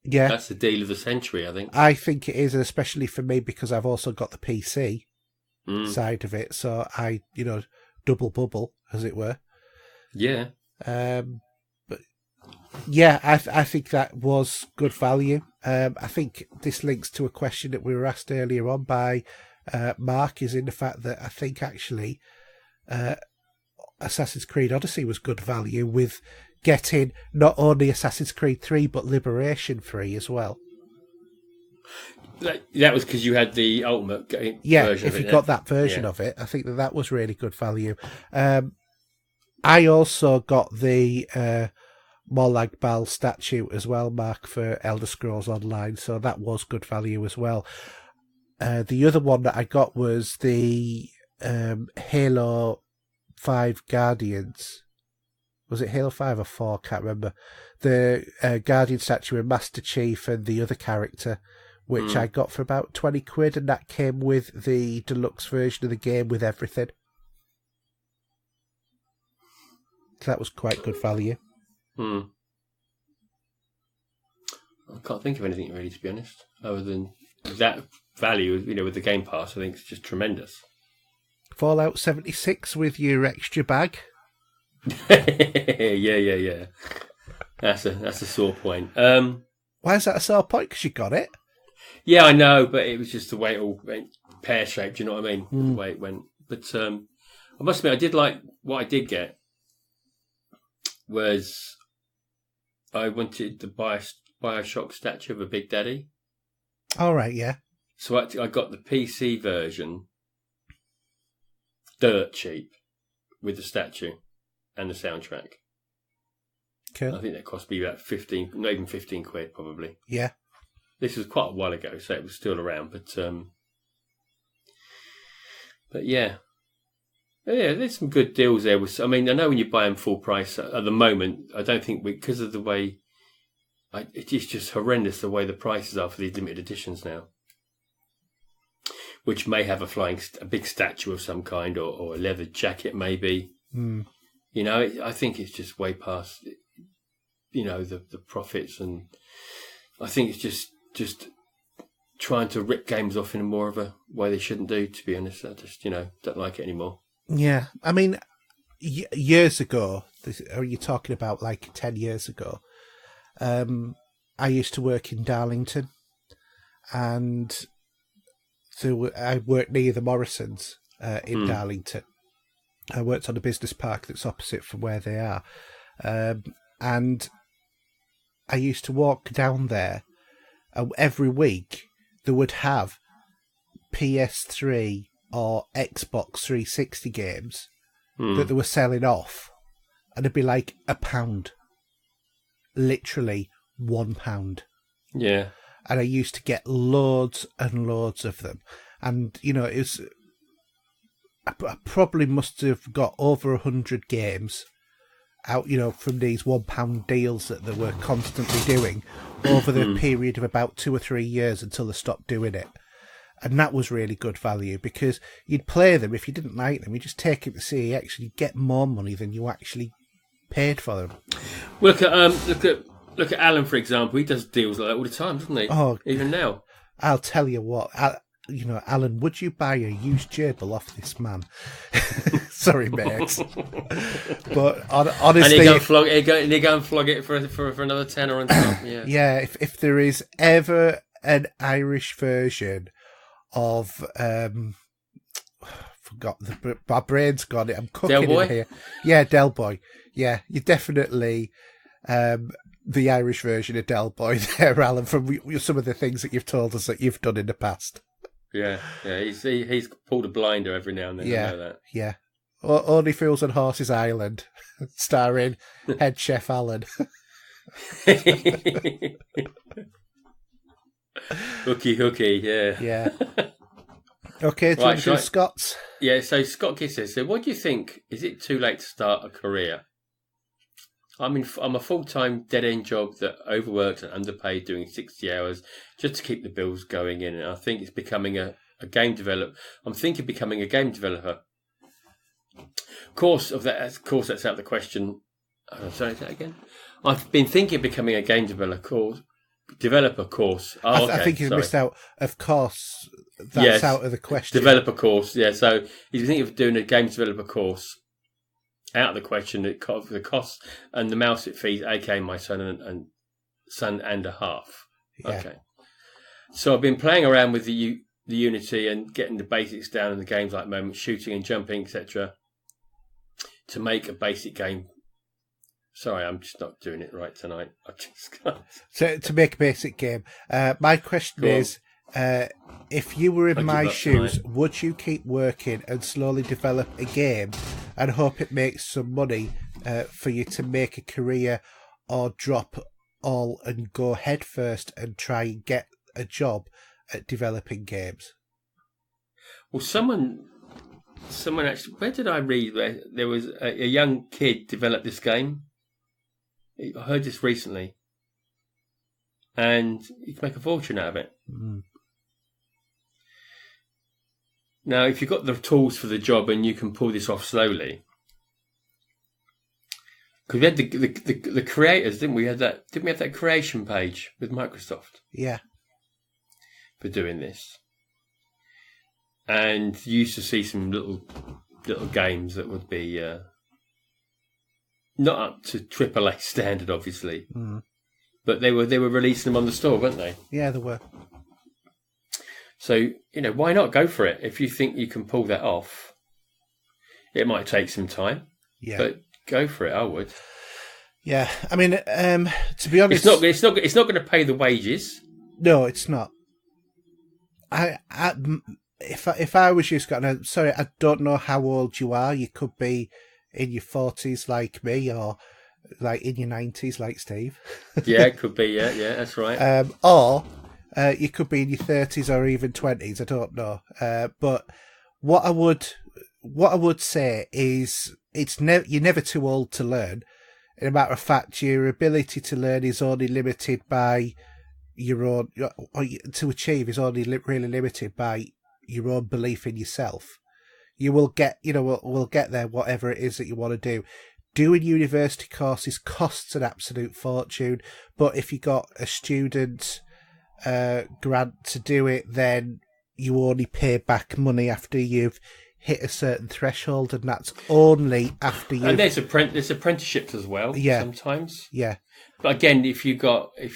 Yeah. That's the deal of the century, I think. I think it is, especially for me, because I've also got the PC side of it, so I, double bubble, as it were. Yeah. But yeah, I think that was good value. I think this links to a question that we were asked earlier on by Mark, is in the fact that I think actually Assassin's Creed Odyssey was good value with getting not only Assassin's Creed 3 but Liberation 3 as well. That was because you had the ultimate version if of it. You got that version of it, I think that was really good value. I also got the Molag Bal statue as well, Mark, for Elder Scrolls Online, so that was good value as well. The other one that I got was the Halo 5 Guardians. Was it Halo 5 or 4? Can't remember. The Guardian statue of Master Chief and the other character, which I got for about 20 quid, and that came with the deluxe version of the game with everything. So that was quite good value. I can't think of anything really, to be honest, other than that value, with the Game Pass. I think it's just tremendous. Fallout 76 with your extra bag. yeah. That's a sore point. Why is that a sore point? Because you got it. Yeah, I know, but it was just the way it all went pear-shaped, you know what I mean? The way it went. But I must admit, I did like what I did get was I wanted the Bioshock statue of a Big Daddy. All right, yeah. So I got the PC version, dirt cheap, with the statue and the soundtrack. Cool. I think that cost me about 15, not even 15 quid, probably. Yeah. This was quite a while ago, so it was still around, but yeah. Yeah, there's some good deals there. I mean, I know when you buy them full price at the moment, I don't think because of the way, it is just horrendous the way the prices are for these limited editions now, which may have a big statue of some kind or a leather jacket maybe. I think it's just way past, the profits, and I think it's just trying to rip games off in more of a way they shouldn't do, to be honest. I just, don't like it anymore. Yeah, I mean, years ago, are you talking about like 10 years ago? I used to work in Darlington, and I worked near the Morrisons in Darlington. I worked on a business park that's opposite from where they are, and I used to walk down there, and every week they would have PS3 or Xbox 360 games that they were selling off, and it'd be like £1. Literally £1. Yeah. And I used to get loads and loads of them. And, I probably must have got over 100 games out, from these £1 deals that they were constantly doing over the period of about 2 or 3 years until they stopped doing it. And that was really good value, because you'd play them. If you didn't like them, you just take it to CEX and you get more money than you actually paid for them. Well, look at Alan, for example. He does deals like that all the time, doesn't he? Oh, even now. I'll tell you what. Alan, would you buy a used gerbil off this man? Sorry, mate. But honestly, and he go and flog it for another tenner on top. Yeah. Yeah. If there is ever an Irish version of forgot my brain's gone. I'm cooking in here. Yeah, Del Boy. Yeah, you definitely the Irish version of Del Boy there, Alan, from some of the things that you've told us that you've done in the past. Yeah. He's pulled a blinder every now and then. Yeah, I know that. Yeah. Only Fools on Horses Island, starring head chef Alan. Hooky, yeah. Yeah. Okay, do you Scott's? Yeah, so Scott Kiss says, so what do you think? Is it too late to start a career? I'm a full-time dead-end job that overworked and underpaid, doing 60 hours just to keep the bills going in. And I think it's becoming a game developer. I'm thinking of becoming a game developer. Of course, that's out of the question. Sorry, say that again. I've been thinking of becoming a game developer course. I think you missed out. Of course, that's out of the question. Developer course, yeah. So if you think of doing a games developer course, out of the question. The cost and the mouse it feeds, aka my son and a half. Yeah. Okay. So I've been playing around with the Unity and getting the basics down in the games like moment, shooting and jumping, etc. to make a basic game. Sorry, I'm just not doing it right tonight. I just can't. So to make a basic game, my question is, if you were in my shoes, would you keep working and slowly develop a game and hope it makes some money for you to make a career, or drop all and go head first and try and get a job at developing games? Well, someone actually, where did I read where there was a young kid developed this game? I heard this recently, and you can make a fortune out of it. Mm. Now, if you've got the tools for the job and you can pull this off slowly, because we had the creators, didn't we? Didn't we have that creation page with Microsoft? Yeah. For doing this, and you used to see some little games that would be not up to AAA standard, obviously, but they were releasing them on the store, weren't they? Yeah, they were. So, why not go for it? If you think you can pull that off, it might take some time, but go for it. I would. Yeah, I mean, to be honest, it's not going to pay the wages. No, it's not. If I was you, Scott, and sorry, I don't know how old you are. You could be in your 40s like me, or like in your 90s like Steve. Yeah, it could be. Yeah, that's right. Or you could be in your 30s or even 20s. I don't know. But what I would say is you're never too old to learn. In a matter of fact, your ability to learn is only limited by your own, or to achieve is only really limited by your own belief in yourself. You will get, we'll get there, whatever it is that you want to do. Doing university courses costs an absolute fortune, but if you got a student grant to do it, then you only pay back money after you've hit a certain threshold, and that's only after you. And there's apprenticeships as well. Yeah. Sometimes. Yeah. But again, if you've got a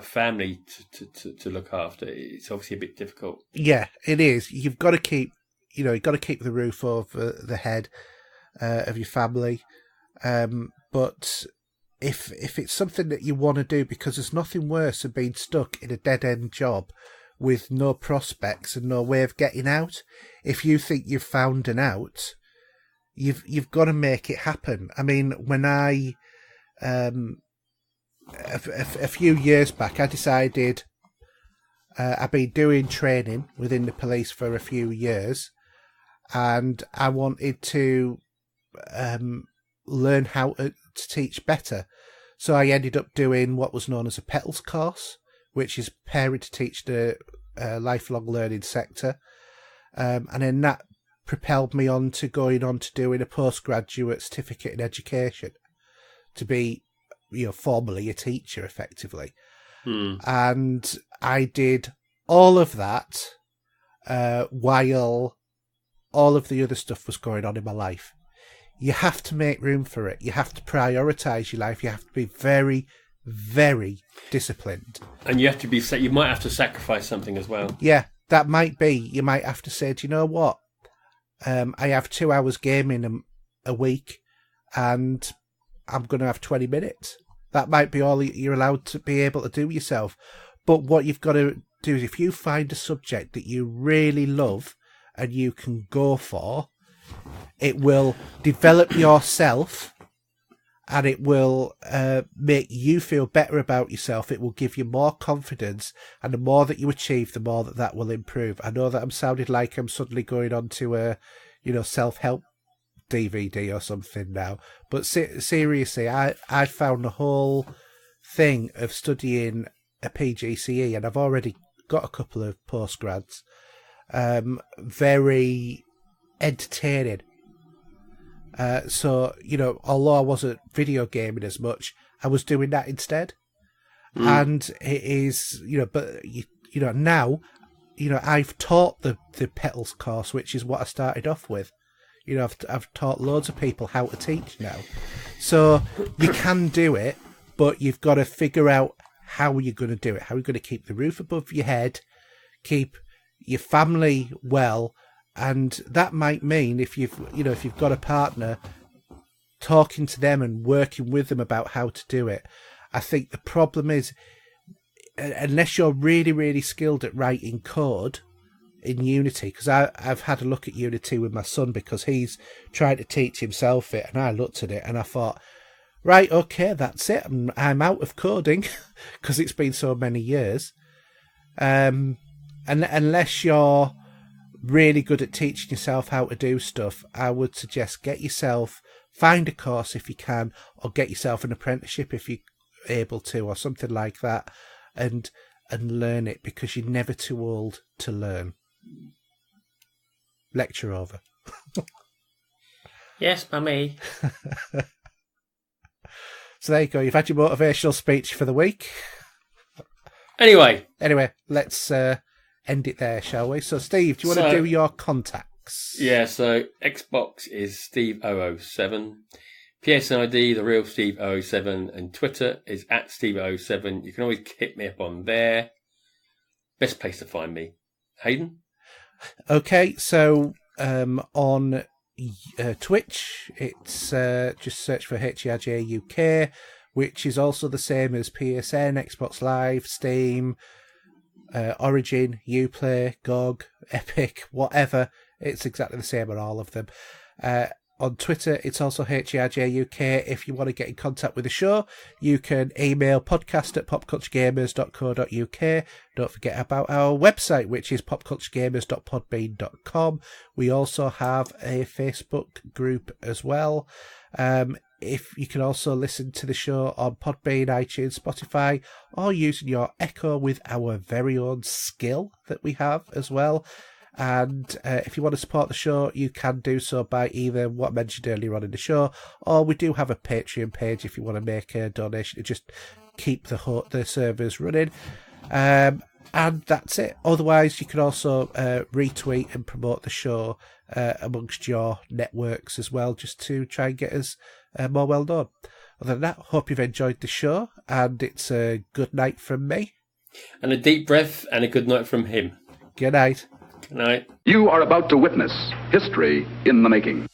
family to look after, it's obviously a bit difficult. Yeah, it is. You've got to keep, you've got to keep the roof over the head of your family. But if it's something that you want to do, because there's nothing worse than being stuck in a dead end job with no prospects and no way of getting out. If you think you've found an out, you've got to make it happen. I mean, when I a few years back, I decided I've been doing training within the police for a few years, and I wanted to learn how to teach better. So I ended up doing what was known as a PETLS course, which is preparing to teach the lifelong learning sector. And then that propelled me on to going on to doing a postgraduate certificate in education to be, formally a teacher, effectively. And I did all of that while all of the other stuff was going on in my life. You have to make room for it. You have to prioritise your life. You have to be very, very disciplined. And you have to be. You might have to sacrifice something as well. Yeah, that might be. You might have to say, do you know what? I have 2 hours gaming a week, and I'm going to have 20 minutes. That might be all you're allowed to be able to do yourself. But what you've got to do is, if you find a subject that you really love and you can go for, it will develop yourself, and it will make you feel better about yourself. It will give you more confidence, and the more that you achieve, the more that will improve. I know that I'm sounding like I'm suddenly going on to a, self-help DVD or something now. But seriously, I found the whole thing of studying a PGCE, and I've already got a couple of postgrads, very entertaining. So, although I wasn't video gaming as much, I was doing that instead. And it is, but, now, I've taught the pedals course, which is what I started off with. I've taught loads of people how to teach now. So you can do it, but you've got to figure out how you're going to do it. How you're going to keep the roof above your head, keep your family well, and that might mean if you've got a partner, talking to them and working with them about how to do it. I think the problem is, unless you're really, really skilled at writing code in Unity, because I've had a look at Unity with my son because he's trying to teach himself it, and I looked at it and I thought, right, okay, that's it. I'm out of coding because it's been so many years. And unless you're really good at teaching yourself how to do stuff, I would suggest find a course if you can, or get yourself an apprenticeship if you're able to, or something like that, and learn it, because you're never too old to learn. Lecture over. Yes, mummy. So there you go. You've had your motivational speech for the week. Anyway, let's end it there, shall we? So, Steve, do you want to do your contacts? Yeah, so Xbox is Steve007, PSN ID, The Real Steve007, and Twitter is @Steve007. You can always hit me up on there. Best place to find me. Haydn? Okay, so on Twitch, it's just search for HERJ UK, which is also the same as PSN, Xbox Live, Steam, Origin, Uplay, GOG, Epic, whatever. It's exactly the same on all of them. On Twitter, it's also HERJ UK. If you want to get in contact with the show, you can email podcast@popculturegamers.co.uk. Don't forget about our website, which is popculturegamers.podbean.com. We also have a Facebook group as well. If you can also listen to the show on Podbean, iTunes, Spotify, or using your Echo with our very own skill that we have as well. And if you want to support the show, you can do so by either what I mentioned earlier on in the show, or we do have a Patreon page if you want to make a donation to just keep the servers running. And that's it. Otherwise, you can also retweet and promote the show amongst your networks as well, just to try and get us more well known. Other than that, hope you've enjoyed the show, and it's a good night from me. And a deep breath and a good night from him. Good night. Good night. You are about to witness history in the making.